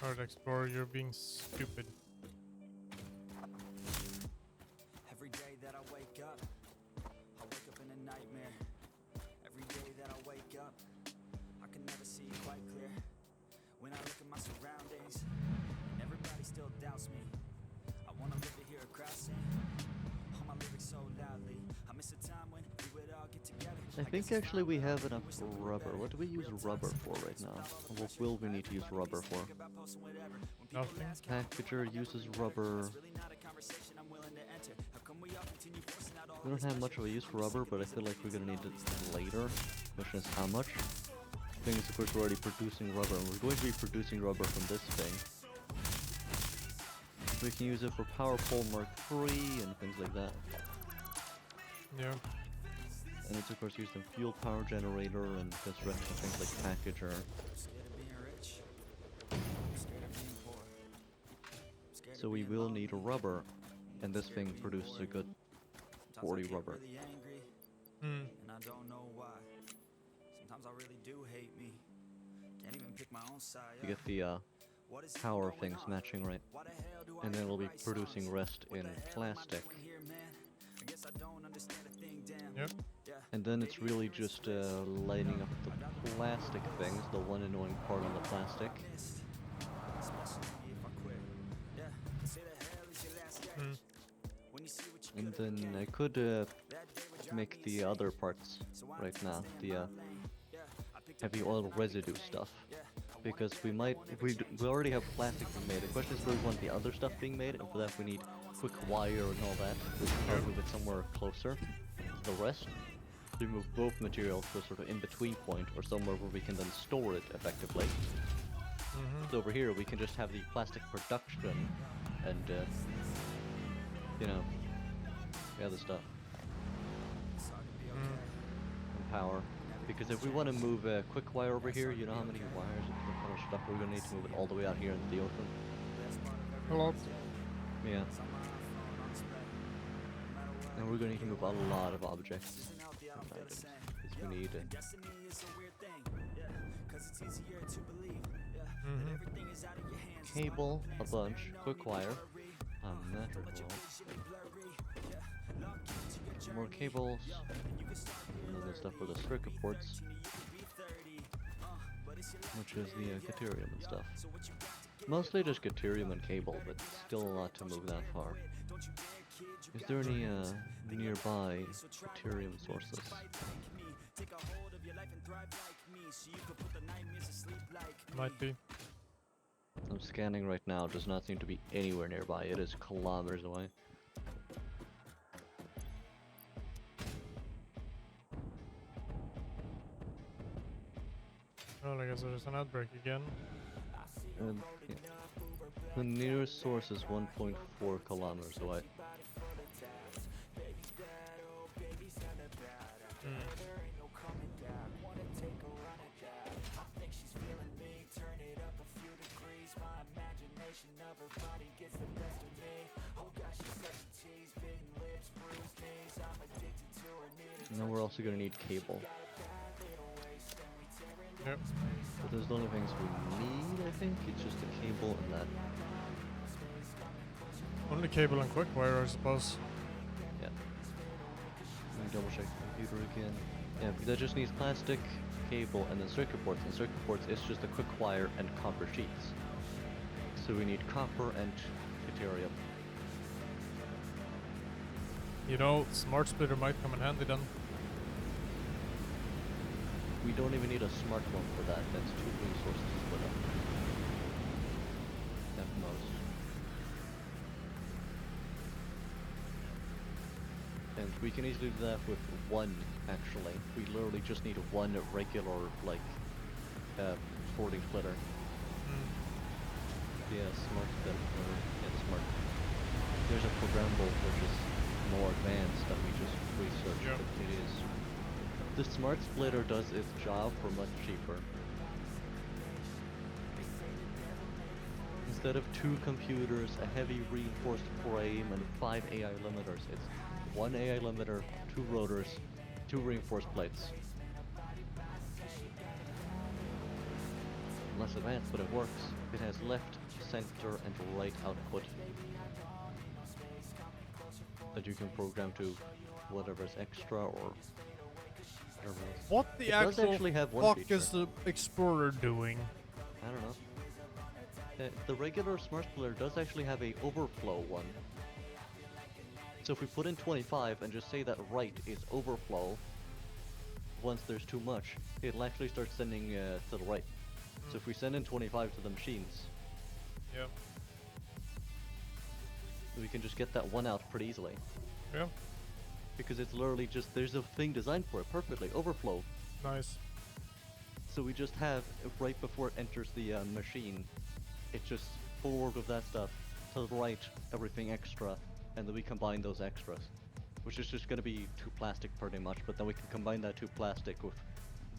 Alright, Explorer, you're being stupid. Every day that I wake up in a nightmare. Every day that I wake up, I can never see quite clear. When I look at my surroundings, and everybody still doubts me. I wanna live to hear a crowd sing all my lyrics so loudly. I miss a time when we would all get together. I think actually we have enough rubber. What do we use rubber for right now? What will we need to use rubber for? Nothing? Packager uses rubber. We don't have much of a use for rubber, but I feel like we're gonna need it later. Question is how much? The thing is, of course, we're already producing rubber, and we're going to be producing rubber from this thing. We can use it for Power Pole Mark III and things like that. Yeah. And it's of course used in fuel power generator and construction things like packager. So we will need a rubber, and this thing produces a good 40 rubber. And I don't know why. Sometimes I really do hate me. Can't even pick my own side. You get the power things matching right. And then we'll be producing rest in plastic. Yep. And then it's really just lighting up the plastic things, the one annoying part on the plastic. And then I could make the other parts right now, the heavy oil residue stuff. Because we already have plastic being made. The question is, do we want the other stuff being made? And for that we need quick wire and all that. We can probably move it somewhere closer to the rest. We move both materials to a sort of in-between point, or somewhere where we can then store it effectively. So over here we can just have the plastic production and, you know, the other stuff. And power. Because if we want to move a quick wire over here, you know how many wires and how much stuff we're going to need to move it all the way out here in the open? A lot. Yeah. And we're going to need to move a lot of objects and items. Because we need cable, a bunch, quick wire, a metal roll, more cables, and then the stuff for the circuit ports, which is the deuterium and stuff. Mostly just deuterium and cable, but still a lot to move that far. Is there any nearby deuterium sources? Might be. I'm scanning right now, does not seem to be anywhere nearby. It is kilometers away. Well, I guess there's an outbreak again. Yeah. The nearest source is 1.4 kilometers away. And then we're also going to need cable. Yep. But those are the only things we need, I think. It's just the cable and that Only cable and quick wire, I suppose. Yeah. Let me double check the computer again. Yeah, because that just needs plastic, cable, and then circuit boards. And circuit boards is just a quick wire and copper sheets. So we need copper and deuterium. You know, smart splitter might come in handy then. We don't even need a smartphone for that. That's 2 resources to split up. At most. And we can easily do that with one, actually. We literally just need one regular, like, sorting splitter. Yeah, smart splitter. Yeah, smart. There's a programmable which is more advanced that we just researched. Yep. But it is. The smart splitter does its job for much cheaper. Instead of 2 computers, a heavy reinforced frame, and 5 AI limiters, it's 1 AI limiter, 2 rotors, 2 reinforced plates. Less advanced, but it works. It has left, center, and right output that you can program to whatever's extra or whatever else. What the It does actual actually have one fuck feature. is the Explorer doing? I don't know. The regular smart splitter does actually have a overflow one. So if we put in 25 and just say that right is overflow, once there's too much, it'll actually start sending to the right. So if we send in 25 to the machines, Yeah. we can just get that one out pretty easily. Yeah. Because it's literally just, there's a thing designed for it perfectly, overflow. Nice. So we just have, right before it enters the machine, it just forward of that stuff, to the right, everything extra, and then we combine those extras. Which is just going to be 2 plastic pretty much, but then we can combine that 2 plastic with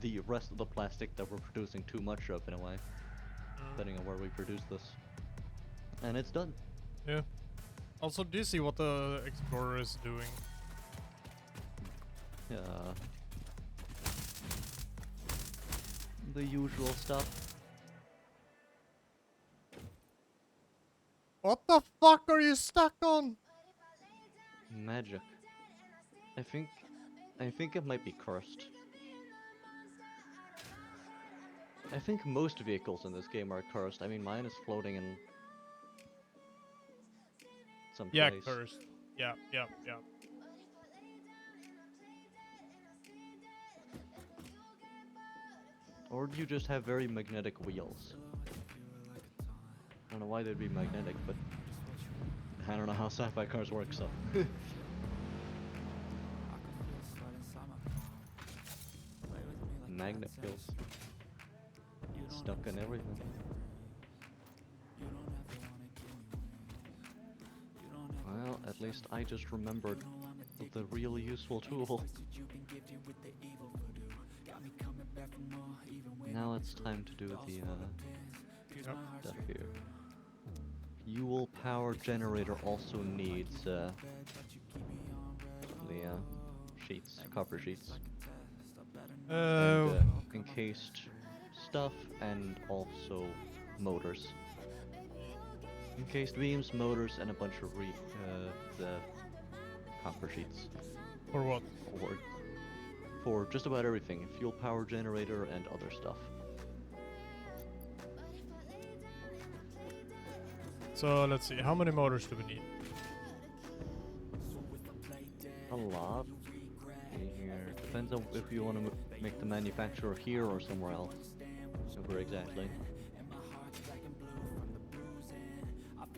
the rest of the plastic that we're producing too much of in a way, depending on where we produce this. And it's done. Yeah. Also, do you see what the Explorer is doing? The usual stuff. What the fuck are you stuck on? Magic. I think it might be cursed. I think most vehicles in this game are cursed. I mean, mine is floating in some Yeah, place. cursed. Yeah, yeah, yeah. Or you just have very magnetic wheels. I don't know why they'd be magnetic, but I don't know how sci-fi cars work, so. Magnet wheels. Stuck in everything. Well, at least I just remembered the really useful tool. Now it's time to do the stuff here. Fuel power generator also needs the sheets, copper sheets, and encased stuff, and also motors. Encased beams, motors, and a bunch of the copper sheets. For what? For just about everything. Fuel power generator and other stuff. So let's see, how many motors do we need? A lot. Here. Depends on if you want to make the manufacturer here or somewhere else. Where exactly.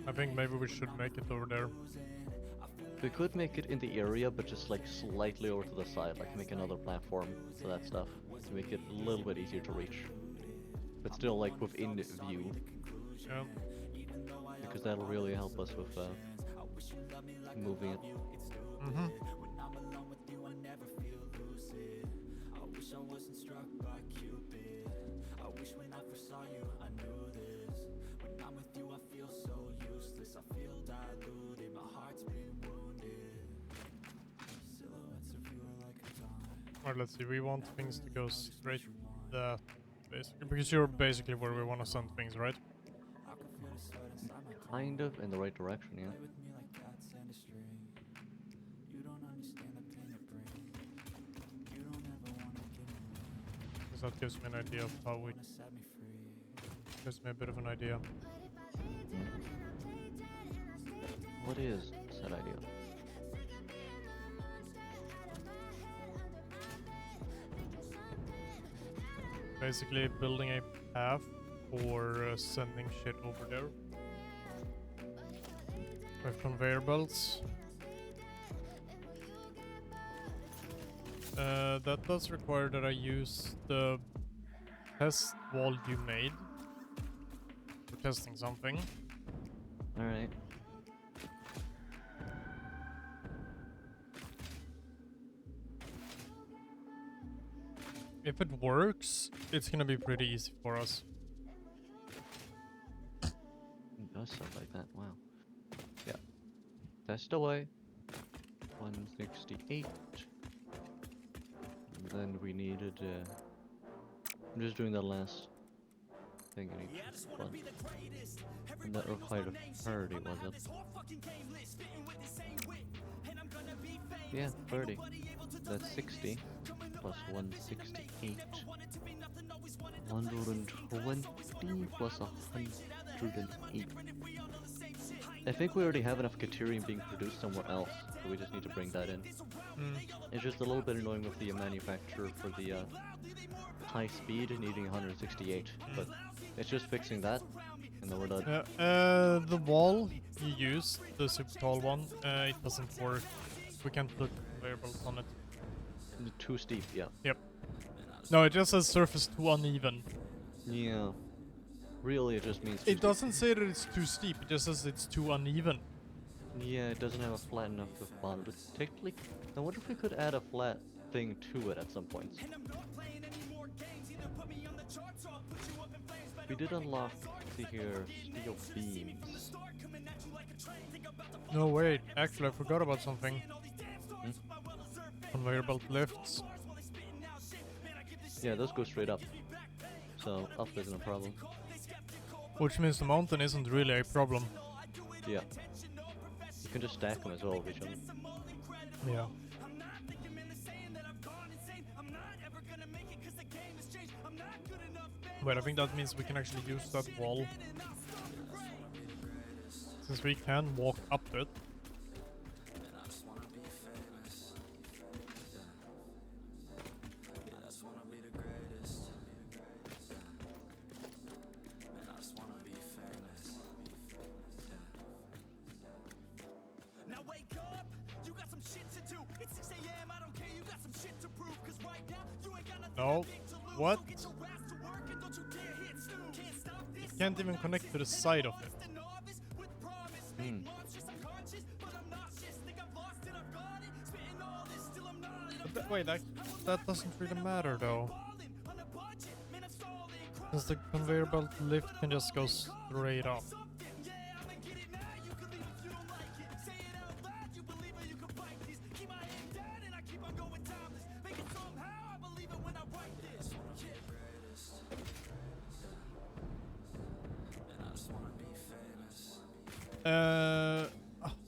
I think maybe we should make it over there. We could make it in the area, but just like slightly over to the side, like make another platform for that stuff, to make it a little bit easier to reach. But still like within view. Yeah. Because that'll really help us with moving it. Mm-hmm. Alright, let's see, we want things to go straight that, basically, because you're basically where we want to send things, right? Kind of in the right direction, yeah. that gives me an idea of how we... Gives me a bit of an idea. What is said idea? Basically building a path for sending shit over there. With conveyor belts. That does require that I use the test wall you made for testing something. Alright. If it works, it's gonna be pretty easy for us. It does sound like that, wow. Yeah. Test away. 168. And then we needed, I'm just doing that last thing in each one. And that required a 30, was it? Yeah, 30. That's 60. Plus 168. 120 plus 108. I think we already have enough Caterium being produced somewhere else, so we just need to bring that in. It's just a little bit annoying with the manufacturer for the high speed needing 168, but it's just fixing that, and then we're done. The wall you used, the super tall one, it doesn't work. We can't put conveyor belts on it. Too steep, yeah. Yep. No, it just says surface too uneven. Yeah. Really, it just means It doesn't say that it's too steep, it just says it's too uneven. Yeah, it doesn't have a flat enough of bottom. But technically, I wonder if we could add a flat thing to it at some point. We did unlock, see here, steel beams. No, wait, actually I forgot about something. Conveyor belt lifts. Yeah, those go straight up. So, up isn't a problem. Which means the mountain isn't really a problem. Yeah. You can just stack them as well with each other. Yeah. Wait, I think that means we can actually use that wall. Since we can walk up it. No. What? It can't even connect to the side of it. But wait, that doesn't really matter though. Since the conveyor belt lift can just go straight up.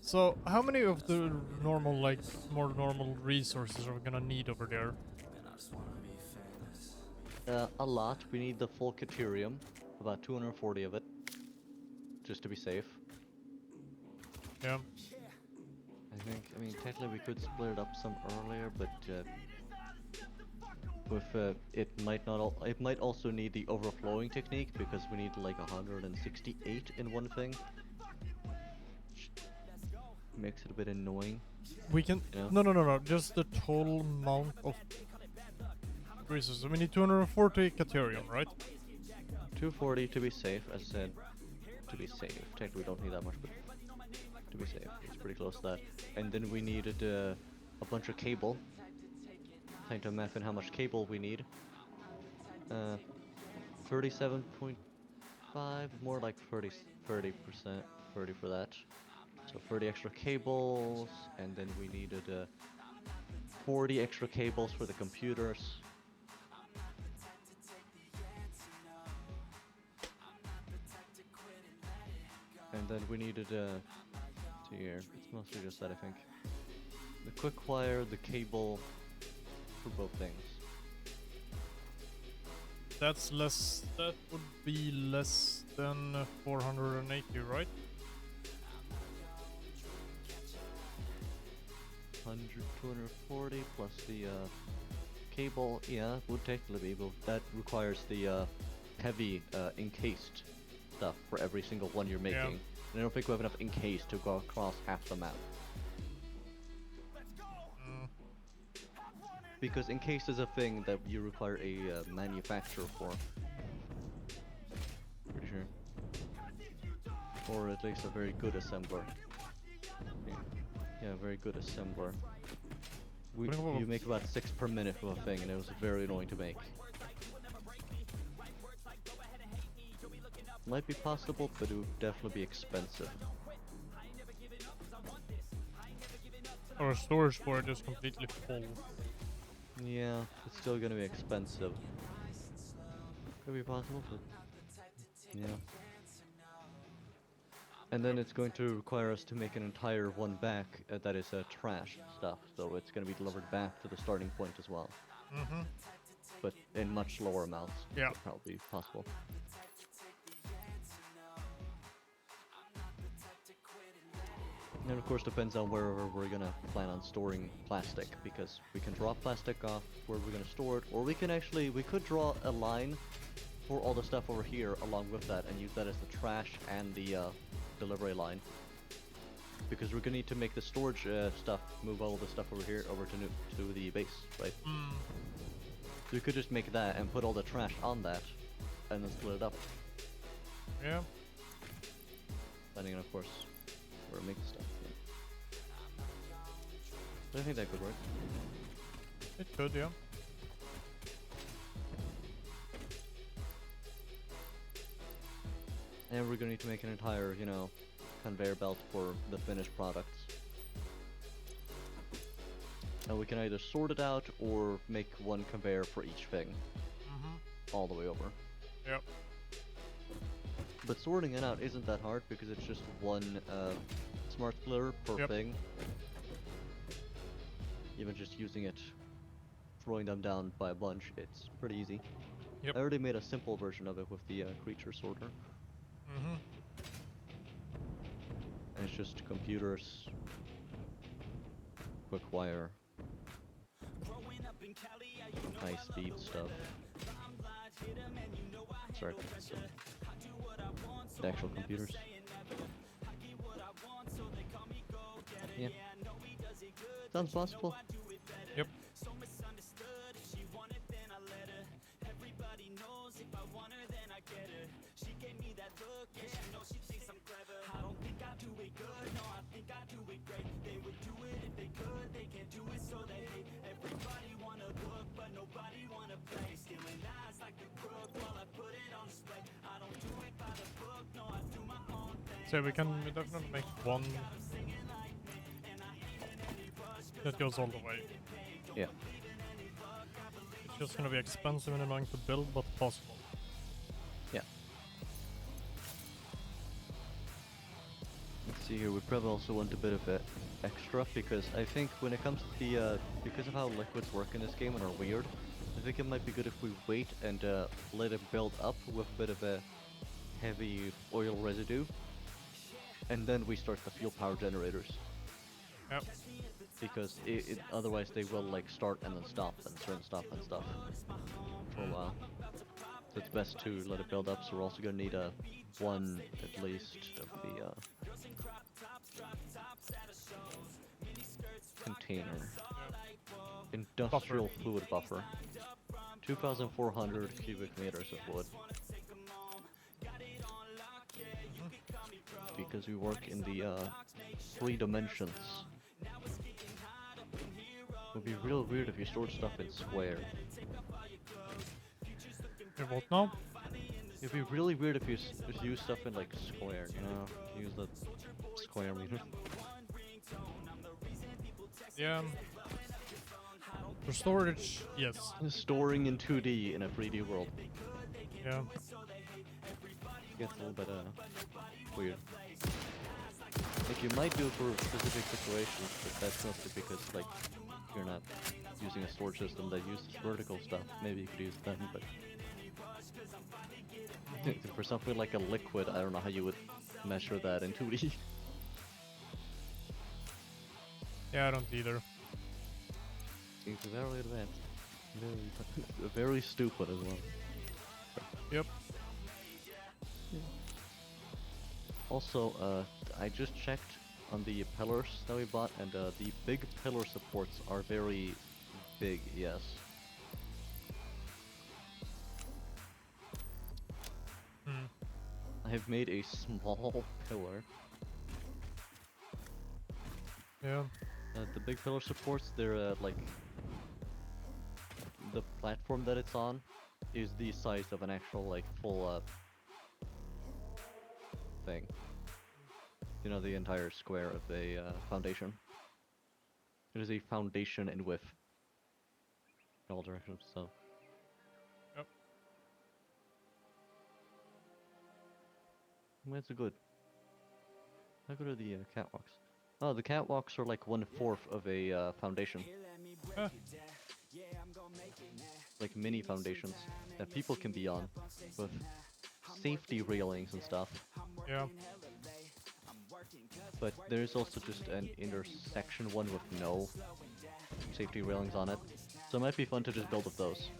So how many of the normal, like, more normal resources are we gonna need over there? A lot. We need the full Caterium, about 240 of it, just to be safe. Yeah. I mean, technically we could split it up some earlier, but it might also need the overflowing technique because we need like 168 in one thing. Makes it a bit annoying. We can... Yeah. No. Just the total amount of resources. We need 240 Caterium, right? 240 to be safe, as I said. To be safe. Technically we don't need that much, but to be safe. It's pretty close to that. And then we needed a bunch of cable. Trying to map in how much cable we need. 37.5, more like 30%, 30 for that. So 30 extra cables, and then we needed 40 extra cables for the computers. And then we needed, here, it's mostly just that I think. The quick wire, the cable, for both things. That's less. That would be less than 480, right? 100, 240 plus the cable, yeah, would technically be, but that requires the heavy encased stuff for every single one you're making. Yeah. And I don't think we have enough encased to go across half the map. Mm. Because encased is a thing that you require a manufacturer for. Pretty sure. Or at least a very good assembler. Yeah, very good assembler. You make about 6 per minute of a thing, and it was very annoying to make. Might be possible, but it would definitely be expensive. Our storage for it is completely full. Yeah, it's still gonna be expensive. Could be possible, but yeah. And then it's going to require us to make an entire one back that is trash stuff, so it's going to be delivered back to the starting point as well. Mm-hmm. But in much lower amounts. Yeah. Probably possible. And of course depends on wherever we're going to plan on storing plastic, because we can draw plastic off where we're going to store it, or we could draw a line for all the stuff over here along with that and use that as the trash and the delivery line, because we're gonna need to make the storage stuff move all the stuff over here over to the base, right? So we could just make that and put all the trash on that and then split it up. Yeah. Depending on, of course, where we make the stuff. Yeah. But I think that could work. It could, yeah. And we're gonna need to make an entire, conveyor belt for the finished products. And we can either sort it out or make one conveyor for each thing. All the way over. Yep. But sorting it out isn't that hard because it's just one smart splitter per thing. Even just using it, throwing them down by a bunch, it's pretty easy. Yep. I already made a simple version of it with the creature sorter. And it's just computers, quick wire, high speed stuff. Sorry, the actual computers. Yeah. Sounds possible. Yep. So we can definitely make one that goes all the way. Yeah. It's just gonna be expensive and annoying to build, but possible. Yeah. Let's see here, we probably also want a bit of it extra, because I think when it comes to the, because of how liquids work in this game and are weird, I think it might be good if we wait and let it build up with a bit of a heavy oil residue, and then we start the fuel power generators. Yep. Because otherwise they will like start and then stop and start and stop and stuff for a while. So it's best to let it build up, so we're also gonna need one at least of the container. Industrial fluid buffer. 2,400 cubic meters of wood. Because we work in the 3 dimensions. It would be real weird if you stored stuff in square. What now? It'd be really weird if you use stuff in like square, use the square meter. Yeah. For storage, yes. Storing in 2D in a 3D world. Yeah. Gets a little bit weird. Like you might do it for specific situations, but that's mostly because like you're not using a storage system that uses vertical stuff. Maybe you could use that, but For something like a liquid, I don't know how you would measure that in 2D. Yeah, I don't either. It's very advanced. Very, very stupid as well. Yep. Also, I just checked on the pillars that we bought, and the big pillar supports are very big, yes. Hmm. I have made a small pillar. Yeah. The big pillar supports, they're like... The platform that it's on is the size of an actual, like, full thing. You know, the entire square of a foundation. It is a foundation in width. In all directions, so... Yep. That's good. How good are the catwalks? Oh, the catwalks are like 1/4 of a foundation. Huh. Like mini foundations that people can be on with safety railings and stuff. Yeah. But there's also just an intersection one with no safety railings on it. So it might be fun to just build of those.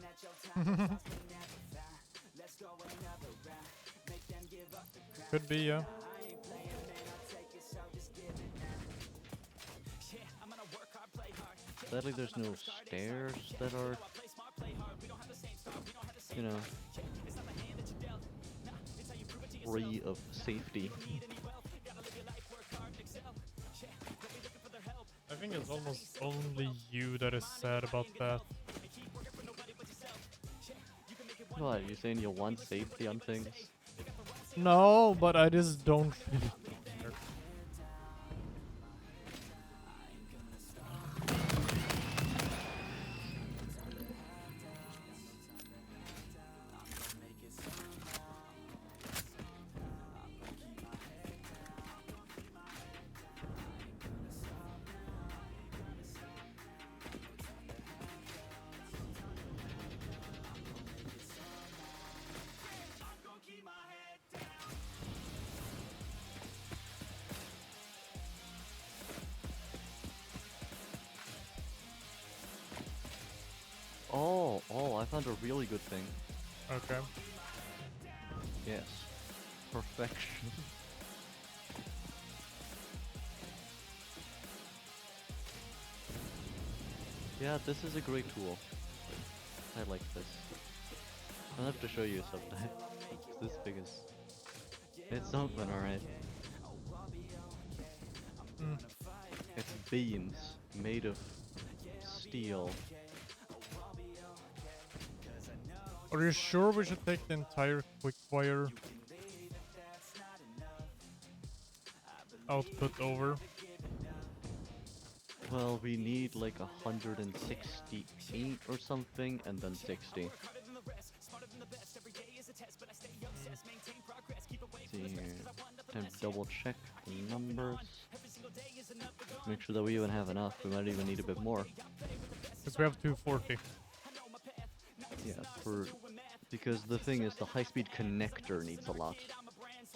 Could be, yeah. Sadly, there's no stairs that are, you know, free of safety. I think it's almost only you that is sad about that. What, you saying you want safety on things? No, but I just don't really care. Oh, I found a really good thing. Okay. Yes. Perfection. Yeah, this is a great tool. I like this. I'll have to show you sometime. It's this big as... It's something, alright. Mm. It's beams made of steel. Are you sure we should take the entire quick wire output over? Well, we need like 168 or something, and then 60. See here. Time to double check the numbers. Make sure that we even have enough. We might even need a bit more. Because we have 240. Yeah, because the thing is, the high-speed connector needs a lot.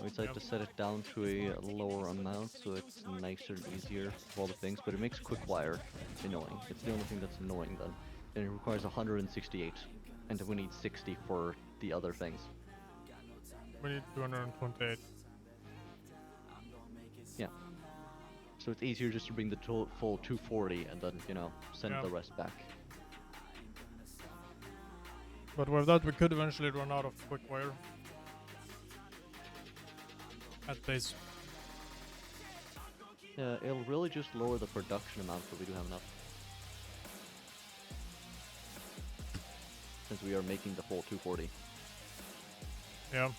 We decided to set it down to a lower amount, so it's nicer and easier with all the things, but it makes quick wire annoying. It's the only thing that's annoying then. And it requires 168, and then we need 60 for the other things. We need 228. Yeah. So it's easier just to bring the full 240 and then, you know, send the rest back. But with that, we could eventually run out of quick wire. At base. Yeah, it'll really just lower the production amount, but we do have enough. Since we are making the full 240. Yeah.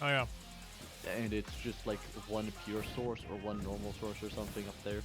Oh yeah. And it's just like one pure source or one normal source or something up there.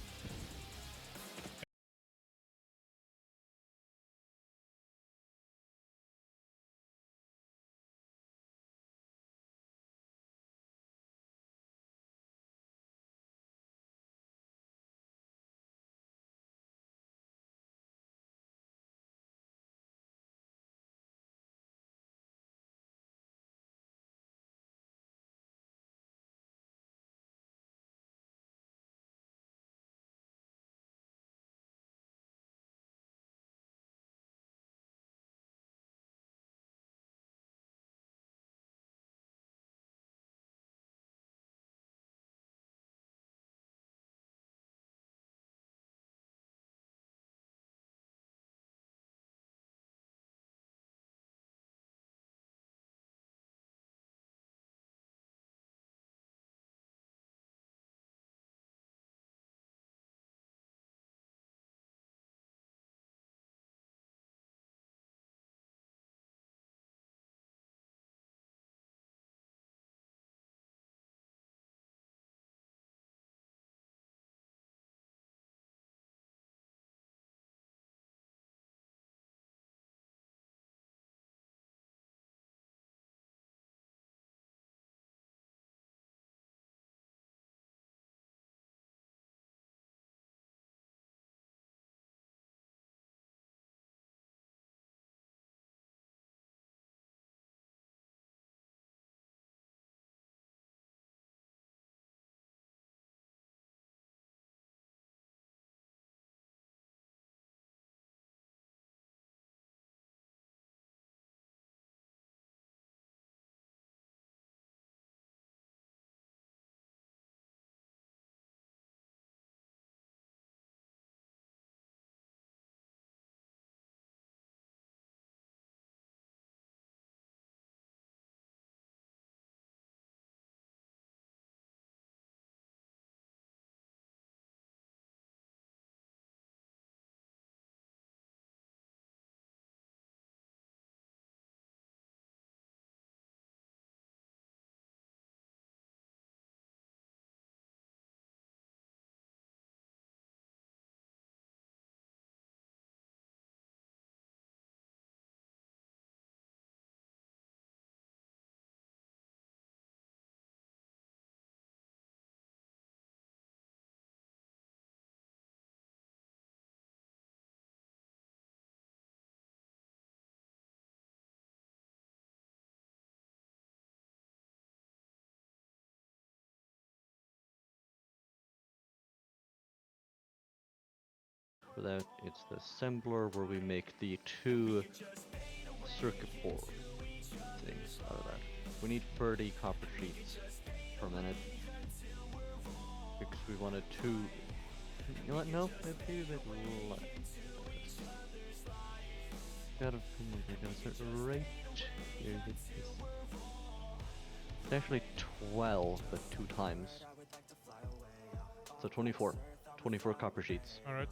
For that, it's the assembler where we make the 2 circuit board things out of that. We need 30 copper sheets per minute because we wanted 2. You know what? No, maybe a bit less. Gotta start right here. It's actually 12, but 2 times. So 24. 24 copper sheets. Alright.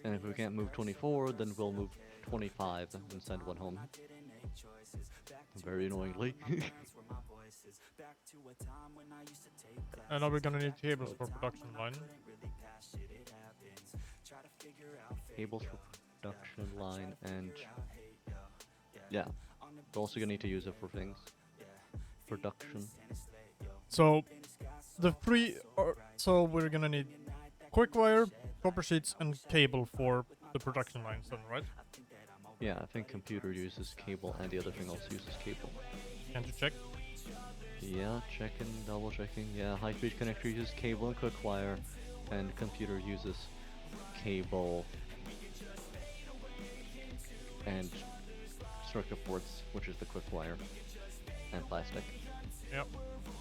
And if we can't move 24, then we'll move 25 and send one home. Very annoyingly. And now we're gonna need cables for production line. Cables for production line and... yeah. We're also gonna need to use it for things. Production. So the three are, so we're gonna need quick wire, copper sheets, and cable for the production lines then, right? Yeah, I think computer uses cable and the other thing also uses cable. Can't you check? Yeah, checking, double checking. Yeah, high speed connector uses cable and quick wire, and computer uses cable and circuit boards, which is the quick wire and plastic. Yep.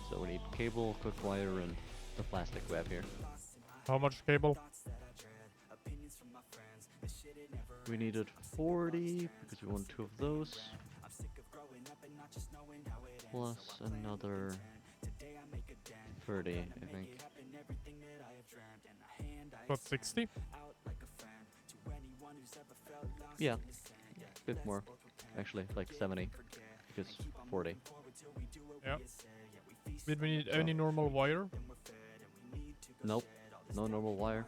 So we need cable, quick wire, and the plastic we have here. How much cable? We needed 40 because we want 2 of those. Plus another 30, I think. What, 60? Yeah, a bit more. Actually, like 70, because 40. Yeah. Did we need any normal wire? Nope, no normal wire.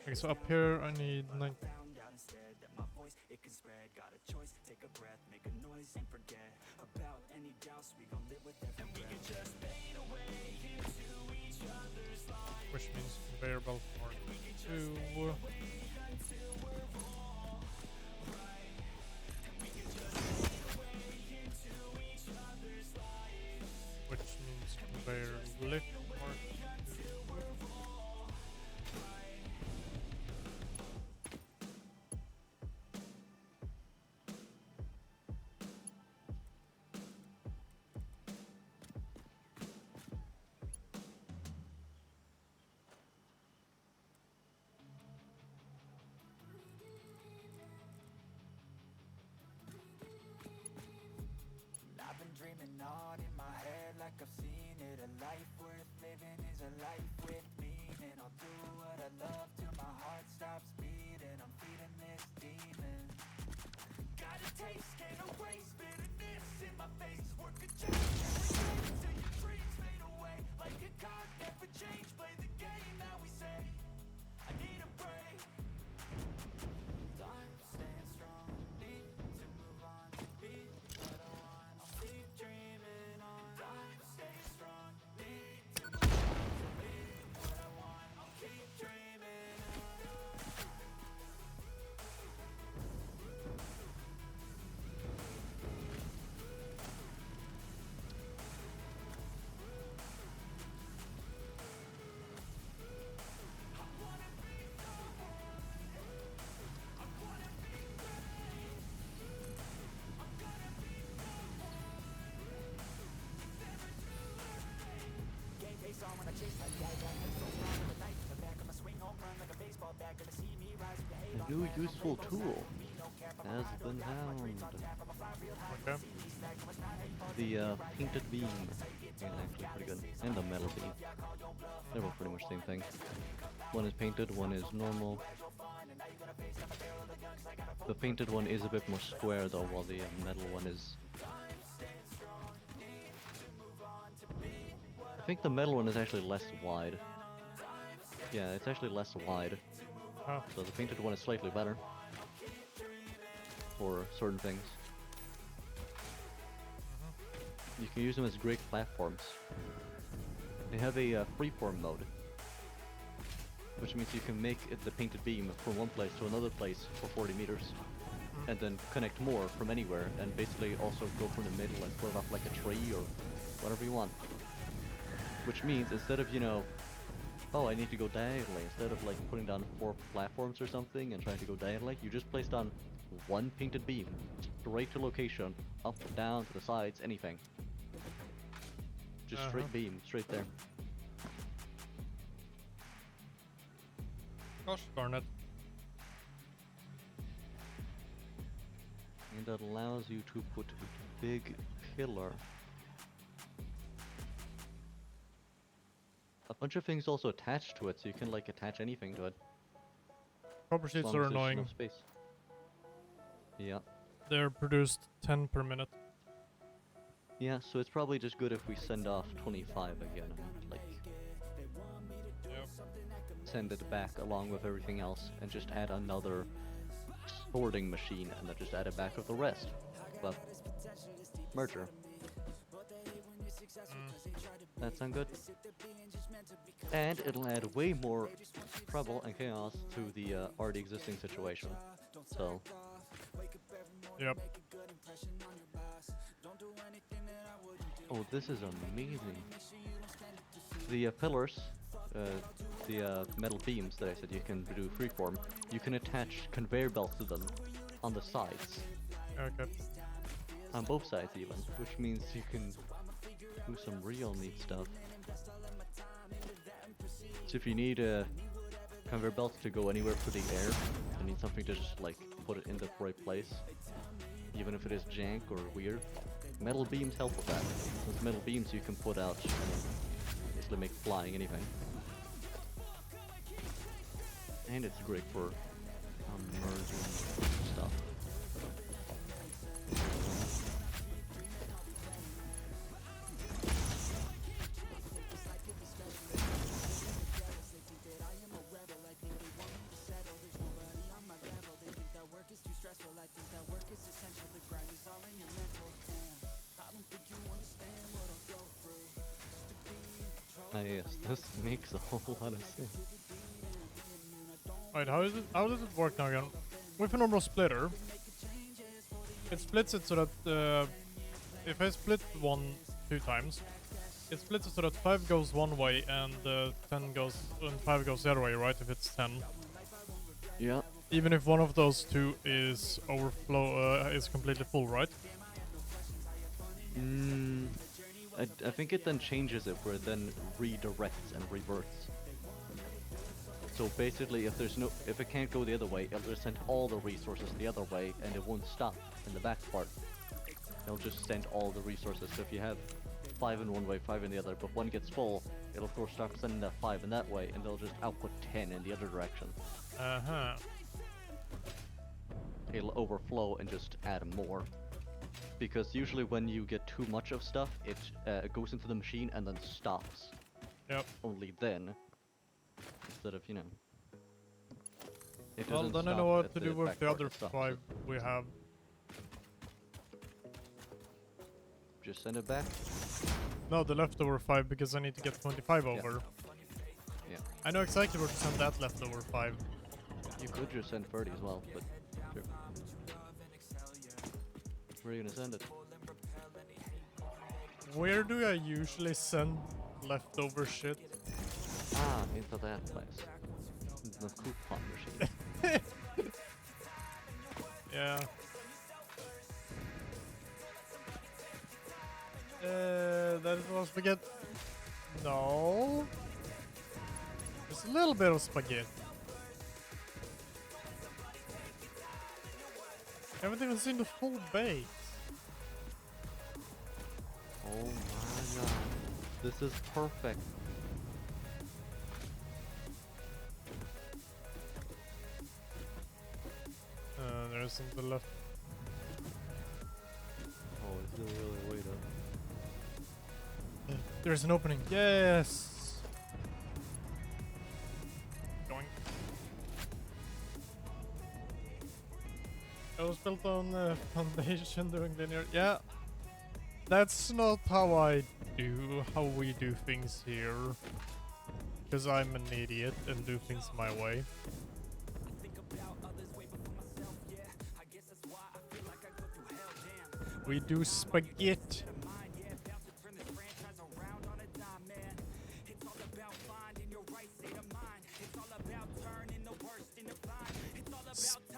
Okay, so up here I need 9. Which means conveyor belt Mark 2. Which means conveyor lift Mark 2. I've been dreaming on in my head like I've seen it. A life worth living is a life with meaning. I'll do what I love till my heart stops beating. I'm feeding this demon. Got a taste, can't erase bitterness in my face. Work a job every day till your dreams fade away. Like a card, never change. Play the game that we say. I need a break. I'm staying strong. Need to move on. Be what I want. I'll keep dreaming on. I'm staying strong. Need to move on. Be what I want. I'll keep dreaming on. Game face on when I chase like that. Got so strong with a knife in the back. I'ma swing home run like a baseball bat. Gonna see me rise with the hate A on new back. I'm useful rainbow tool side. Me no cap. I'm a has ride or been die. My dreams on found. tap. I'ma fly real high. Okay. See me stack. I'ma shine hate for The painted beam is actually pretty good, and the metal beam. They're both pretty much the same thing. One is painted, one is normal. The painted one is a bit more square though, while the metal one is... I think the metal one is actually less wide. Yeah, it's actually less wide. Oh. So the painted one is slightly better. For certain things. You can use them as great platforms. They have a freeform mode, which means you can make the painted beam from one place to another place for 40 meters, and then connect more from anywhere, and basically also go from the middle and float off like a tree or whatever you want. Which means instead of, you know, oh, I need to go diagonally. Instead of like putting down 4 platforms or something and trying to go diagonally, you just place down one painted beam, straight to location, up, down, to the sides, anything. Just straight beam, straight there. Gosh darn it. And that allows you to put a big pillar. A bunch of things also attached to it, so you can like attach anything to it. Copper as sheets long are as there's annoying. enough space. Yeah. They're produced 10 per minute. Yeah, so it's probably just good if we send off 25 again, and like send it back along with everything else, and just add another sorting machine, and then just add it back with the rest. But merger. That sound good? And it'll add way more trouble and chaos to the already existing situation. So. Yep. Oh, this is amazing. The pillars, the metal beams that I said you can do freeform, you can attach conveyor belts to them on the sides. Okay. On both sides even, which means you can do some real neat stuff. So if you need conveyor belts to go anywhere through the air, you need something to just like put it in the right place, even if it is jank or weird. Metal beams help with that. Those metal beams you can put out and basically make flying anything. And it's great for merging stuff. Ah yes, this makes a whole lot of sense. Wait, how does it work now again? With a normal splitter, it splits it so that if I split 2 times, it splits it so that 5 goes one way and 10 goes and 5 goes the other way, right? If it's 10. Yeah. Even if one of those 2 is is completely full, right? I think it then changes it where it then redirects and reverts. So basically, if it can't go the other way, it'll just send all the resources the other way, and it won't stop in the back part. It'll just send all the resources. So if you have 5 in one way, 5 in the other, but one gets full, it'll of course start sending that 5 in that way, and they'll just output 10 in the other direction. It'll overflow and just add more. Because usually when you get too much of stuff, it goes into the machine and then stops. Yep. Only then. Instead of, you know... Well, then I know what to do with the other 5 we have. Just send it back? No, the leftover 5, because I need to get 25 over. Yeah. I know exactly where to send that leftover 5. You could just send 30 as well, but... Sure. Where are you gonna send it? Where do I usually send leftover shit? Ah, into that place. The coupon machine. Yeah. That was spaghetti. No. Just a little bit of spaghetti. Haven't even seen the full bake. Oh my god. This is perfect. There isn't the left. Oh, is there really a way to... There's an opening. Yes! Going. I was built on foundation doing linear. Yeah. That's not how we do things here. Because I'm an idiot and do things my way. We do spaghetti.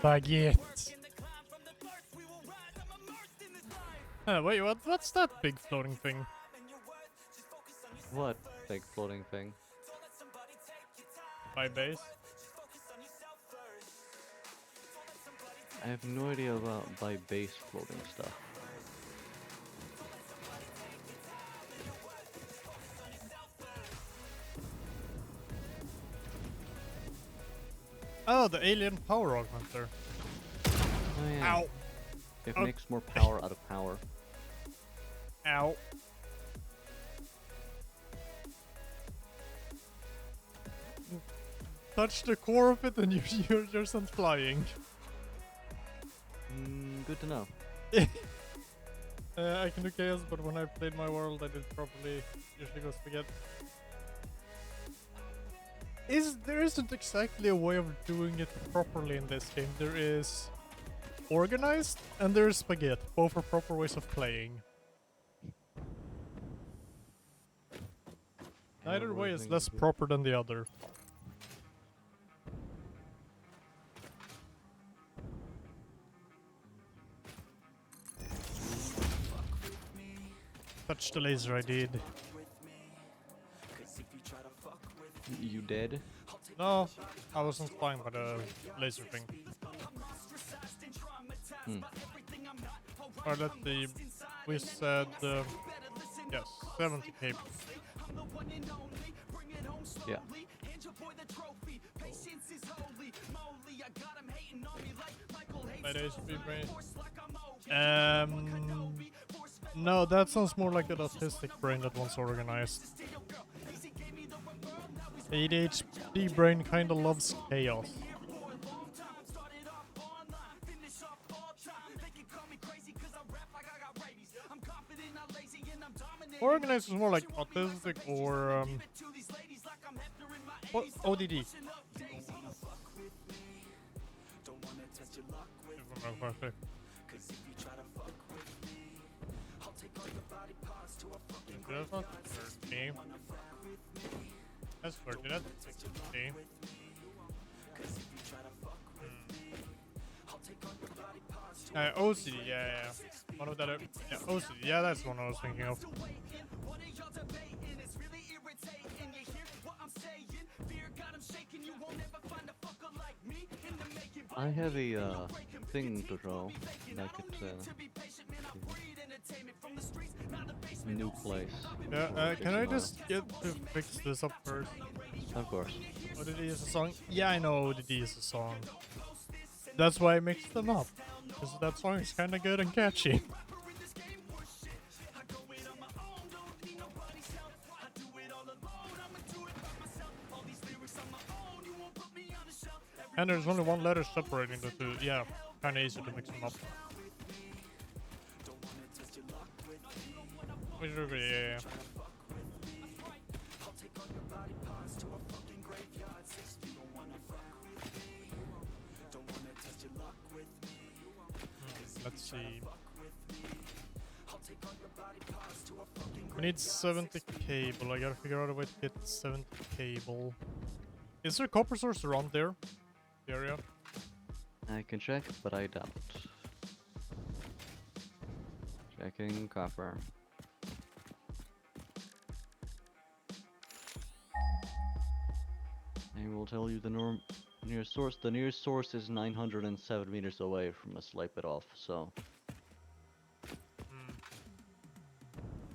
Baguette. Wait, what's that big floating thing? What big floating thing? By base? I have no idea about by base floating stuff. Oh, the alien power augmenter. Oh yeah. Ow. It Oh. makes more power out of power. Ow. Touch the core of it and you're sent flying. Good to know. I can do chaos, but when I played my world, I did properly. Usually goes spaghetti. There isn't exactly a way of doing it properly in this game. There is organized and there is spaghetti. Both are proper ways of playing. Neither way is less proper than the other. Touch the laser, I did. You dead? No, I wasn't flying by the laser thing. Or that we said, yes, 70k. Yeah. By the HP brain. No, that sounds more like an autistic brain that wants organized. The ADHD brain kinda loves chaos. Organized is more like autistic or what? ODD. If I'm not correct. That's not 30. That's 30, that's 60. OCD, yeah. One of that, yeah, OCD, yeah, that's the one I was thinking of. I have a thing to draw. Like it's a new place. Yeah, can I just get to fix this up first? Of course. ODD is a song? Yeah, I know ODD is a song. That's why I mixed them up. Because that song is kinda good and catchy. And there's only one letter separating the two. Yeah, kinda easy to mix them up. Which would be, yeah. Let's see. We need 70 cable. I gotta figure out a way to get 70 cable. Is there a copper source around there? The area? I can check, but I doubt. Checking copper. I will tell you the nearest source. The nearest source is 907 meters away from us. Swipe it off. So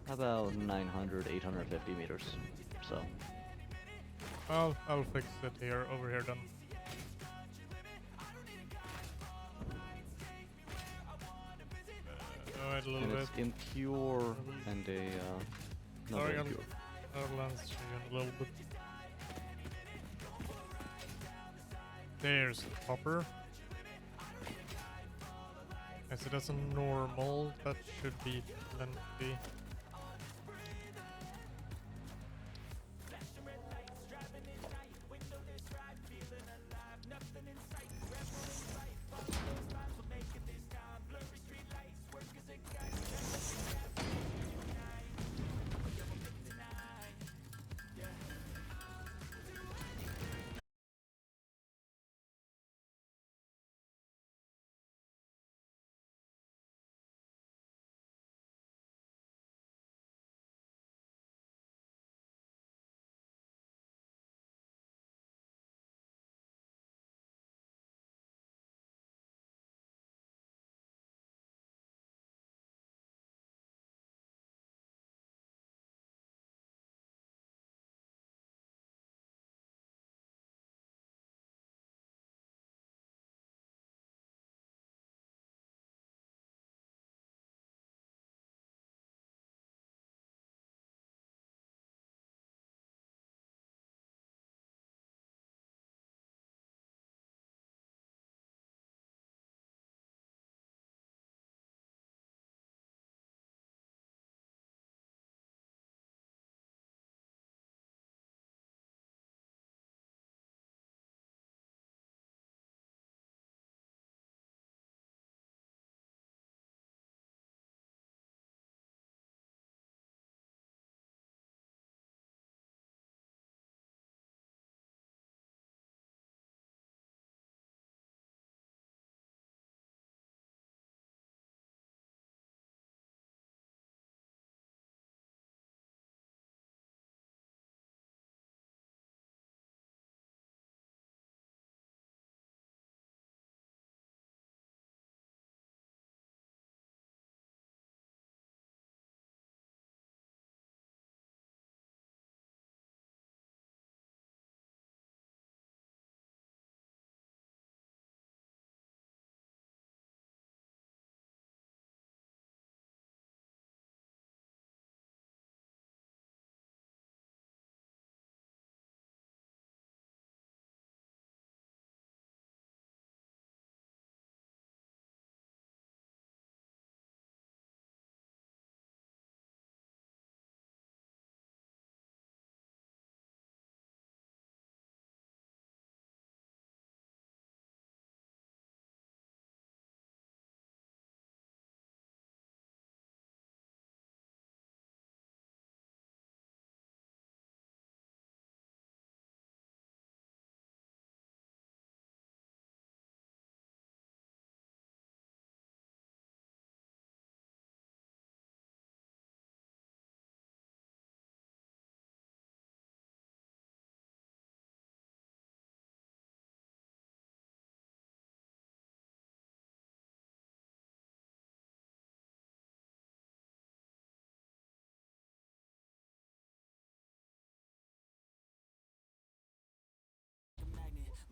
about 900, 850 meters. So I'll fix it here, over here then. Wait a little and bit. it's impure and a not Sorry, impure. I'll lens you in a little bit. There's the copper. As it as a normal, that should be plenty.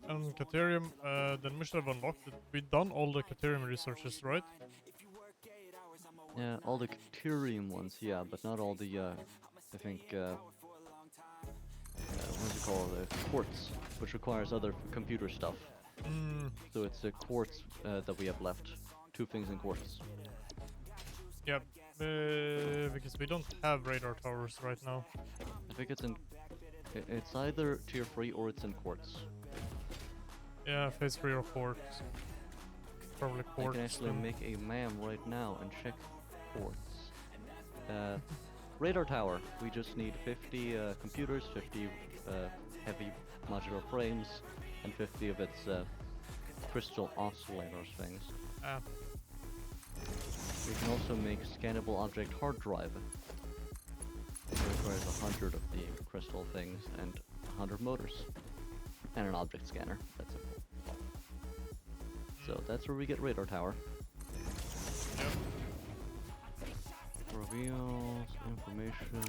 And Caterium, then we should have unlocked it. We've done all the Caterium researches, right? Yeah, all the Caterium ones, yeah, but not all the, I think, what's it called? Quartz, which requires other computer stuff. Mm, So it's a quartz that we have left. 2 things in quartz. yeah, because we don't have radar towers right now. I think it's in. It's either tier 3 or it's in quartz. Yeah, phase 3 or quartz. Probably I quartz. can actually then. make a MAM right now and check quartz. Radar tower. We just need 50 computers, 50 heavy modular frames, and 50 of its crystal oscillators things. Ah, We can also make scannable object hard drive. It requires 100 of the crystal things and 100 motors. And an object scanner. That's it. So that's where we get radar tower. yep. Reveals information.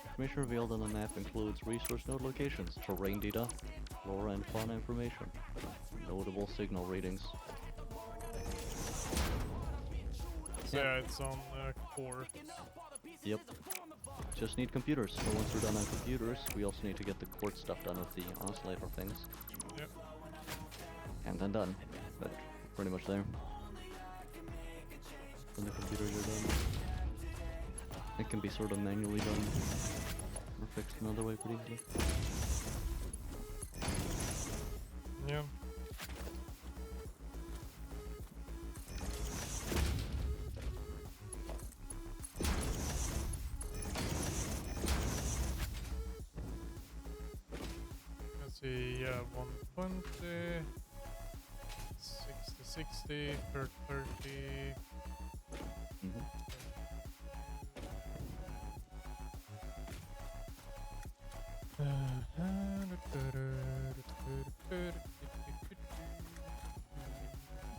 Information revealed on the map includes resource node locations, terrain data, flora and fauna information, notable signal readings. So yeah, it's on quartz. Yep. Just need computers. So once we're done on computers, we also need to get the quartz stuff done with the oscillator things. Yep. And then done. But pretty much there. When the computers are done. It can be sort of manually done. Or fixed another way pretty easily. Yeah. Let's see, yeah, 120, 60, 30. Mm-hmm.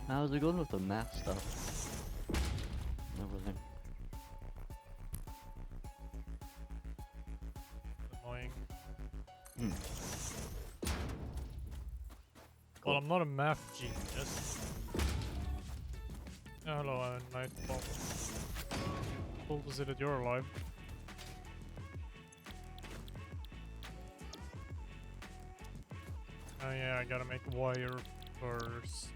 How's it going with the math stuff? Everything. Annoying. Hmm. Well, I'm not a math genius. Oh, hello, Nightball. Cool to see that you're alive. Oh yeah, I gotta make wire first.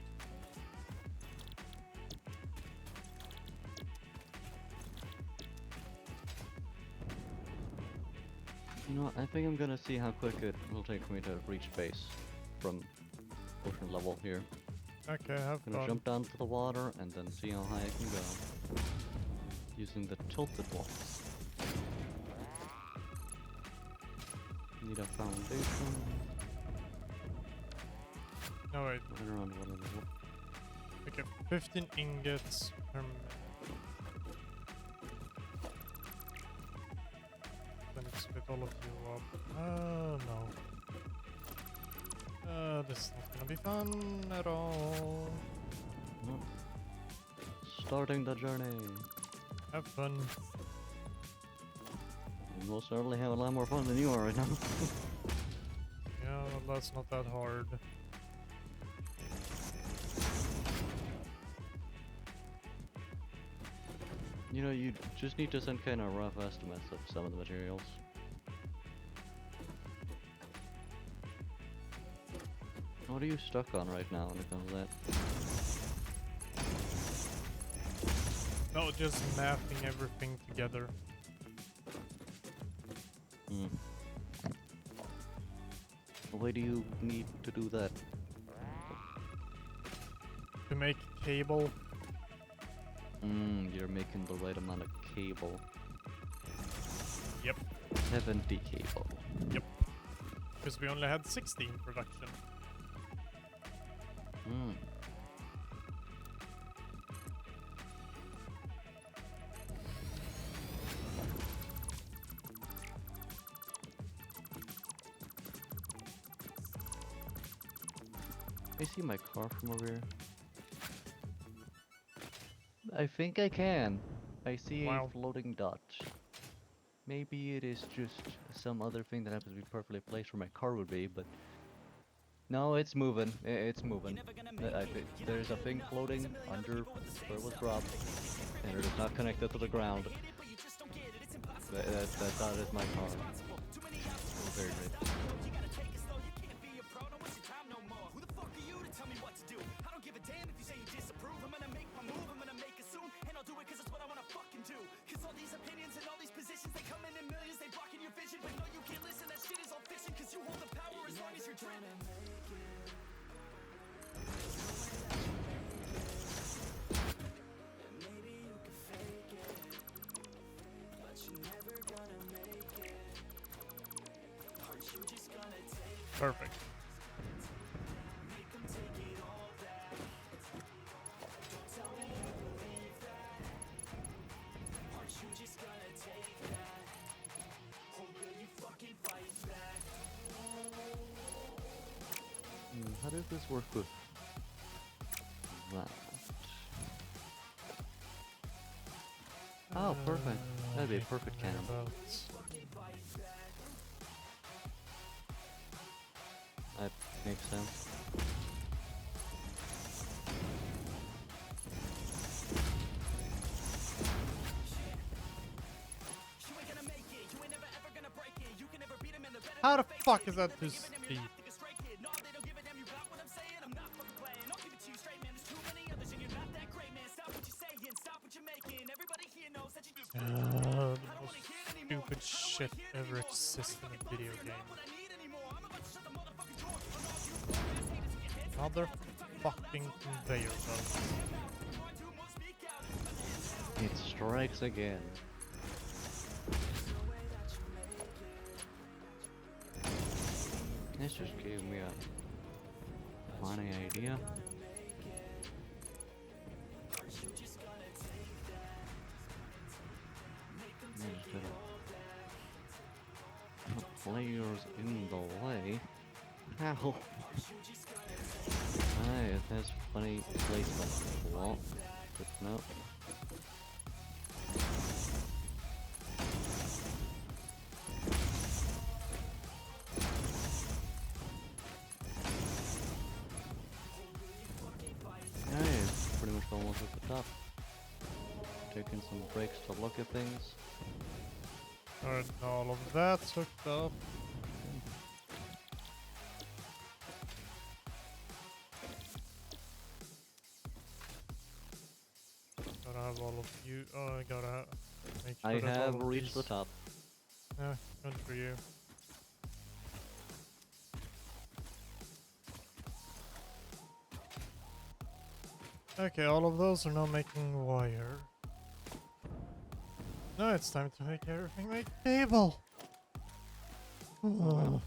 You know, I think I'm gonna see how quick it will take me to reach base from ocean level here. Okay, have Gonna fun. jump down to the water and then see how high I can go. Using the tilted walls. Need a foundation. No wait, Right around water level. okay, 15 ingots per minute. Then it's split all of you up. Oh no. This is not gonna be fun at all. No. Starting the journey. Have fun. We most certainly have a lot more fun than you are right now. Yeah, well, that's not that hard. You know, you just need to send kind of rough estimates of some of the materials. What are you stuck on right now when it comes to that? No, just mapping everything together. Hmm. Why do you need to do that? To make cable. You're making the right amount of cable. Yep. 70 cable. Yep. Because we only had 60 in production. Hmm. I see my car from over here. I think I can. I see Wow. a floating dot. Maybe it is just some other thing that happens to be perfectly placed where my car would be, but No, it's moving. It's moving. There's a thing floating under where it was dropped, and it is not connected to the ground. That thought is my car. Very good. Perfect. How does this work with that? Oh, perfect. That'd be a perfect cannon. That makes sense. How the fuck is that to speed? The most stupid shit ever existed in a video game. Another fucking conveyor belt. It strikes again. This just gave me a funny idea. Players in the way. Ow. Hey, it has funny placement. Well, but no. Hey, it's pretty much almost at the top. Taking some breaks to look at things. Alright, all of that's hooked up. Gotta have all of you. Oh, I gotta make sure I that have all of reached the these- top. Yeah, good for you. Okay, all of those are now making wire. Now it's time to make everything make cable. Ugh.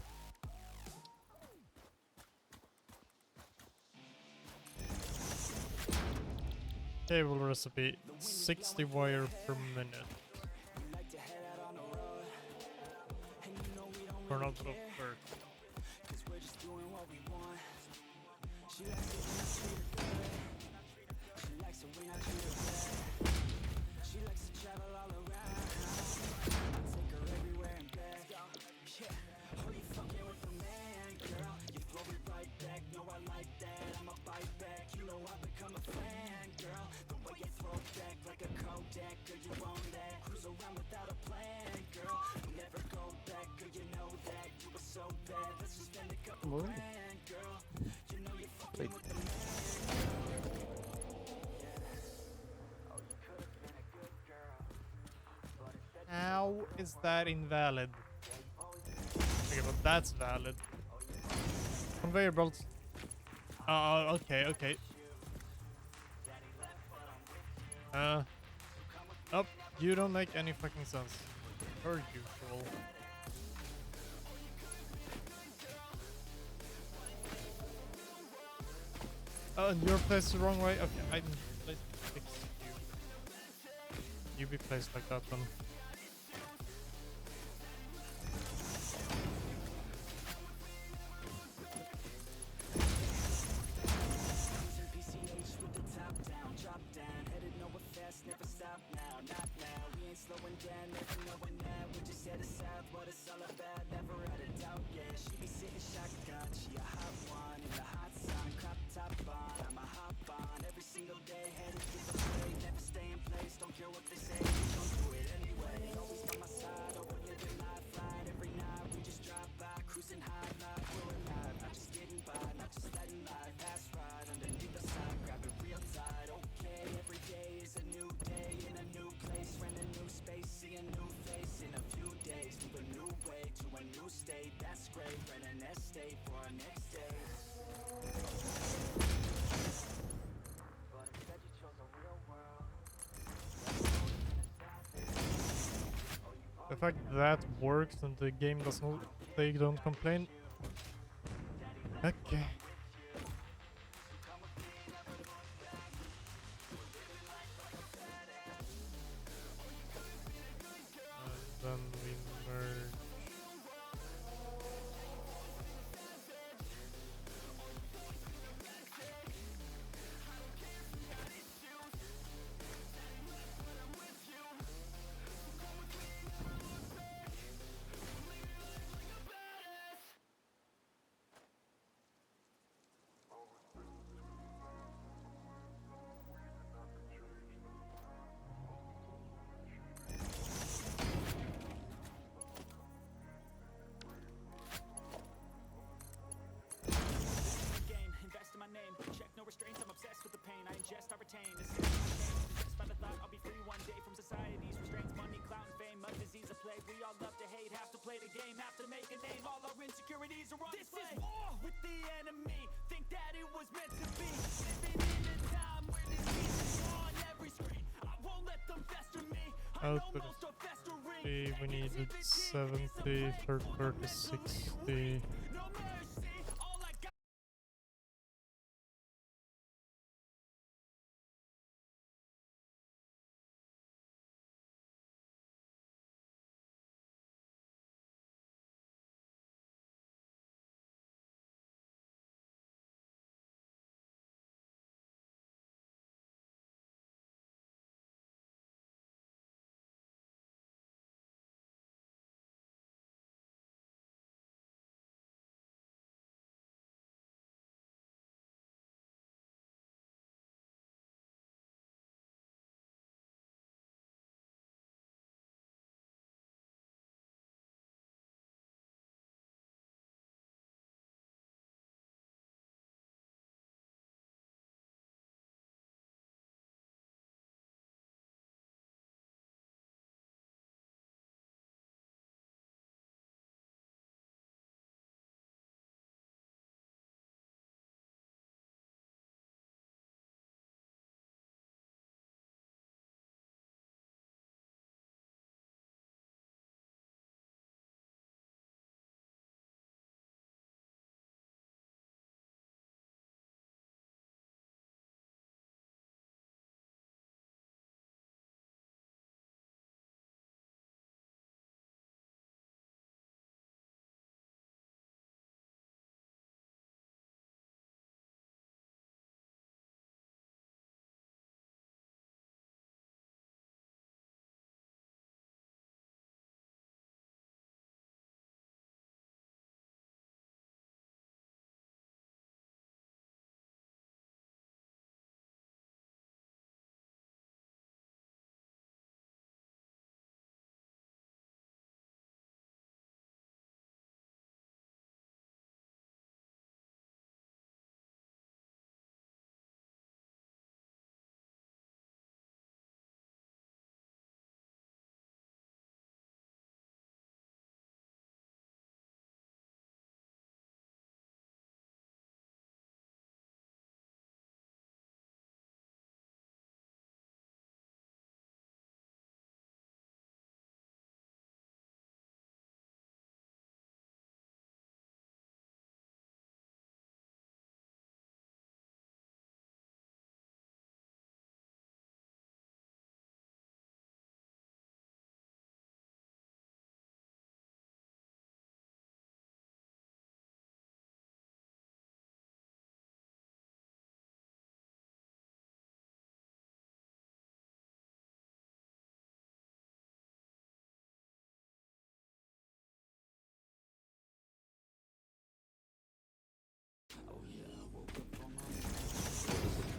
Cable recipe, 60 wire per minute. Turn out of work. Wait. How is that invalid? Okay, but that's valid. Conveyor belts. Okay, okay. Oh, you don't make any fucking sense. Per usual. Oh, and you're placed the wrong way? Okay, let's fix you. You be placed like that then. fact that works and the game doesn't, they don't complain. Okay. Then we merge. Game, invest in my name, check no restraints, I'm obsessed with the pain I ingest, I retain, this is my name, possessed by the thought I'll be free one day from society's restraints, money, clout, and fame, a disease, a plague, we all love to hate, have to play the game, have to make a name, all our insecurities are on display. This is war with the enemy, think that it was meant to be, living in a time where this is on every screen, I won't let them fester me, I know Output most are festering, we needed 70, third party 60. no mercy, all I got.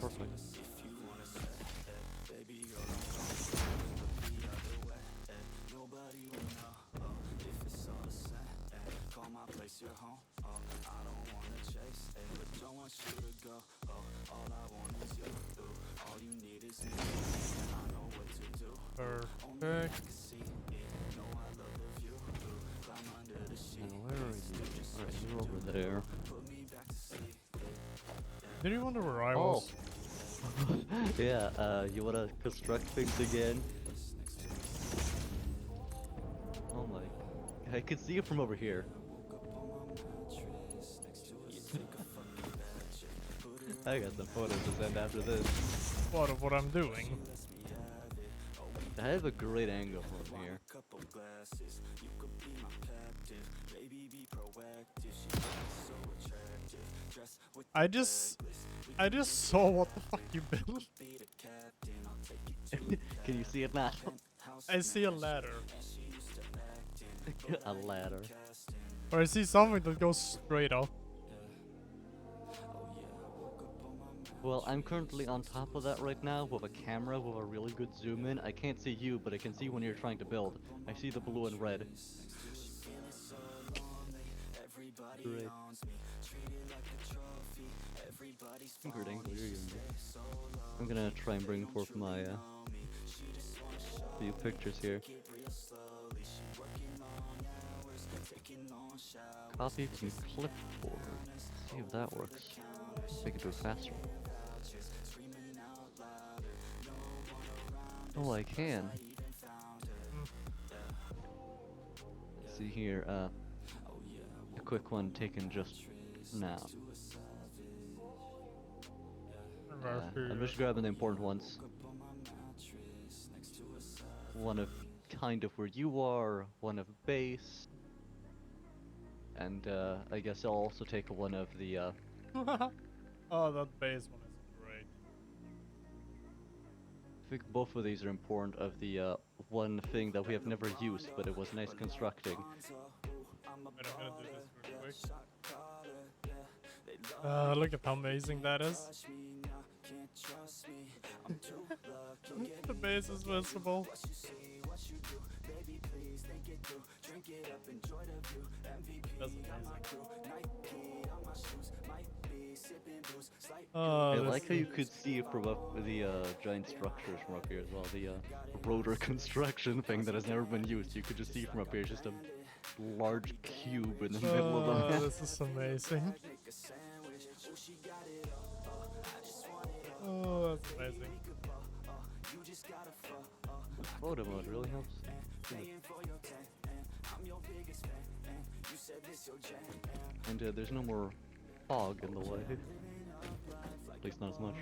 Perfect. Your home, oh, I don't wanna chase, but don't want you to go, oh, all I want is you, all you need is me, I know what to do, only I can see it, know I love the view, climb under the sheet, And where are you? Alright, you're over there. put me back to sleep. Did you wonder where I Oh. was? Yeah, you wanna construct things again? I could see it from over here. I got some photos to send after this. What of what I'm doing? I have a great angle from here. I just saw what the fuck you built. Can you see it now? I see a ladder. A ladder. Or I see something that goes straight up. Well, I'm currently on top of that right now with a camera with a really good zoom in. I can't see you, but I can see when you're trying to build. I see the blue and red. Great. Good angle you're using. I'm gonna try and bring forth my few pictures here. Copy from clipboard. See if that works. I can do it faster. Oh, I can. See here, a quick one taken just now. I'm just grabbing the important ones. One of kind of where you are, one of base, and I guess I'll also take one of the Oh, that base one is great. I think both of these are important of the one thing that we have never used, but it was nice constructing. Wait, I'm gonna do this real quick. Look at how amazing that is. The base is visible. That's amazing. I like how you could see from up the giant structures from up here as well. The rotor construction thing that has never been used. You could just see from up here, just a large cube in the middle of the map. This is amazing. Oh, that's amazing. Photo mode really helps. And there's no more fog in the way. At least not as much.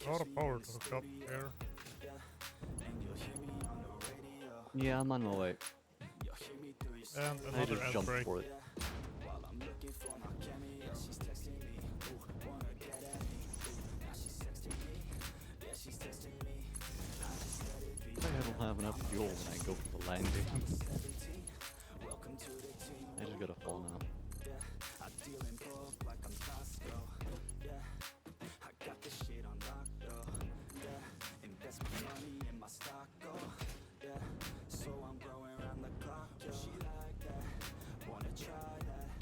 A lot of power to hook up here. Yeah, I'm on my way. And I another just jumped break. for it. I don't have enough fuel when I go for the landing. I just gotta fall now.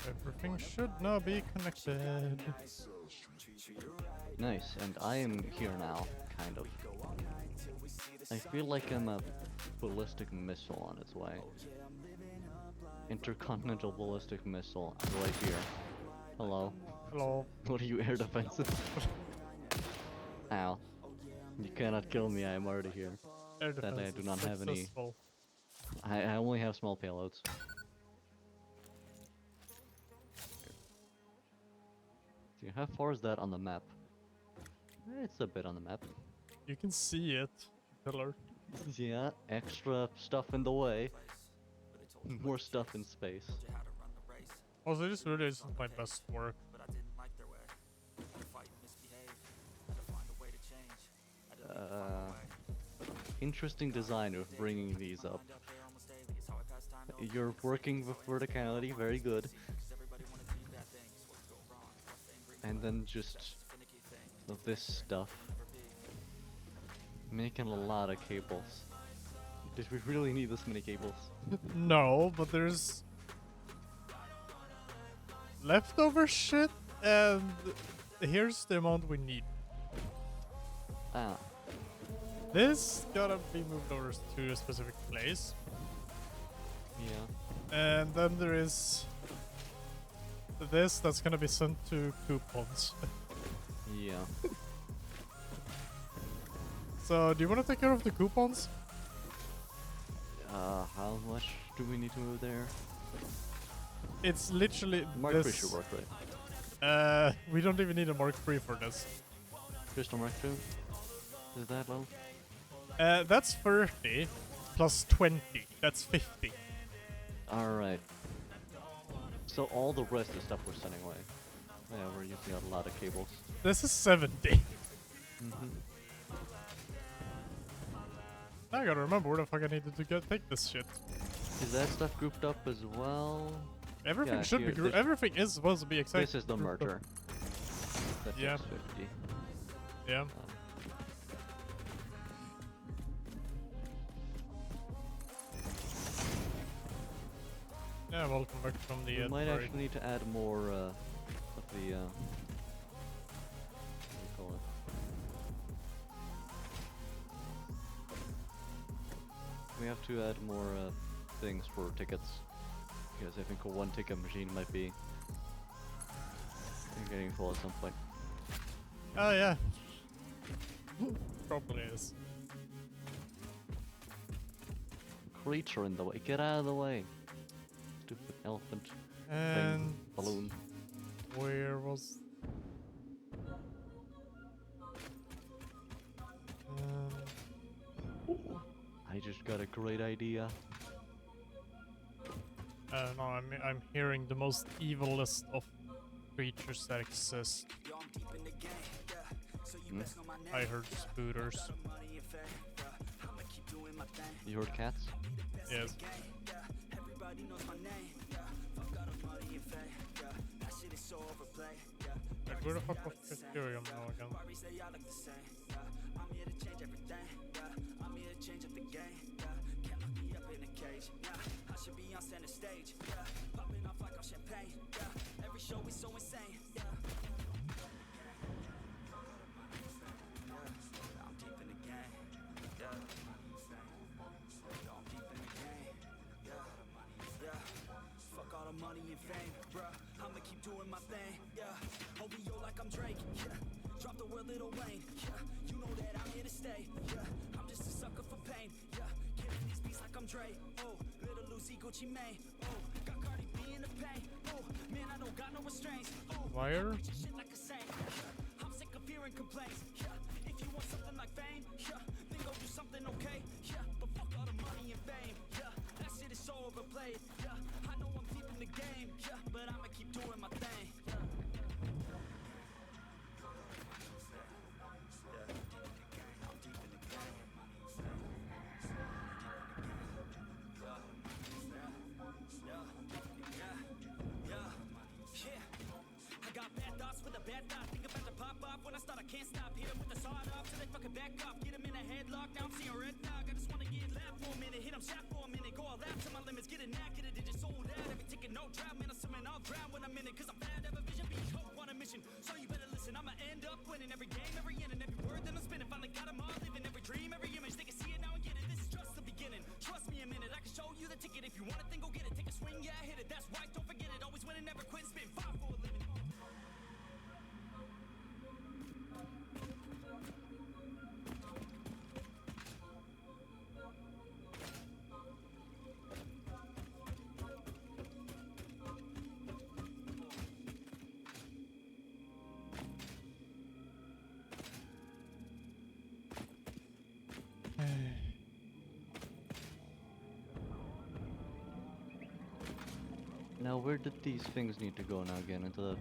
Everything should now be connected. Nice, and I am here now, kind of. I feel like I'm a ballistic missile on its way. Intercontinental ballistic missile right here. Hello. Hello. What are you, air defenses? Ow. You cannot kill me, I am already here. Air That I defense do is not have any. successful. I only have small payloads. Yeah, how far is that on the map? It's a bit on the map. You can see it. Pillar. Yeah, extra stuff in the way. More stuff in space. Also, this really isn't my best work. Interesting design of bringing these up. You're working with verticality, very good. And then just this stuff. Making a lot of cables. Did we really need this many cables? No, but there's leftover shit, and here's the amount we need. Ah, This gotta be moved over to a specific place. yeah. And then there is this that's gonna be sent to coupons. Yeah. So, do you want to take care of the coupons? How much do we need to move there? It's literally Mark 3 this. should work, right? We don't even need a Mark 3 for this. Crystal Mark 2? Is that low? That's 30 plus 20. That's 50. Alright. So all the rest of the stuff we're sending away. Yeah, we're using a lot of cables. This is 70. Mm-hmm. I gotta remember where the fuck I needed to take this shit. Is that stuff grouped up as well? Everything Yeah, should here, be grouped. this- Everything is supposed to be exactly. This is the merger. That Yeah. takes 50. Yeah. Yeah, welcome back from the We might break. actually need to add more of the what do you call it? We have to add more things for tickets because I think a one ticket machine might be getting full at some point. Oh yeah. Probably is. Creature in the way, get out of the way! Stupid elephant And thing, balloon. where was? I just got a great idea. I don't know. I'm hearing the most evilest of creatures that exist. I heard spooters. You heard cats? Yes. Like, where the fuck was Ethereum now again? Money and fame, bruh, I'ma keep doing my thing, yeah. OVO like I'm Drake, yeah. Drop the word Lil Wayne, yeah. You know that I'm here to stay, yeah. I'm just a sucker for pain, yeah. Killing these beats like I'm Dre, oh. Little Lucy, Gucci Mane, oh. Got Cardi B in the pain, oh. Man, I don't got no restraints, oh. Wire? Shit like a saint, yeah. I'm sick of hearing complaints, yeah. If you want something like fame, yeah, then go do something okay, yeah. But fuck all the money and fame, yeah. That shit is so overplayed, yeah. I know I'm deep in the game, yeah, but I'ma keep doing my thing, yeah. I got bad thoughts with a bad thought. Think about to pop off when I start, I can't stop. Hit 'em with the sawed off till they fucking back off. Get 'em in a headlock, now I'm seeing red dog. I just wanna get loud for a minute, hit 'em shot for a minute. Go all out to my limits, get it knackered, it just sold out. Every ticket, no drought, man, I'm swimming, I'll drown when I'm in it. Cause I'm bad, have a vision, be hope on a mission. So you better listen, I'ma end up winning every game, every inning, every word that I'm spinning. Finally got 'em all living, every dream, every image. They can see it now and get it, this is just the beginning. Trust me a minute, I can show you the ticket. If you want it, then go get it. Take a swing, yeah, hit it, that's right, don't forget it. Always winning, never quit, spin 5 for a living. Now, where did these things need to go now again? Into the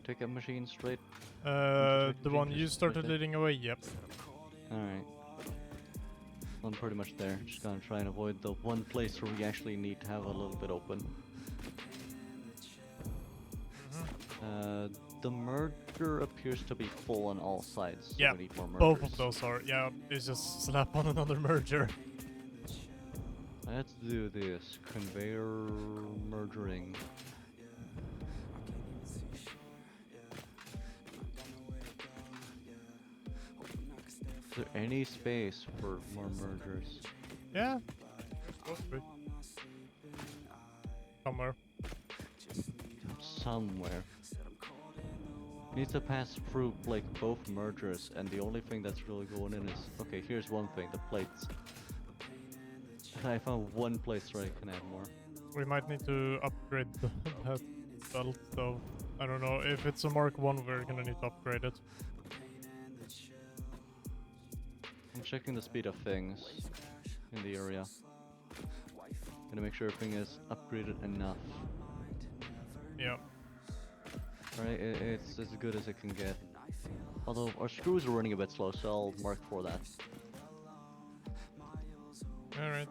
ticket machine straight? The Ticket one machine, you just started there? leading away, yep. Alright. I'm pretty much there. Just gonna try and avoid the one place where we actually need to have a little bit open. The merger appears to be full on all sides, so Yeah, we need more mergers. both of those are. Yeah, it's just slap on another merger. Let's do this. Conveyor mergering. Is there any space for more mergers? Yeah, there's supposed to be. Somewhere. Somewhere. Needs to pass through like both mergers, and the only thing that's really going in is okay. Here's one thing: the plates. I found one place where I can add more. We might need to upgrade that belt though. I don't know, if it's a Mark 1 we're gonna need to upgrade it. I'm checking the speed of things in the area. Gonna make sure everything is upgraded enough. Yeah. Right, it's as good as it can get. Although our screws are running a bit slow, so I'll mark for that. Alright.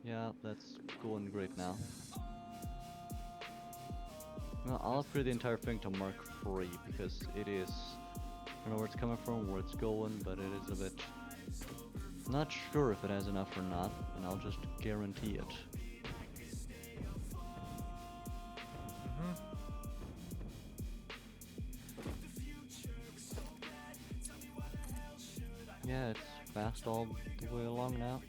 Yeah, that's going great now. No, I'll upgrade the entire thing to Mark 3 because it is... I don't know where it's coming from, where it's going, but it is a bit... Not sure if it has enough or not, and I'll just guarantee it. Yeah, it's fast all the way along now.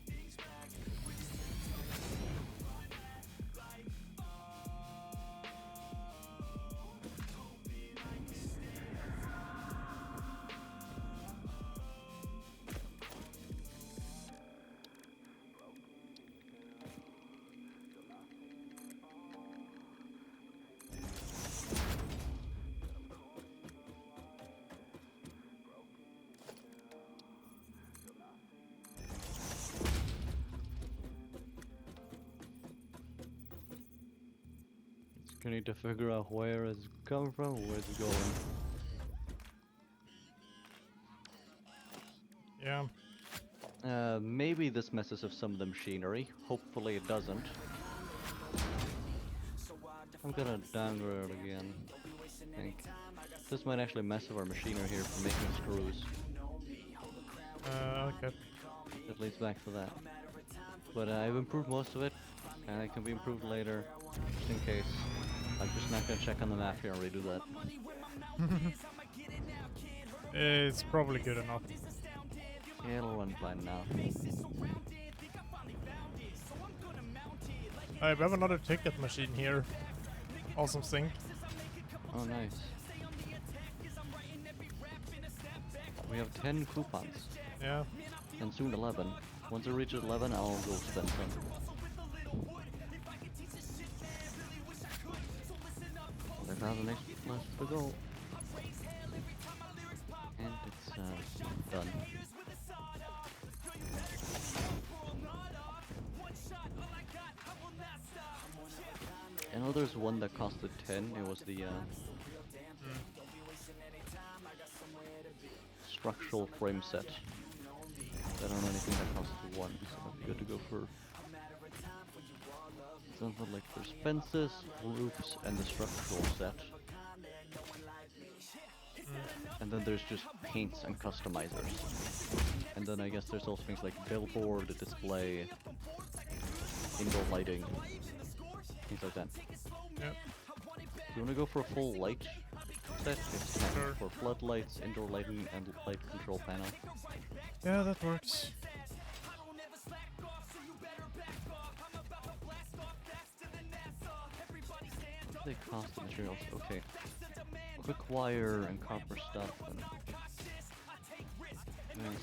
I need to figure out where it's coming from, where it's going. Yeah. Maybe this messes with some of the machinery. Hopefully it doesn't. I'm gonna downgrade again. I think this might actually mess with our machinery here for making screws. Okay. That leads back to that. But I've improved most of it, and it can be improved later, just in case. I'm just not gonna check on the map here and redo that. It's probably good enough. Yeah, it'll run fine now. We have another ticket machine here. Awesome thing. Oh, nice. We have 10 coupons, Yeah. and soon 11. Once I reach 11, I'll go spend some. 1,000 left to go. And it's done. I know there's one that costed 10. It was the structural frame set. I don't know anything that costs 1, so it'll be good to go for something like there's fences, roofs, and the structural set. And then there's just paints and customizers. And then I guess there's also things like billboard, display, indoor lighting, things like that. Yeah. If you want to go for a full light set, it's 10 Sure. for floodlights, indoor lighting, and light control panel. Yeah, that works. They cost the materials. Okay. Quick wire and copper stuff and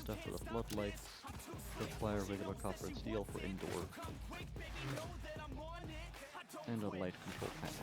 stuff for the floodlights. Quick wire, regular copper and steel for indoor. And a light control panel.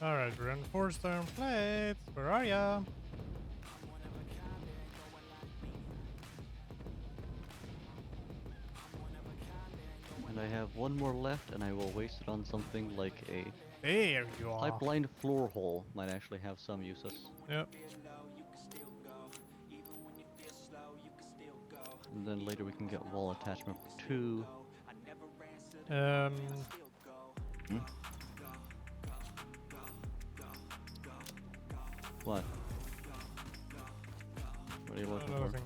Alright, reinforced iron plates. Where are ya? And I have one more left, and I will waste it on something like a There you are. pipeline floor hole. Might actually have some uses. Yep. And then later we can get wall attachment 2. Hmm? What? What are you looking for? Nothing.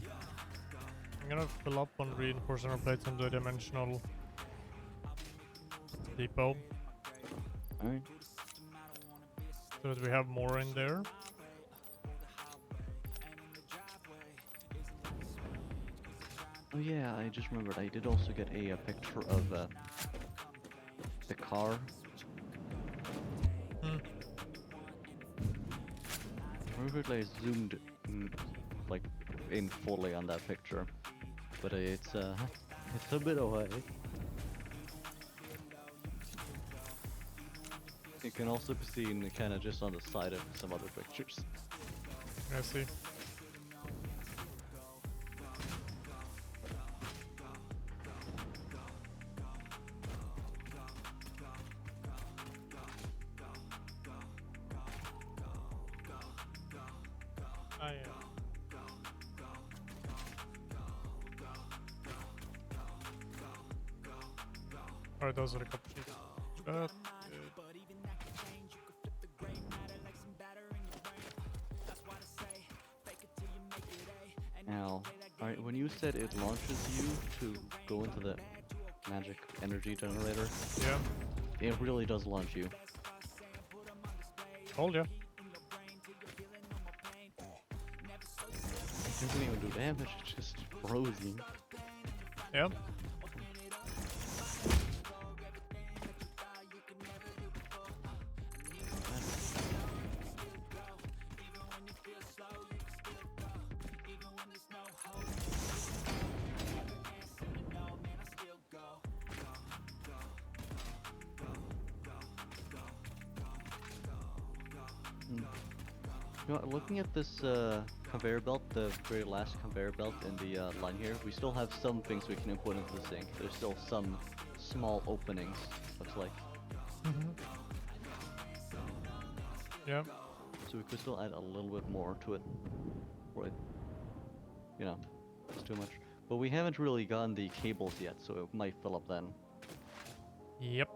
I'm gonna fill up on reinforcement plates and the dimensional depot Alright. so that we have more in there. Oh yeah, I just remembered. I did also get a picture of the car. Hmm. Perfectly zoomed like in fully on that picture, but it's a bit away. It can also be seen kind of just on the side of some other pictures. I see. Ah, yeah. Alright, those are the couple sheets. Good. Now, alright, when you said it launches you to go into the magic energy generator, Yeah. it really does launch you. Told ya. It doesn't even do damage, it's just frozen. Yep. You know, looking at this conveyor belt, the very last conveyor belt in the line here, we still have some things we can input into the sink. There's still some small openings, looks like. Yeah. So we could still add a little bit more to it. Or it, you know, it's too much. But we haven't really gotten the cables yet, so it might fill up then. Yep.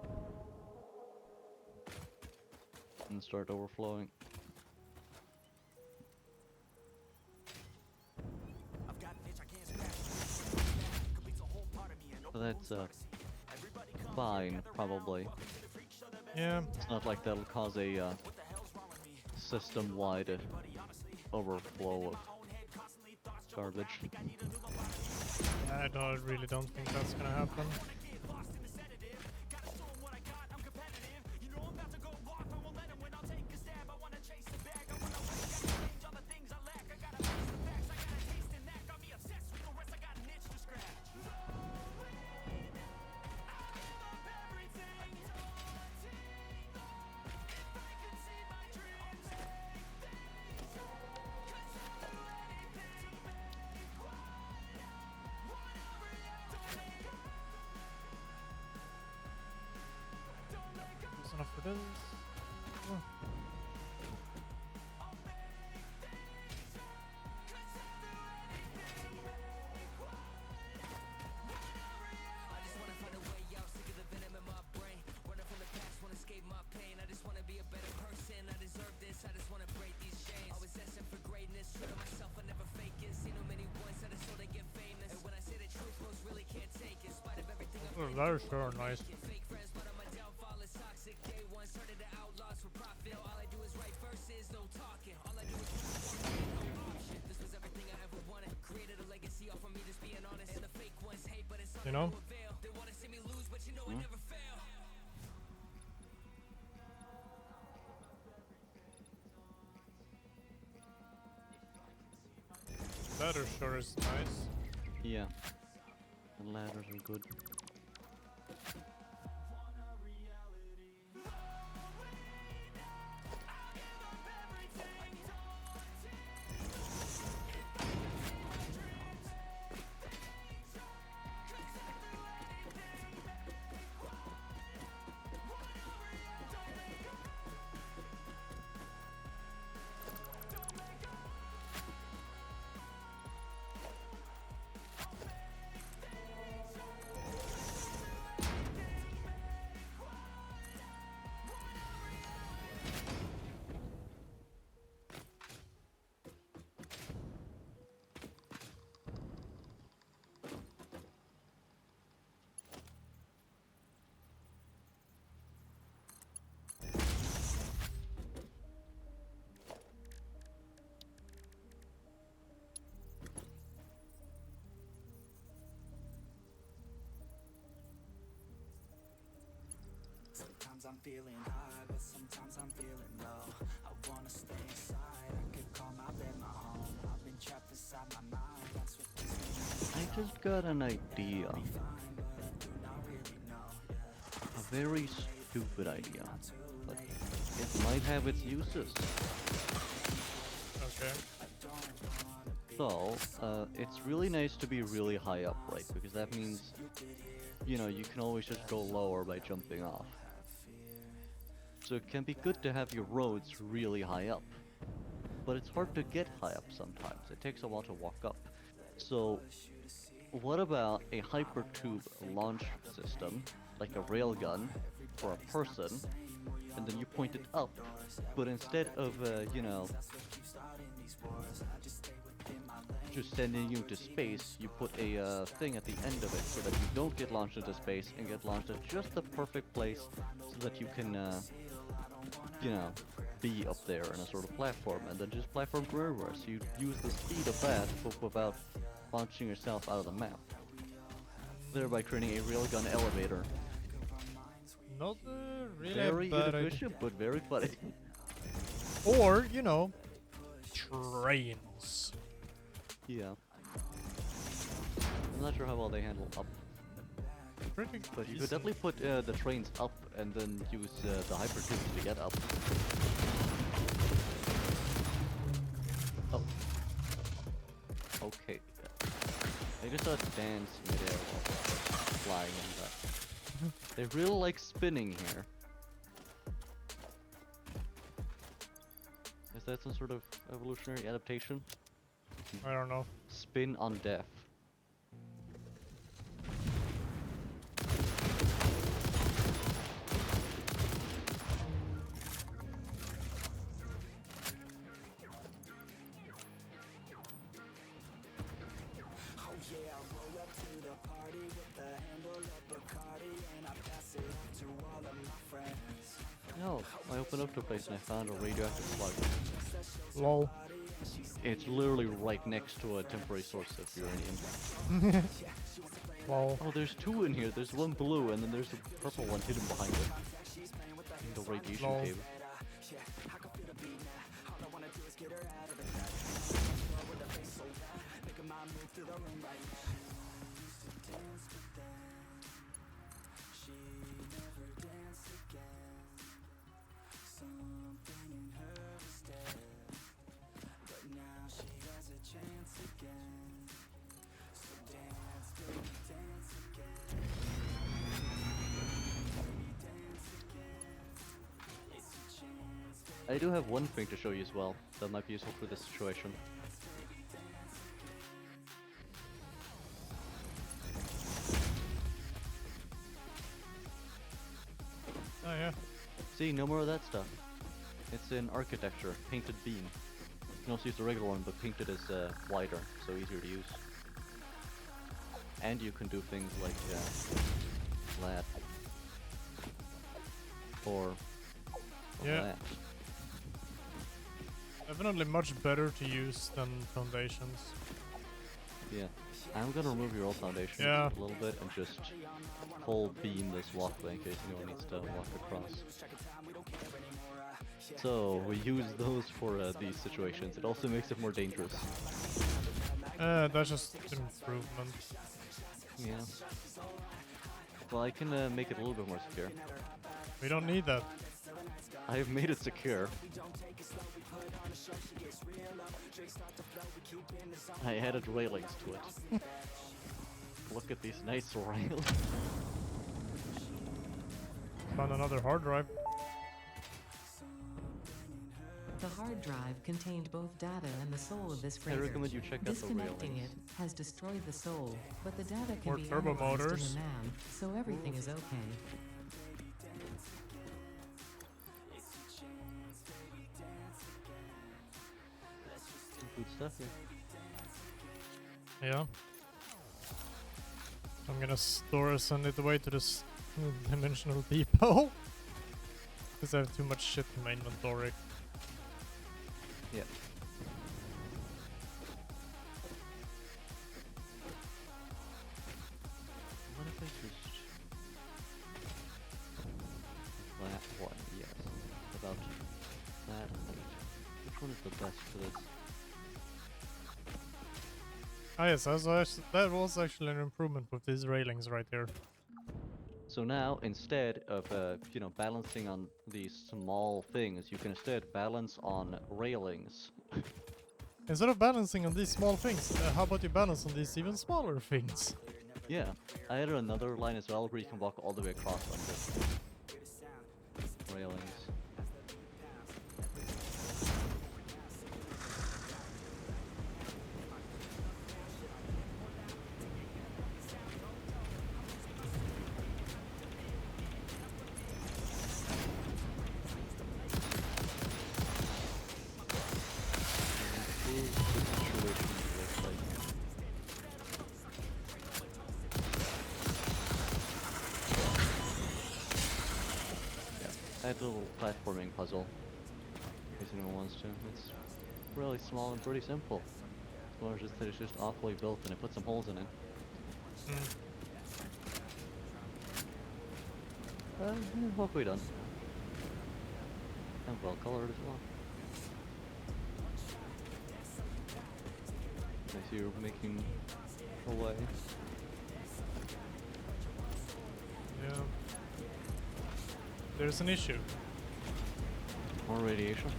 And start overflowing. So that's fine, probably. Yeah. It's not like that'll cause a system-wide overflow of garbage. I really don't think that's gonna happen. That's enough for this. Oh. Oh, that is sure nice. You know? Ladder sure is nice. Yeah. The ladders are good. I'm feeling high, but sometimes I'm feeling low. I wanna stay inside, I could call my bed my home. I've been trapped inside my mind, that's what keeps me I just got an idea. A very stupid idea. But it might have its uses. Okay. So, it's really nice to be really high up, right? Because that means, you know, you can always just go lower by jumping off. So it can be good to have your roads really high up. But it's hard to get high up sometimes. It takes a while to walk up. So, what about a hypertube launch system, like a railgun, for a person, and then you point it up, but instead of, you know, just sending you to space, you put a thing at the end of it so that you don't get launched into space and get launched at just the perfect place so that you can, you know, be up there in a sort of platform and then just platform everywhere. So you use the speed of that, but without launching yourself out of the map, thereby creating a railgun elevator. Not really Very bad idea. inefficient, but very funny. Or, you know, trains. Yeah. I'm not sure how well they handle up, Pretty but you could decent. definitely put the trains up and then use the hypertubes to get up. Oh. Okay. I just saw it dance midair while flying and that. They really like spinning here. Is that some sort of evolutionary adaptation? I don't know. Spin on death. No, I opened up to a place and I found a radioactive slug. Lol. It's literally right next to a temporary source of uranium. Lol. Oh, there's two in here. There's one blue and then there's a purple one hidden behind it. In the radiation Lol. cave. I do have one thing to show you as well that might be useful for this situation. Oh yeah. See, no more of that stuff. It's in architecture, painted beam. You can also use the regular one, but painted is wider, so easier to use. And you can do things like that. Or Yeah. that. Definitely much better to use than foundations. Yeah. I'm gonna remove your old foundation Yeah. a little bit and just full beam this walkway in case anyone needs to walk across. So we use those for these situations. It also makes it more dangerous. That's just improvement. Yeah. Well, I can make it a little bit more secure. We don't need that. I have made it secure. I added railings to it. Look at these nice rails. Found another hard drive. The hard drive contained both data and the soul of this I freighter. recommend you check out the Disconnecting railings. it has destroyed the soul, but the data can More be turbo analyzed in motors. the NAM, so everything is okay. Good stuff here. Yeah. I'm gonna send it away to this dimensional depot. Because I have too much shit in my inventory. Yeah. What if I just... Flat. best for this. Ah yes, that was actually an improvement with these railings right here. So now, instead of balancing on these small things, you can instead balance on railings. Instead of balancing on these small things, how about you balance on these even smaller things? Yeah, I added another line as well where you can walk all the way across on this railings. Add a little platforming puzzle, in case anyone wants to. It's really small and pretty simple. As long as it's just awfully built and it puts some holes in it. Halfway done. And well colored as well. I see you're making a way. Yeah. There's an issue. More radiation.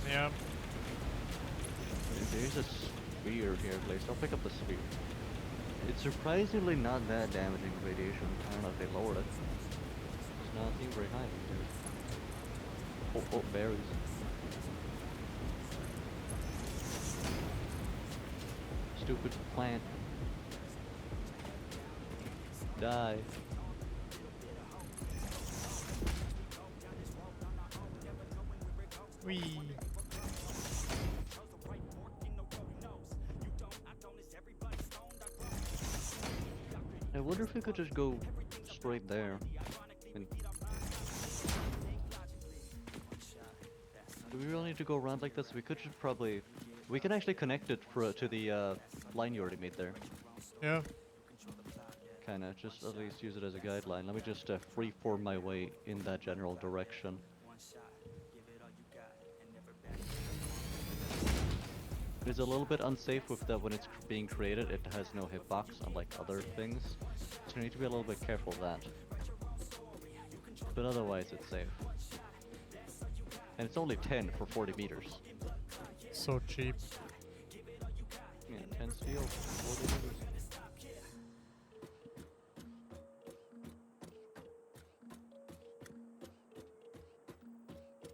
Yeah. There's a sphere here placed. I'll pick up the sphere. It's surprisingly not that damaging radiation. I don't know if they lowered it. It's not seem very high. Oh, berries. Stupid plant. Die. Wee. I wonder if we could just go straight there. And do we really need to go around like this? We could just probably... We can actually connect it to the line you already made there. Yeah. Kinda, just at least use it as a guideline. Let me just freeform my way in that general direction. It's a little bit unsafe with that when it's being created. It has no hitbox, unlike other things. So you need to be a little bit careful of that. But otherwise, it's safe. And it's only 10 for 40 meters. So cheap. Yeah, 10 steel, 40 meters.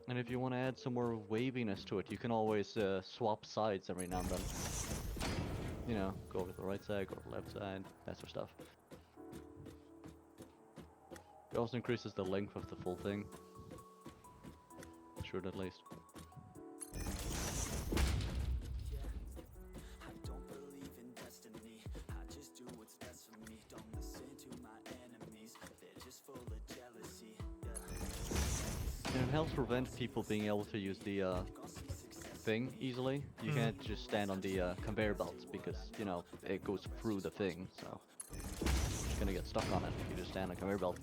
And if you want to add some more waviness to it, you can always swap sides every now and then. You know, go to the right side, go to the left side, that sort of stuff. It also increases the length of the full thing. Should at least. And it helps prevent people being able to use the thing easily. You can't just stand on the conveyor belts because, you know, it goes through the thing, so you're gonna get stuck on it if you just stand on a conveyor belt.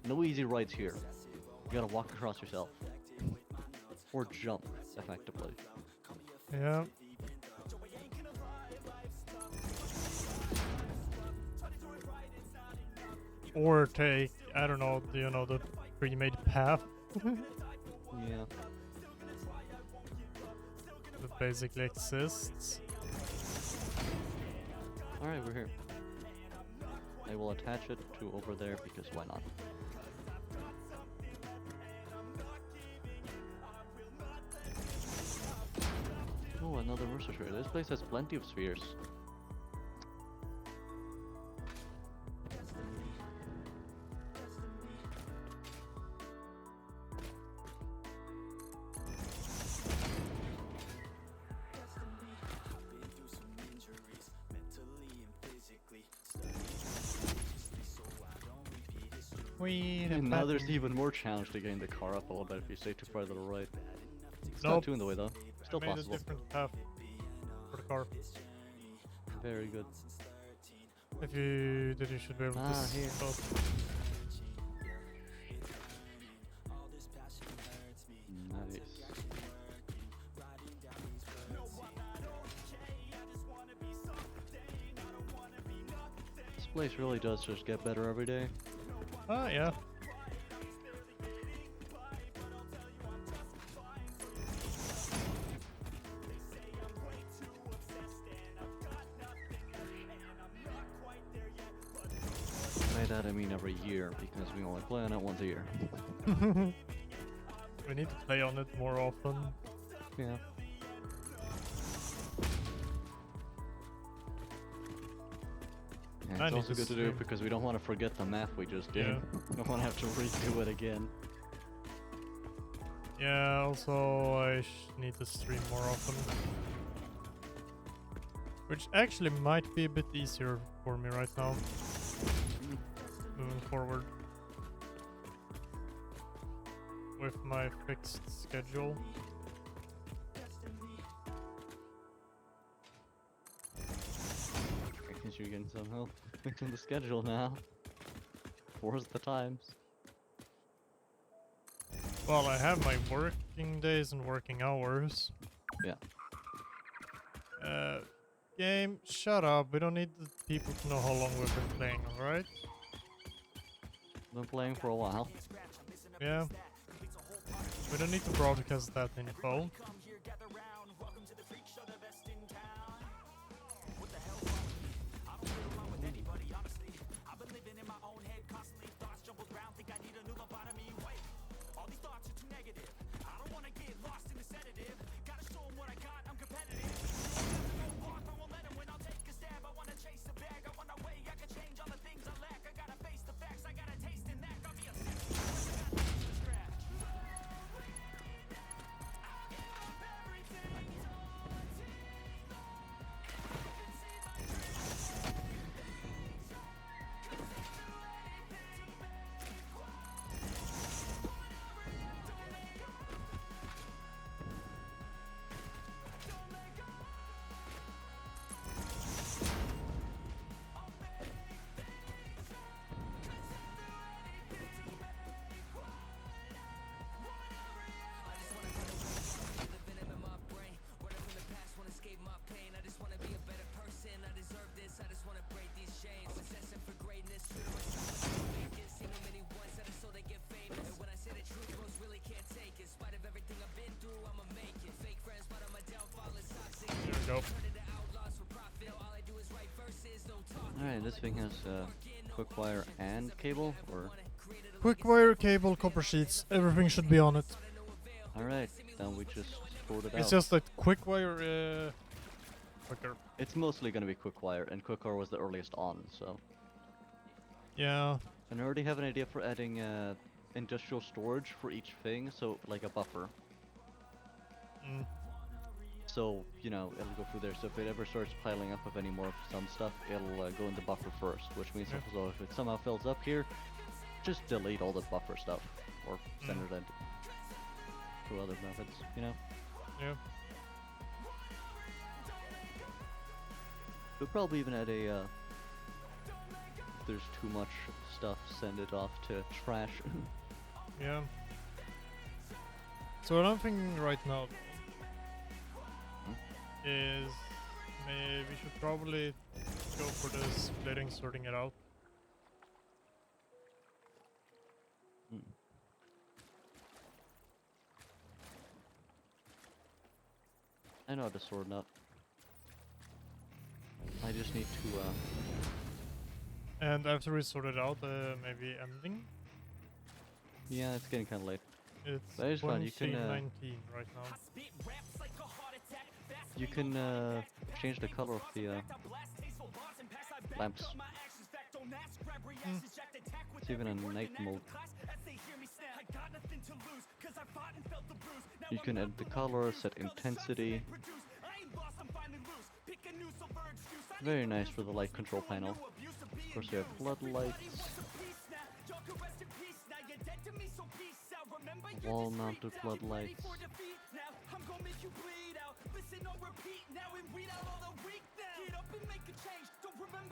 No easy rides here. You gotta walk across yourself. Or jump, effectively. Yeah. Or take, I don't know, you know, the pre-made path. Yeah. That basically exists. Alright, we're here. I will attach it to over there because why not? Oh, another mercer sphere. This place has plenty of spheres. And now there's even more challenge to getting the car up a little bit if you stay too far to the right. It's not too in the way though. Still made possible. a different path for the car. Very good. If you did, you should be able to here. stop. Nice. place really does just get better every day. Yeah. By that I mean every year, because we only play on it once a year. We need to play on it more often. Yeah. Yeah, I it's need also to good to do stream. because we don't want to forget the math we just did. Yeah. We don't want to have to redo it again. Yeah, also I need to stream more often. Which actually might be a bit easier for me right now. Moving forward. With my fixed schedule. I guess you can somehow fix in the schedule now. Four's the times. Well, I have my working days and working hours. Yeah. Game, shut up. We don't need the people to know how long we've been playing, alright? Been playing for a while. Yeah. We don't need to broadcast that info. Go. Alright, this thing has quick wire and cable, or? Quick wire, cable, copper sheets, everything should be on it. Alright, then we just sort it out. It's just that quick wire, quicker. It's mostly gonna be quick wire, and quick wire was the earliest on, so. Yeah. And I already have an idea for adding industrial storage for each thing, so like a buffer. Mm. So, you know, it'll go through there, so if it ever starts piling up with any more of some stuff, it'll go in the buffer first, which means Yeah. also if it somehow fills up here, just delete all the buffer stuff, or send it through other methods, you know? Yeah. We'll probably even add a, if there's too much stuff, send it off to trash. Yeah. So what I'm thinking right now is maybe we should probably go for the splitting, sorting it out. Hmm. I know how to sort it out. I just need to And after we sort it out, maybe ending. yeah, it's getting kinda late. It's That is fine, you can, 2019 right now. You can change the color of the lamps. It's even in night mode. You can add the color, set intensity. Very nice for the light control panel. Of course you have floodlights. Wall-mounted floodlights.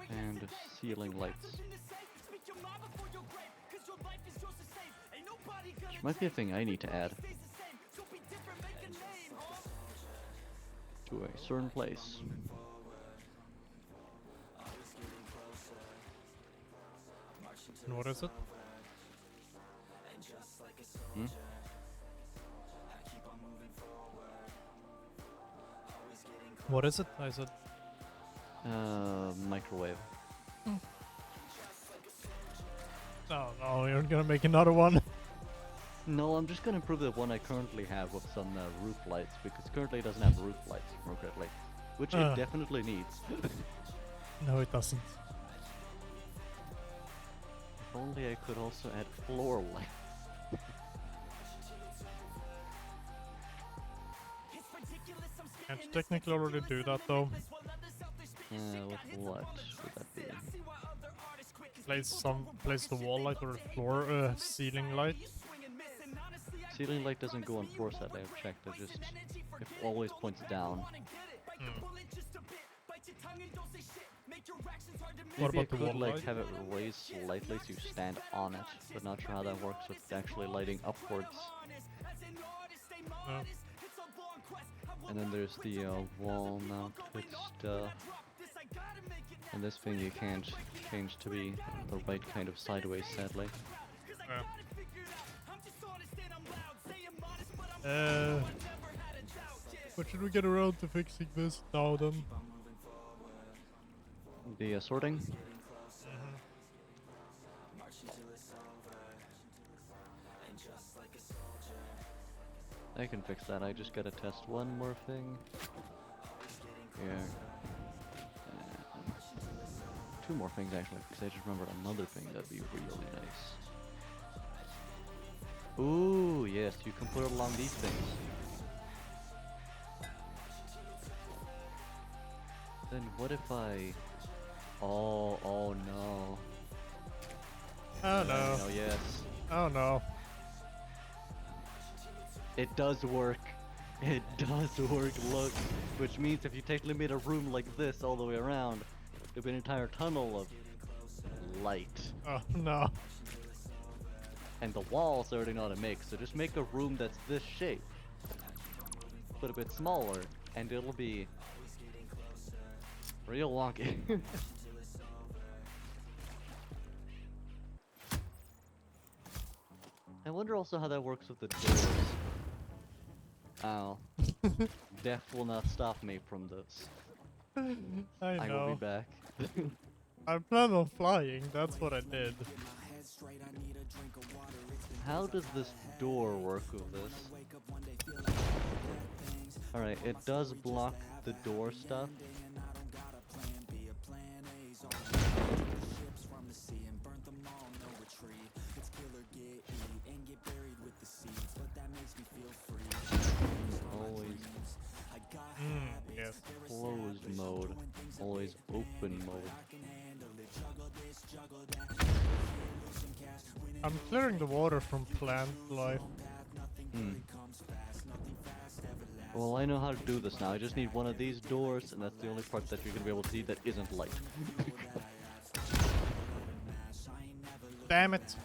And ceiling lights. Which might be a thing I need to add to a certain place. And what is it? Hmm? What is it? I said. Microwave. Oh no, you're gonna make another one. No, I'm just gonna improve the one I currently have with some roof lights, because currently it doesn't have roof lights, appropriately. Which it definitely needs. No, it doesn't. If only I could also add floor lights. Can't you technically already do that though? With what would that be? Place the wall light or the floor ceiling light. Ceiling light doesn't go on floor set, I've checked, it always points down. What Maybe I about the could wall like light? have it raised slightly so you stand on it, but not sure how that works with actually lighting upwards. No. And then there's the wall mounted stuff. And this thing you can't change to be the right kind of sideways, sadly. But should we get around to fixing this now then? The sorting. I can fix that. I just gotta test one more thing. Here. Two more things actually, because I just remembered another thing that'd be really nice. Ooh, yes, you can put it along these things. Then what if I... Oh no. Oh no. Oh yes. Oh no. It does work. It does work, look. Which means if you technically made a room like this all the way around, it'd be an entire tunnel of light. Oh no. And the walls I already know how to make, so just make a room that's this shape. But a bit smaller, and it'll be real wonky. I wonder also how that works with the doors. Ow. Death will not stop me from this. I I will be know. back. I plan on flying, that's what I did. How does this door work with this? Alright, it does block the door stuff. Always Yes. closed mode. Always open mode. I'm clearing the water from plant life. Well, I know how to do this now. I just need one of these doors, and that's the only part that you're gonna be able to see that isn't light. Damn it!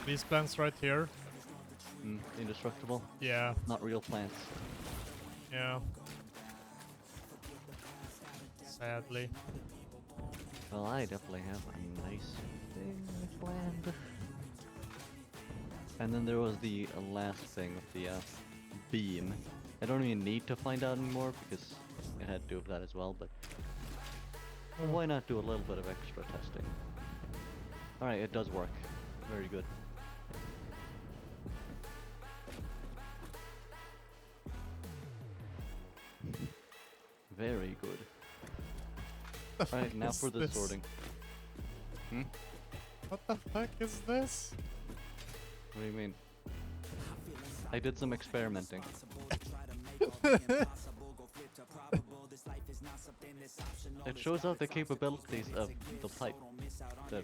These plants right here. Indestructible? Yeah, Not real plants. yeah. Sadly. Well, I definitely have a nice thing planned. And then there was the last thing with the beam. I don't even need to find out anymore because it had to do with that as well, but why not do a little bit of extra testing? Alright, it does work. Very good. Very good. Alright, now is for the this? sorting. What the fuck is this? What do you mean? I did some experimenting. It shows out the capabilities of the pipe. The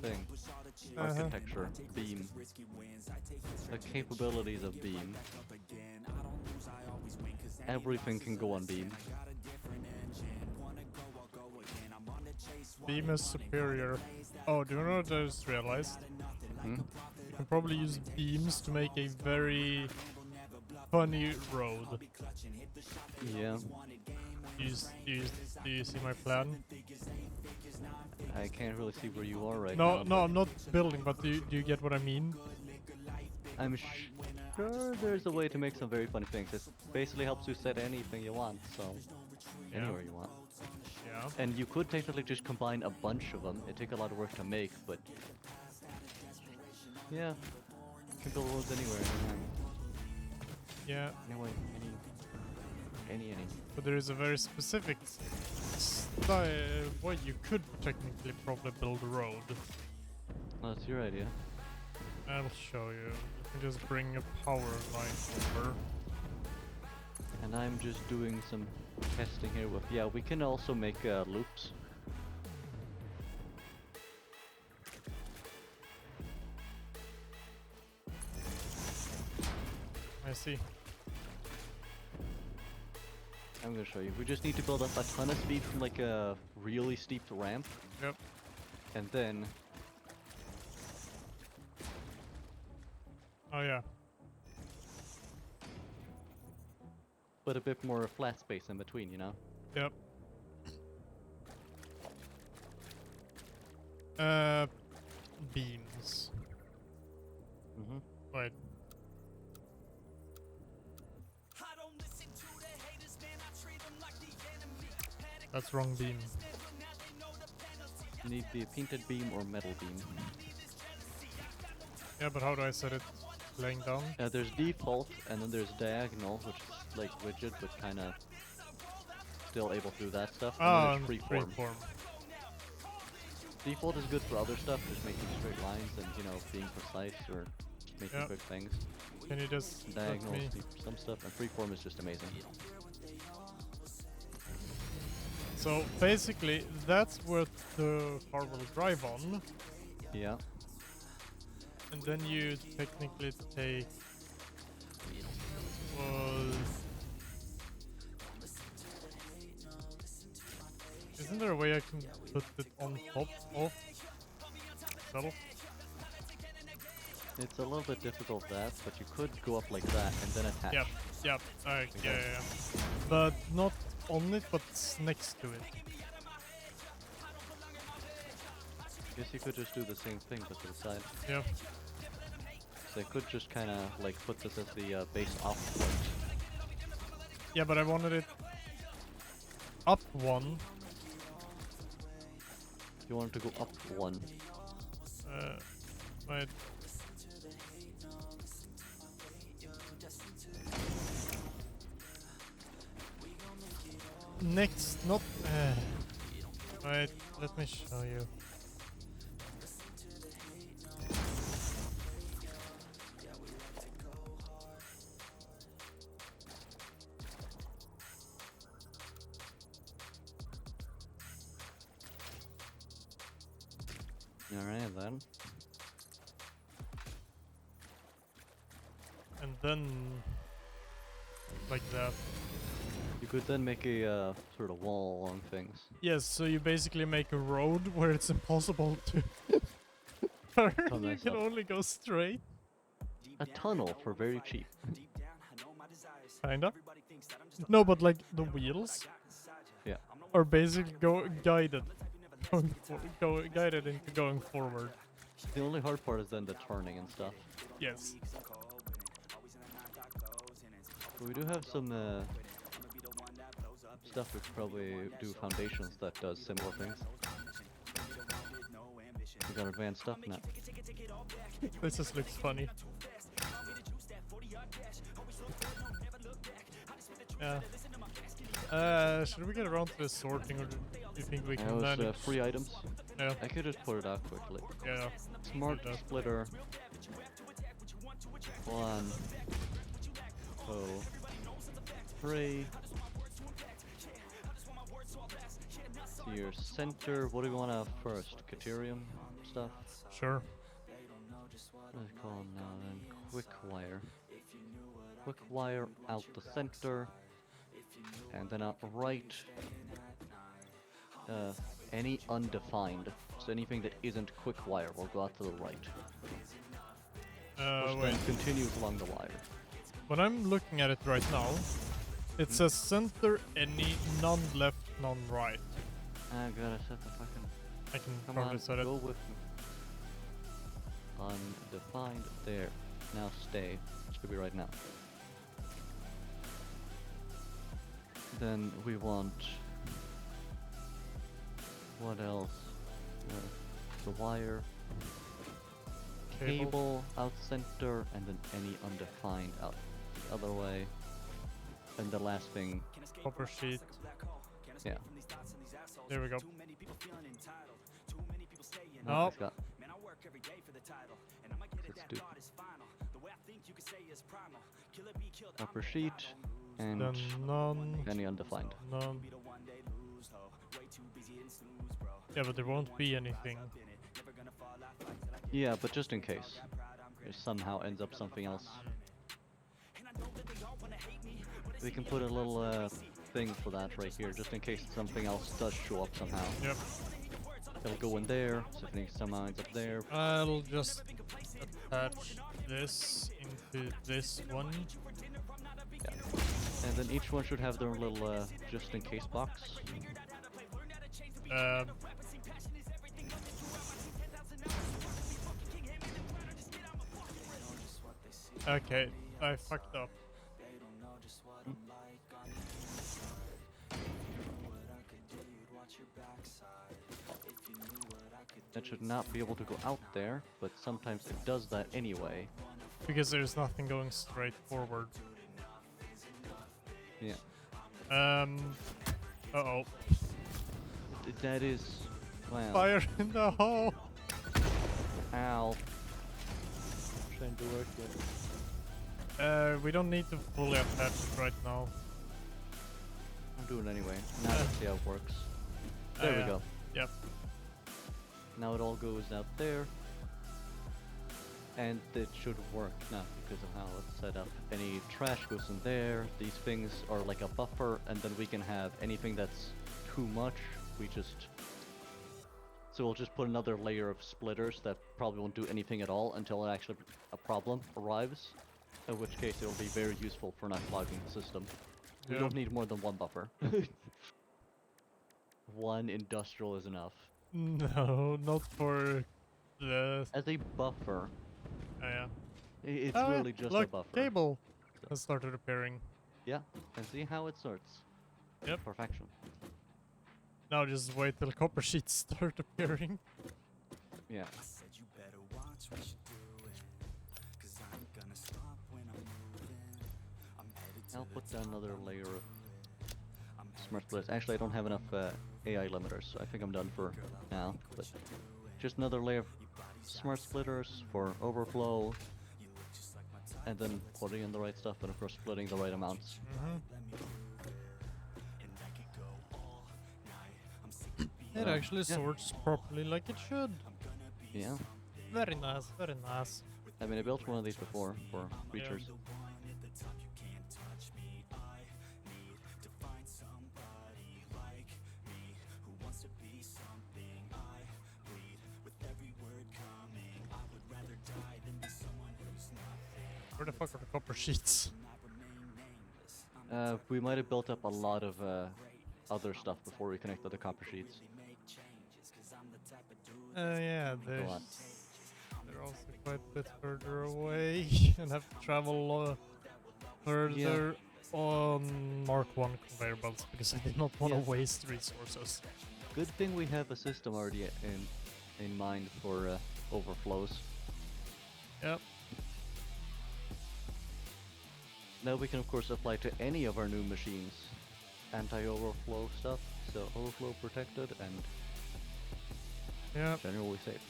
thing. Architecture. Beam. The capabilities of beam. Everything can go on beam. Beam is superior. Oh, do you know what I just realized? You can probably use beams to make a very funny road. Yeah. Do you see my plan? I can't really see where you are right now. No, I'm not building, but do you get what I mean? I'm sure there's a way to make some very funny things. It basically helps you set anything you want, so anywhere you want. Yeah. And you could technically just combine a bunch of them. It takes a lot of work to make, but yeah, you can build roads anywhere. Yeah. Anyway, any. But there is a very specific way you could technically probably build a road. Well, that's your idea. I'll show you. You can just bring a power line over. And I'm just doing some testing here with, yeah, we can also make loops. I see. I'm gonna show you. We just need to build up a ton of speed from like a really steep ramp. Yep. And then, Oh yeah. put a bit more flat space in between, you know? Yep. Beams. Mm-hmm. Wait. That's wrong beam. You need the painted beam or metal beam. Yeah, but how do I set it? Laying down? There's default, and then there's diagonal, which is like rigid, but kind of still able to do that stuff. Oh, And then there's freeform. Default is good for other stuff, just making straight lines and, you know, being precise or making Yep. quick things. Can you just let Diagonal me? is some stuff, and freeform is just amazing. So basically, that's what the car will drive on, Yeah. and then you technically take. Well, isn't there a way I can put it on top of itself? It's a little bit difficult that, but you could go up like that and then attach. Yep, yep, yeah. But not on it, but next to it. Guess you could just do the same thing but to the side. Yep. So I could just kind of like put this as the base off point. Yeah, but I wanted it up one. You want it to go up one. Wait. Next, not. Wait, let me show you. Alright then. And then. Like that. You could then make a sort of wall along things. Yes, so you basically make a road where it's impossible to turn. Oh, You nice can up. only go straight. A tunnel for very cheap. Kinda. No, but like the wheels Yeah. are basically guided. Guided into going forward. The only hard part is then the turning and stuff. Yes. But we do have some stuff which probably do foundations that does similar things. We got advanced stuff now. This just looks funny. Yeah. Should we get around to the sorting, or do you think we can Those manage? free items. Yeah. I could just put it out quickly. Yeah. Smart Yeah. splitter. 1, 2, 3. Your center. What do we want to first? Caterium stuff. Sure. What do I call them now then? Quick wire. Quick wire out the center. And then out right. Any undefined. So anything that isn't quick wire will go out to the right. Which Wait. then continues along the wire. When I'm looking at it right now, it says center any, none left, none right. I gotta set the fucking... I can Come probably on, set it. go with me. Undefined. There. Now stay. Should be right now. Then we want... What else? The wire. Cable out center, and then any undefined out the other way. And the last thing... Copper sheet. Yeah. There we go. No, Oh. it's got... Let's do upper sheet and Then none. any undefined. None. Yeah, but there won't be anything. Yeah, but just in case. There somehow ends up something else. We can put a little thing for that right here, just in case something else does show up somehow. Yep. It'll go in there, so if it somehow ends up there. I'll just attach this into this one. Yeah. And then each one should have their little just in case box. Okay, I fucked up. That should not be able to go out there, but sometimes it does that anyway. Because there's nothing going straight forward. Yeah. Uh-oh. That is... Well... Fire in the hole! Ow. Trying to work it. We don't need to fully attach it right now. I'm doing it anyway. Now let's see how it works. There we yeah. go. Yep. Now it all goes out there. And it should work now because of how it's set up. Any trash goes in there. These things are like a buffer, and then we can have anything that's too much. We just... So we'll just put another layer of splitters that probably won't do anything at all until actually a problem arrives. In which case it will be very useful for not clogging the system. We Yeah. don't need more than one buffer. One industrial is enough. No, not for the... As a buffer, yeah. it's Oh, really just look, a buffer. cable has started appearing. Yeah, and see how it sorts. Yep. Perfection. Now just wait till copper sheets start appearing. Yeah. I'll put down another layer of smart splitters. Actually, I don't have enough AI limiters, so I think I'm done for now. But just another layer of smart splitters for overflow, and then putting in the right stuff, and of course splitting the right amounts. It actually sorts properly like it should. Yeah. Very nice, very nice. I mean, I built one of these before for creatures. Where the fuck are the copper sheets? We might have built up a lot of other stuff before we connected the copper sheets. Yeah, they're on. also quite a bit further away and have to travel further on Mark 1 conveyor belts because I did not want to waste resources. Good thing we have a system already in mind for overflows. Yep. Now we can of course apply to any of our new machines anti-overflow stuff, so overflow protected and Yep. generally safe.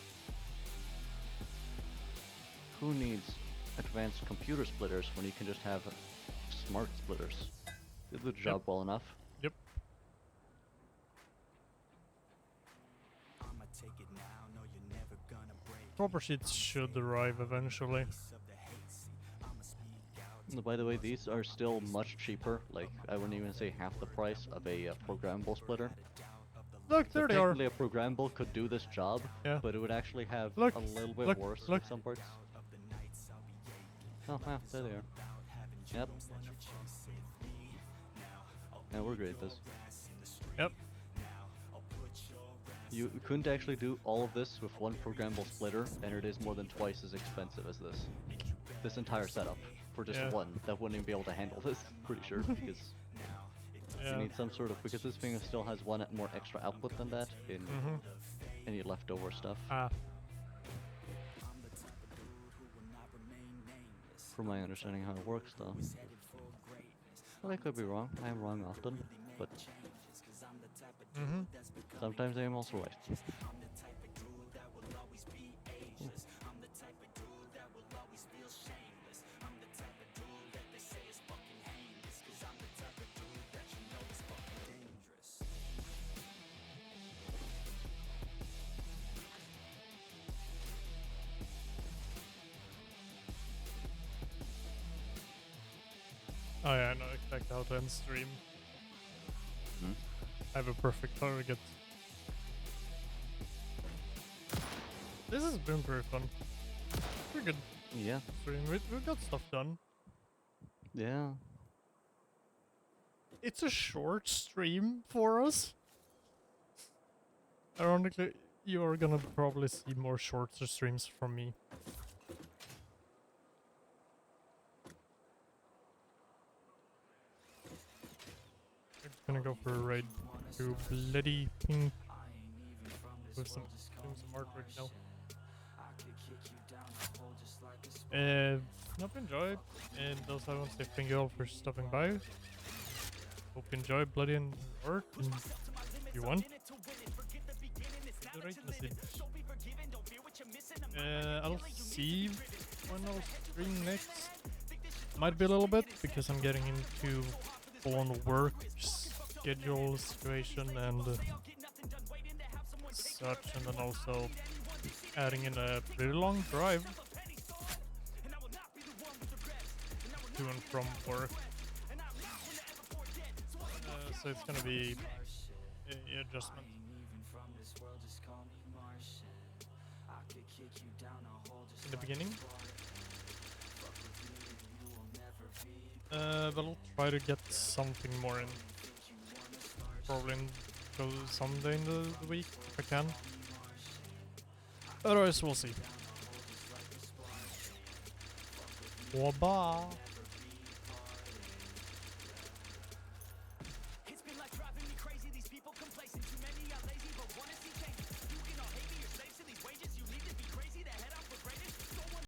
Who needs advanced computer splitters when you can just have smart splitters? Did the job well enough. Yep. Copper sheets should arrive eventually. By the way, these are still much cheaper, like I wouldn't even say half the price of a programmable splitter. Look, So there they are. technically a programmable could do this job, Yeah. but it would actually have Look, a little bit look, worse look. with some parts. Oh, wow, there they are. Yep. Yeah, we're great at this. Yep. You couldn't actually do all of this with one programmable splitter, and it is more than twice as expensive as this. This entire setup for just Yeah. one that wouldn't even be able to handle this. Pretty sure because Yeah. you need some sort of because this thing still has one more extra output than that in any leftover stuff. Ah. From my understanding how it works, though. Well, I could be wrong. I am wrong often, but sometimes I am also right. Oh yeah, I know exactly how to end stream. I have a perfect target. This has been pretty fun. Pretty good Yeah. stream. We got stuff done. Yeah. It's a short stream for us. Ironically, you are gonna probably see more shorter streams from me. I'm gonna go for a raid to Bloody Pink with some artwork now. Hope you enjoy, and also I want to say thank you all for stopping by. Hope you enjoy Bloody and art, and if you want, the right message. I'll see when I'll stream next. Might be a little bit because I'm getting into full-on work schedule situation and such, and then also adding in a pretty long drive to and from work. So it's gonna be an adjustment. In the beginning. But I'll try to get something more in. Probably someday in the week, if I can. Otherwise, we'll see. Bye-bye.